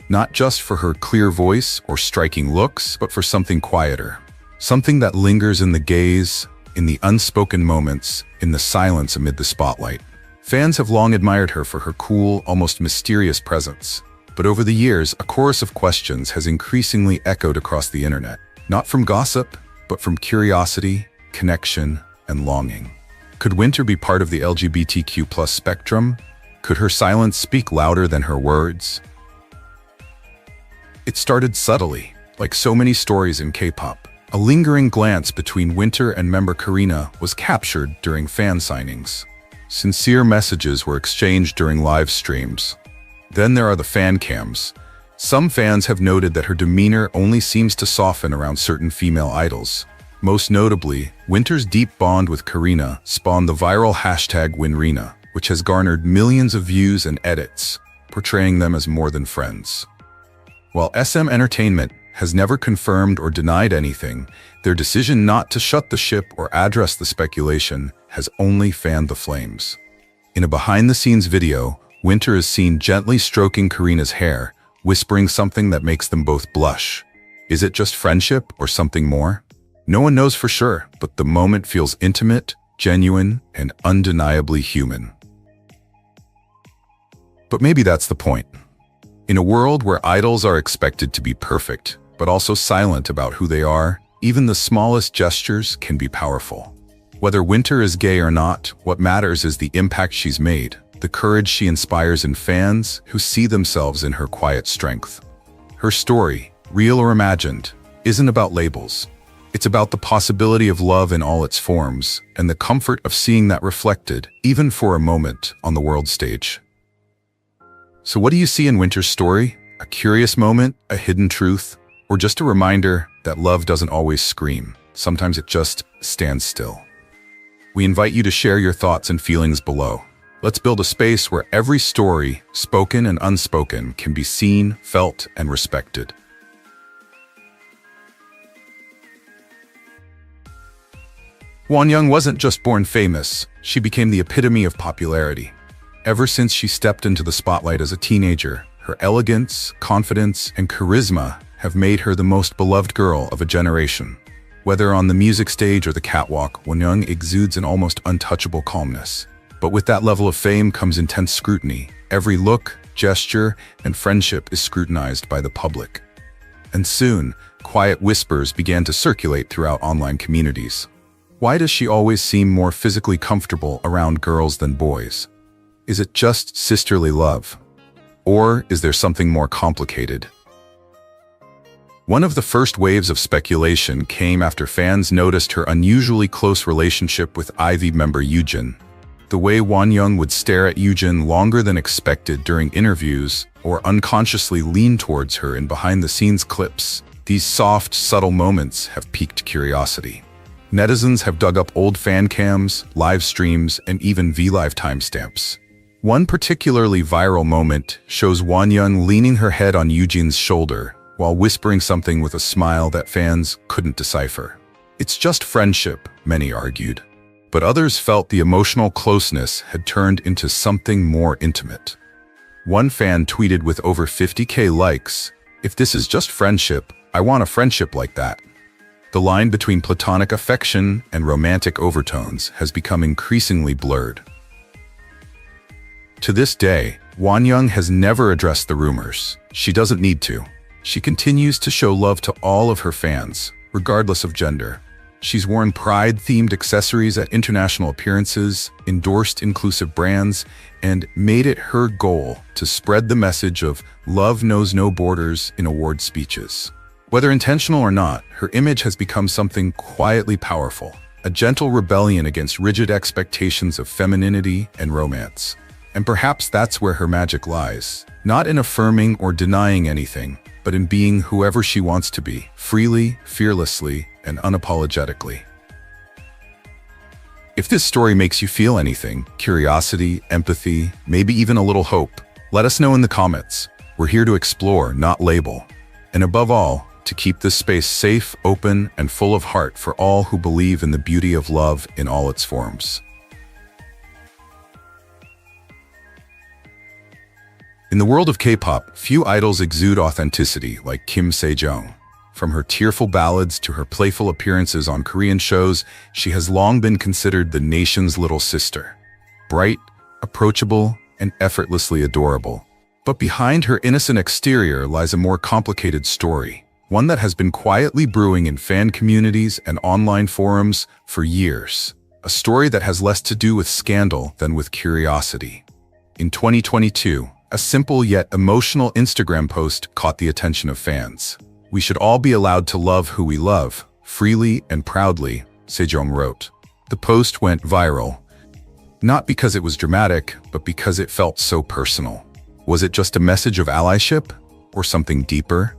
Not just for her clear voice or striking looks, but for something quieter. Something that lingers in the gaze, in the unspoken moments, in the silence amid the spotlight. Fans have long admired her for her cool, almost mysterious presence. But over the years, a chorus of questions has increasingly echoed across the internet. Not from gossip, but from curiosity, connection, and longing. Could Winter be part of the LGBTQ+ spectrum? Could her silence speak louder than her words? It started subtly, like so many stories in K-pop. A lingering glance between Winter and member Karina was captured during fan signings. Sincere messages were exchanged during live streams. Then there are the fan cams. Some fans have noted that her demeanor only seems to soften around certain female idols. Most notably, Winter's deep bond with Karina spawned the viral hashtag #WinRina, which has garnered millions of views and edits, portraying them as more than friends. While SM Entertainment has never confirmed or denied anything, their decision not to shut the ship or address the speculation has only fanned the flames. In a behind-the-scenes video, Winter is seen gently stroking Karina's hair, whispering something that makes them both blush. Is it just friendship or something more? No one knows for sure, but the moment feels intimate, genuine, and undeniably human. But maybe that's the point. In a world where idols are expected to be perfect, but also silent about who they are, even the smallest gestures can be powerful. Whether Winter is gay or not, what matters is the impact she's made, the courage she inspires in fans who see themselves in her quiet strength. Her story, real or imagined, isn't about labels. It's about the possibility of love in all its forms, and the comfort of seeing that reflected, even for a moment, on the world stage. So what do you see in Winter's story? A curious moment, a hidden truth, or just a reminder that love doesn't always scream. Sometimes it just stands still. We invite you to share your thoughts and feelings below. Let's build a space where every story, spoken and unspoken, can be seen, felt, and respected. Wonyoung wasn't just born famous, she became the epitome of popularity. Ever since she stepped into the spotlight as a teenager, her elegance, confidence, and charisma have made her the most beloved girl of a generation. Whether on the music stage or the catwalk, Wonyoung exudes an almost untouchable calmness. But with that level of fame comes intense scrutiny. Every look, gesture, and friendship is scrutinized by the public. And soon, quiet whispers began to circulate throughout online communities. Why does she always seem more physically comfortable around girls than boys? Is it just sisterly love? Or is there something more complicated? One of the first waves of speculation came after fans noticed her unusually close relationship with IVE member Yoojin. The way Won-young would stare at Yoo-jin longer than expected during interviews, or unconsciously lean towards her in behind-the-scenes clips. These soft, subtle moments have piqued curiosity. Netizens have dug up old fan cams, live streams, and even Relive timestamps. One particularly viral moment shows Won-young leaning her head on Yoo-jin's shoulder while whispering something with a smile that fans couldn't decipher. It's just friendship, many argued. But others felt the emotional closeness had turned into something more intimate. One fan tweeted with over 50,000 likes, "If this is just friendship, I want a friendship like that." The line between platonic affection and romantic overtones has become increasingly blurred. To this day, Won-young has never addressed the rumors. She doesn't need to. She continues to show love to all of her fans, regardless of gender. She's worn pride-themed accessories at international appearances, endorsed inclusive brands, and made it her goal to spread the message of love knows no borders in award speeches. Whether intentional or not, her image has become something quietly powerful, a gentle rebellion against rigid expectations of femininity and romance. And perhaps that's where her magic lies, not in affirming or denying anything, but in being whoever she wants to be, freely, fearlessly, and unapologetically. If this story makes you feel anything, curiosity, empathy, maybe even a little hope, let us know in the comments. We're here to explore, not label. And above all, to keep this space safe, open, and full of heart for all who believe in the beauty of love in all its forms. In the world of K-pop, few idols exude authenticity like Kim Se-jong. From her tearful ballads to her playful appearances on Korean shows, she has long been considered the nation's little sister. Bright, approachable, and effortlessly adorable. But behind her innocent exterior lies a more complicated story, one that has been quietly brewing in fan communities and online forums for years. A story that has less to do with scandal than with curiosity. In 2022, a simple yet emotional Instagram post caught the attention of fans. "We should all be allowed to love who we love, freely and proudly," Sejong wrote. The post went viral, not because it was dramatic, but because it felt so personal. Was it just a message of allyship, or something deeper?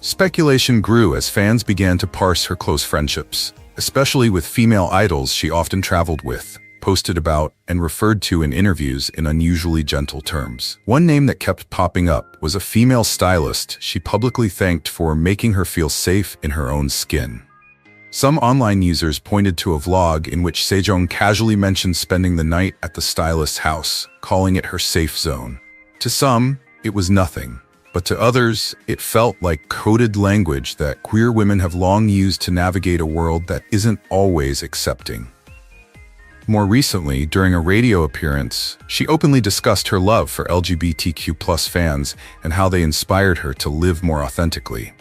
Speculation grew as fans began to parse her close friendships, especially with female idols she often traveled with, posted about, and referred to in interviews in unusually gentle terms. One name that kept popping up was a female stylist she publicly thanked for making her feel safe in her own skin. Some online users pointed to a vlog in which Sejong casually mentioned spending the night at the stylist's house, calling it her safe zone. To some, it was nothing, but to others, it felt like coded language that queer women have long used to navigate a world that isn't always accepting. More recently, during a radio appearance, she openly discussed her love for LGBTQ+ fans and how they inspired her to live more authentically.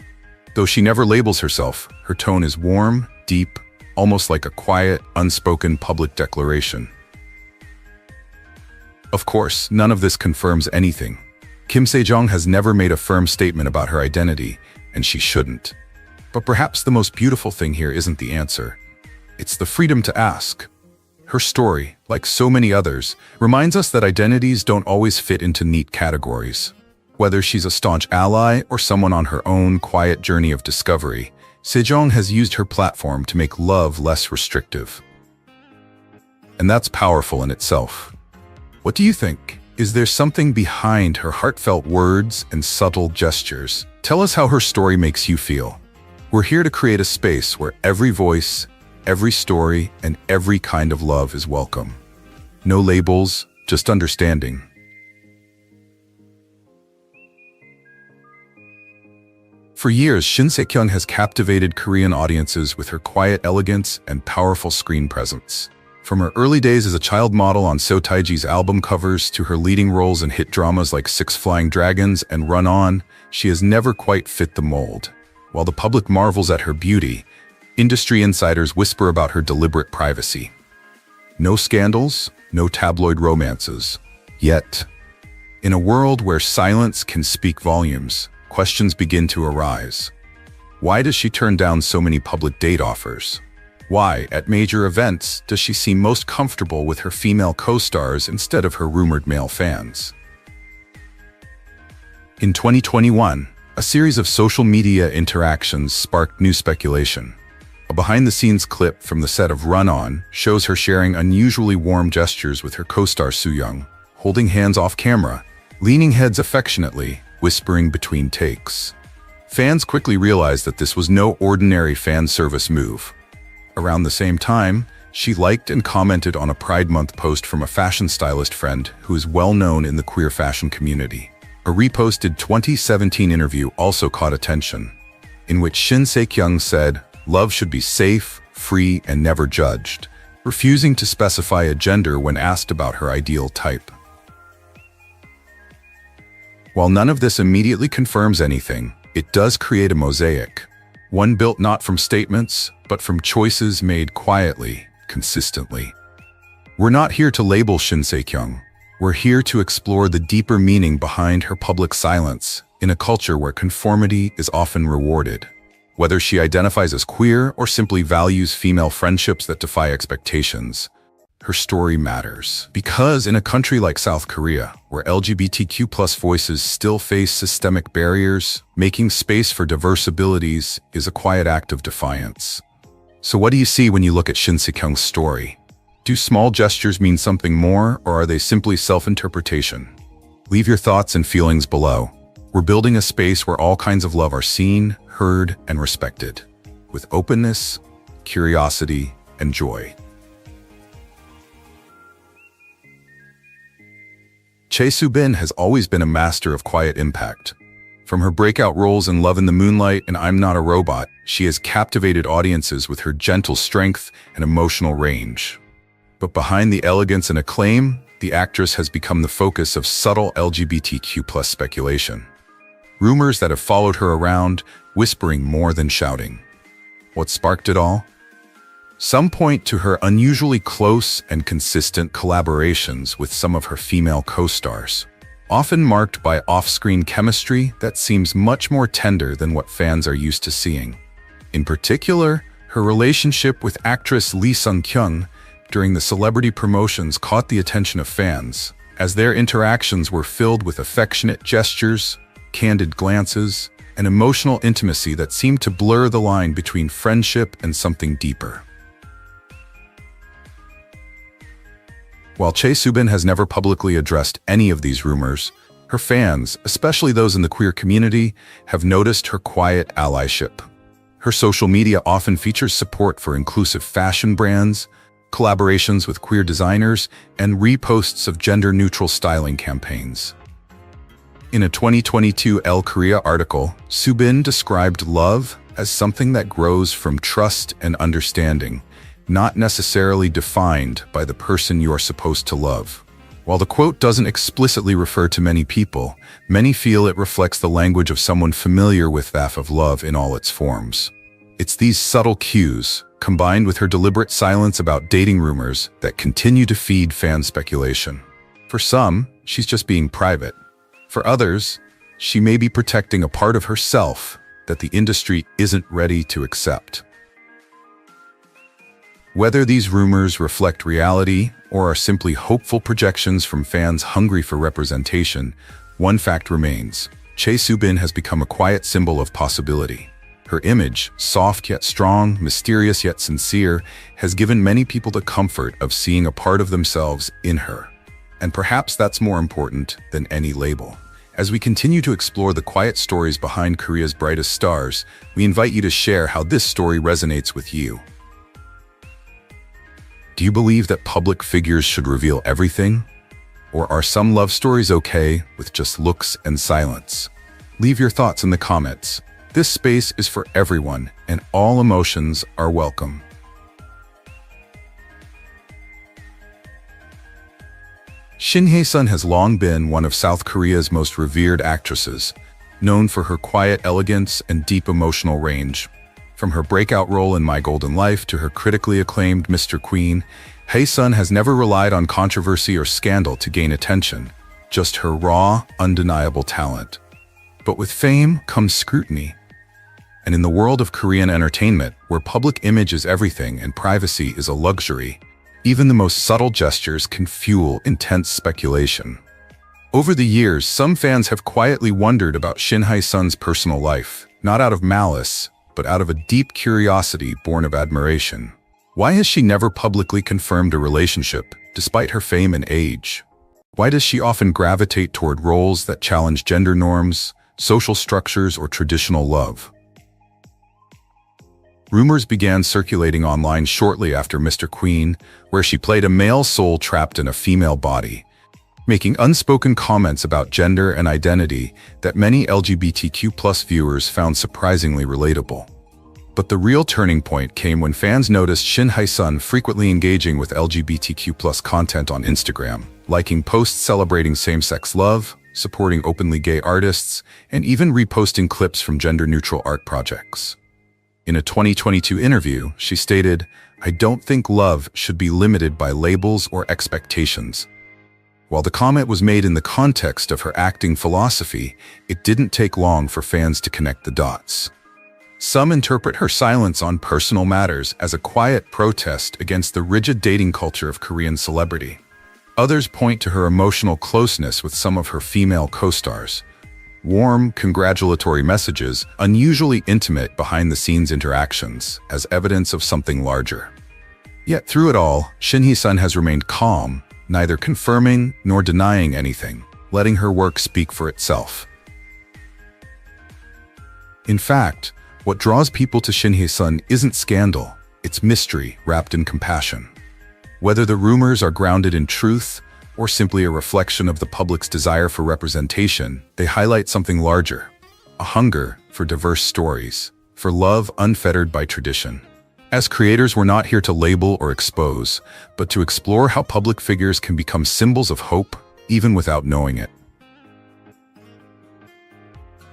Though she never labels herself, her tone is warm, deep, almost like a quiet, unspoken public declaration. Of course, none of this confirms anything. Kim Se-jong has never made a firm statement about her identity, and she shouldn't. But perhaps the most beautiful thing here isn't the answer. It's the freedom to ask. Her story, like so many others, reminds us that identities don't always fit into neat categories. Whether she's a staunch ally or someone on her own quiet journey of discovery, Sejong has used her platform to make love less restrictive. And that's powerful in itself. What do you think? Is there something behind her heartfelt words and subtle gestures? Tell us how her story makes you feel. We're here to create a space where every voice, every story, and every kind of love is welcome. No labels, just understanding. For years, Shin Se-kyung has captivated Korean audiences with her quiet elegance and powerful screen presence. From her early days as a child model on Seo Taeji's album covers to her leading roles in hit dramas like Six Flying Dragons and Run On, she has never quite fit the mold. While the public marvels at her beauty, industry insiders whisper about her deliberate privacy. No scandals, no tabloid romances. Yet, in a world where silence can speak volumes, questions begin to arise. Why does she turn down so many public date offers? Why, at major events, does she seem most comfortable with her female co-stars instead of her rumored male fans? In 2021, a series of social media interactions sparked new speculation. A behind-the-scenes clip from the set of Run On shows her sharing unusually warm gestures with her co-star Soo-young, holding hands off camera, leaning heads affectionately, whispering between takes. Fans quickly realized that this was no ordinary fan service move. Around the same time, she liked and commented on a Pride Month post from a fashion stylist friend who is well known in the queer fashion community. A reposted 2017 interview also caught attention, in which Shin Sek-young said, "Love should be safe, free, and never judged," refusing to specify a gender when asked about her ideal type. While none of this immediately confirms anything, it does create a mosaic, one built not from statements, but from choices made quietly, consistently. We're not here to label Shin Se-kyung. We're here to explore the deeper meaning behind her public silence in a culture where conformity is often rewarded. Whether she identifies as queer or simply values female friendships that defy expectations, her story matters. Because in a country like South Korea, where LGBTQ+ voices still face systemic barriers, making space for diverse abilities is a quiet act of defiance. So what do you see when you look at Shin Se-kyung's story? Do small gestures mean something more, or are they simply self-interpretation? Leave your thoughts and feelings below. We're building a space where all kinds of love are seen, heard, and respected, with openness, curiosity, and joy. Chae Soo-bin has always been a master of quiet impact. From her breakout roles in Love in the Moonlight and I'm Not a Robot, she has captivated audiences with her gentle strength and emotional range. But behind the elegance and acclaim, the actress has become the focus of subtle LGBTQ+ speculation. Rumors that have followed her around, whispering more than shouting. What sparked it all? Some point to her unusually close and consistent collaborations with some of her female co-stars, often marked by off-screen chemistry that seems much more tender than what fans are used to seeing. In particular, her relationship with actress Lee Sung-kyung during the celebrity promotions caught the attention of fans, as their interactions were filled with affectionate gestures, candid glances, and emotional intimacy that seemed to blur the line between friendship and something deeper. While Chae Soo-bin has never publicly addressed any of these rumors, her fans, especially those in the queer community, have noticed her quiet allyship. Her social media often features support for inclusive fashion brands, collaborations with queer designers, and reposts of gender-neutral styling campaigns. In a 2022 Elle Korea article, Soo-bin described love as something that grows from trust and understanding, not necessarily defined by the person you are supposed to love. While the quote doesn't explicitly refer to many people, many feel it reflects the language of someone familiar with that of love in all its forms. It's these subtle cues, combined with her deliberate silence about dating rumors, that continue to feed fan speculation. For some, she's just being private. For others, she may be protecting a part of herself that the industry isn't ready to accept. Whether these rumors reflect reality or are simply hopeful projections from fans hungry for representation, one fact remains: Chae Soo-bin has become a quiet symbol of possibility. Her image, soft yet strong, mysterious yet sincere, has given many people the comfort of seeing a part of themselves in her. And perhaps that's more important than any label. As we continue to explore the quiet stories behind Korea's brightest stars, we invite you to share how this story resonates with you. Do you believe that public figures should reveal everything? Or are some love stories okay with just looks and silence? Leave your thoughts in the comments. This space is for everyone, and all emotions are welcome. Shin Hye-sun has long been one of South Korea's most revered actresses, known for her quiet elegance and deep emotional range. From her breakout role in My Golden Life to her critically acclaimed Mr. Queen, Hye-sun has never relied on controversy or scandal to gain attention, just her raw, undeniable talent. But with fame comes scrutiny. And in the world of Korean entertainment, where public image is everything and privacy is a luxury, even the most subtle gestures can fuel intense speculation. Over the years, some fans have quietly wondered about Shin Hye-sun's personal life, not out of malice, but out of a deep curiosity born of admiration. Why has she never publicly confirmed a relationship, despite her fame and age? Why does she often gravitate toward roles that challenge gender norms, social structures, or traditional love? Rumors began circulating online shortly after Mr. Queen, where she played a male soul trapped in a female body, making unspoken comments about gender and identity that many LGBTQ+ viewers found surprisingly relatable. But the real turning point came when fans noticed Shin Hye-sun frequently engaging with LGBTQ+ content on Instagram, liking posts celebrating same-sex love, supporting openly gay artists, and even reposting clips from gender-neutral art projects. In a 2022 interview, she stated, "I don't think love should be limited by labels or expectations." While the comment was made in the context of her acting philosophy, it didn't take long for fans to connect the dots. Some interpret her silence on personal matters as a quiet protest against the rigid dating culture of Korean celebrity. Others point to her emotional closeness with some of her female co-stars. Warm, congratulatory messages, unusually intimate behind-the-scenes interactions, as evidence of something larger. Yet through it all, Shin Hye-sun has remained calm, neither confirming nor denying anything, letting her work speak for itself. In fact, what draws people to Shin Hye-sun isn't scandal, it's mystery wrapped in compassion. Whether the rumors are grounded in truth or simply a reflection of the public's desire for representation, they highlight something larger, a hunger for diverse stories, for love unfettered by tradition. As creators, we're not here to label or expose, but to explore how public figures can become symbols of hope, even without knowing it.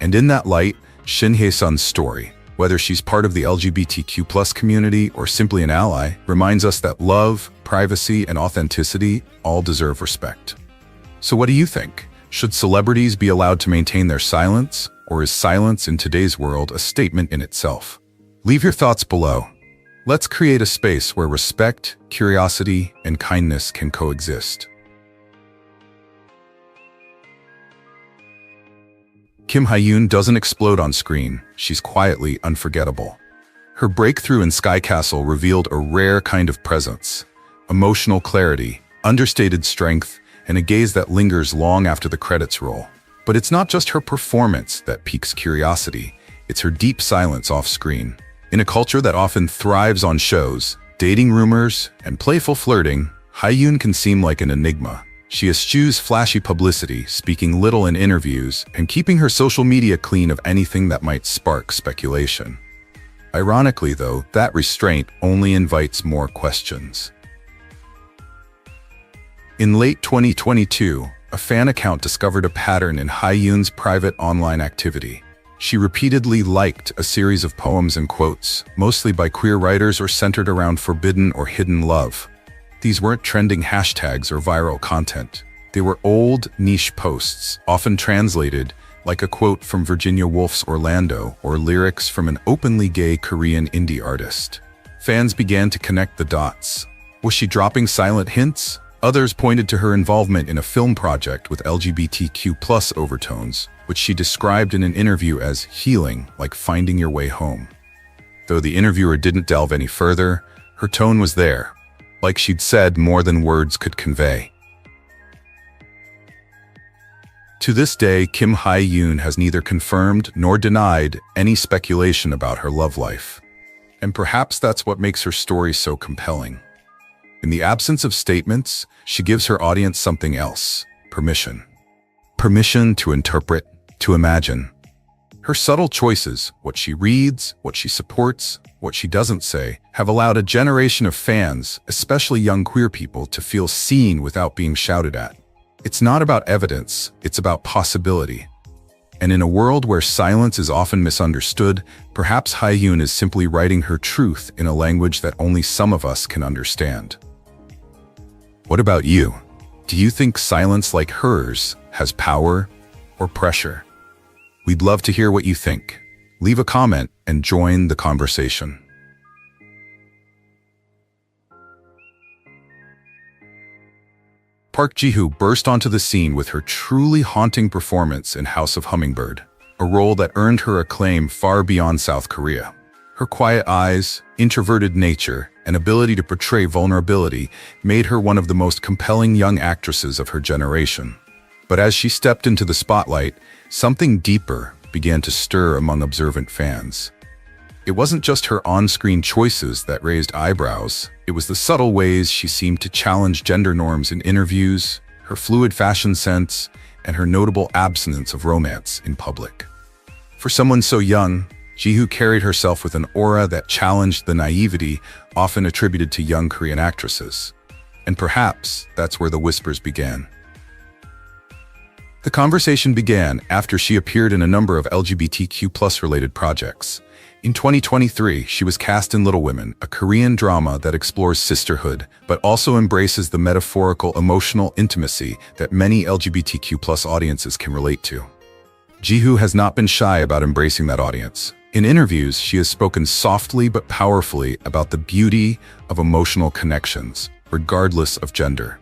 And in that light, Shin Hye-sun's story, whether she's part of the LGBTQ+ community or simply an ally, reminds us that love, privacy, and authenticity all deserve respect. So what do you think? Should celebrities be allowed to maintain their silence, or is silence in today's world a statement in itself? Leave your thoughts below. Let's create a space where respect, curiosity, and kindness can coexist. Kim Hye-yoon doesn't explode on screen, she's quietly unforgettable. Her breakthrough in Sky Castle revealed a rare kind of presence, emotional clarity, understated strength, and a gaze that lingers long after the credits roll. But it's not just her performance that piques curiosity, it's her deep silence off-screen. In a culture that often thrives on shows, dating rumors, and playful flirting, Hye-yoon can seem like an enigma. She eschews flashy publicity, speaking little in interviews, and keeping her social media clean of anything that might spark speculation. Ironically, though, that restraint only invites more questions. In late 2022, a fan account discovered a pattern in Hye-yoon's private online activity. She repeatedly liked a series of poems and quotes, mostly by queer writers or centered around forbidden or hidden love. These weren't trending hashtags or viral content. They were old, niche posts, often translated, like a quote from Virginia Woolf's Orlando or lyrics from an openly gay Korean indie artist. Fans began to connect the dots. Was she dropping silent hints? Others pointed to her involvement in a film project with LGBTQ+ overtones, which she described in an interview as healing, like finding your way home. Though the interviewer didn't delve any further, her tone was there, like she'd said more than words could convey. To this day, Kim Hye-yoon has neither confirmed nor denied any speculation about her love life. And perhaps that's what makes her story so compelling. In the absence of statements, she gives her audience something else: permission. Permission to interpret, to imagine. Her subtle choices, what she reads, what she supports, what she doesn't say, have allowed a generation of fans, especially young queer people, to feel seen without being shouted at. It's not about evidence, it's about possibility. And in a world where silence is often misunderstood, perhaps Hye-yoon is simply writing her truth in a language that only some of us can understand. What about you? Do you think silence like hers has power or pressure? We'd love to hear what you think. Leave a comment and join the conversation. Park Ji-hoo burst onto the scene with her truly haunting performance in House of Hummingbird, a role that earned her acclaim far beyond South Korea. Her quiet eyes, introverted nature, and ability to portray vulnerability made her one of the most compelling young actresses of her generation. But as she stepped into the spotlight, something deeper began to stir among observant fans. It wasn't just her on-screen choices that raised eyebrows, it was the subtle ways she seemed to challenge gender norms in interviews, her fluid fashion sense, and her notable abstinence of romance in public. For someone so young, Ji-hoo carried herself with an aura that challenged the naivety often attributed to young Korean actresses. And perhaps that's where the whispers began. The conversation began after she appeared in a number of LGBTQ+ related projects. In 2023, she was cast in Little Women, a Korean drama that explores sisterhood, but also embraces the metaphorical emotional intimacy that many LGBTQ+ audiences can relate to. Ji-hoo has not been shy about embracing that audience. In interviews, she has spoken softly but powerfully about the beauty of emotional connections, regardless of gender.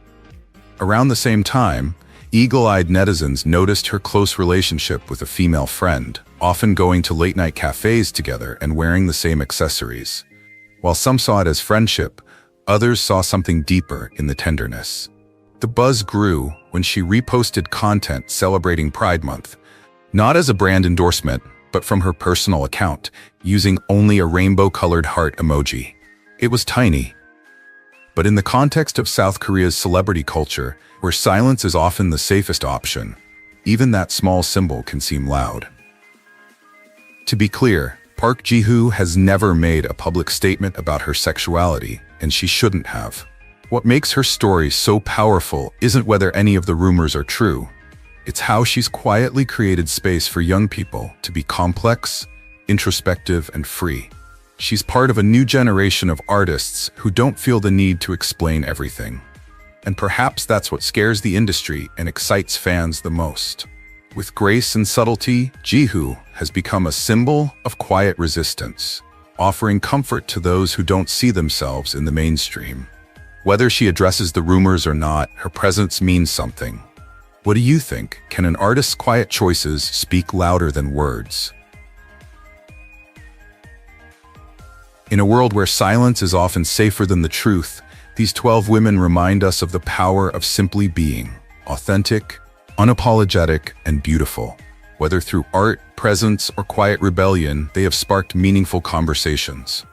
Around the same time, eagle-eyed netizens noticed her close relationship with a female friend, often going to late-night cafes together and wearing the same accessories. While some saw it as friendship, others saw something deeper in the tenderness. The buzz grew when she reposted content celebrating Pride Month, not as a brand endorsement, but from her personal account, using only a rainbow-colored heart emoji. It was tiny. But in the context of South Korea's celebrity culture, where silence is often the safest option, even that small symbol can seem loud. To be clear, Park Ji-hoo has never made a public statement about her sexuality, and she shouldn't have. What makes her story so powerful isn't whether any of the rumors are true. It's how she's quietly created space for young people to be complex, introspective, and free. She's part of a new generation of artists who don't feel the need to explain everything. And perhaps that's what scares the industry and excites fans the most. With grace and subtlety, Ji-hoo has become a symbol of quiet resistance, offering comfort to those who don't see themselves in the mainstream. Whether she addresses the rumors or not, her presence means something. What do you think? Can an artist's quiet choices speak louder than words? In a world where silence is often safer than the truth, these 12 women remind us of the power of simply being authentic, unapologetic, and beautiful. Whether through art, presence, or quiet rebellion, they have sparked meaningful conversations.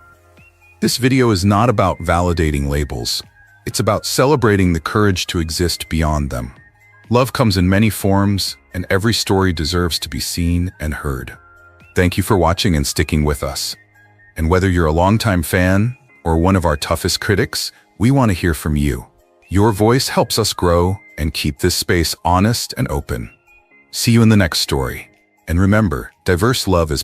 This video is not about validating labels. It's about celebrating the courage to exist beyond them. Love comes in many forms, and every story deserves to be seen and heard. Thank you for watching and sticking with us. And whether you're a longtime fan or one of our toughest critics, we want to hear from you. Your voice helps us grow and keep this space honest and open. See you in the next story. And remember, diverse love is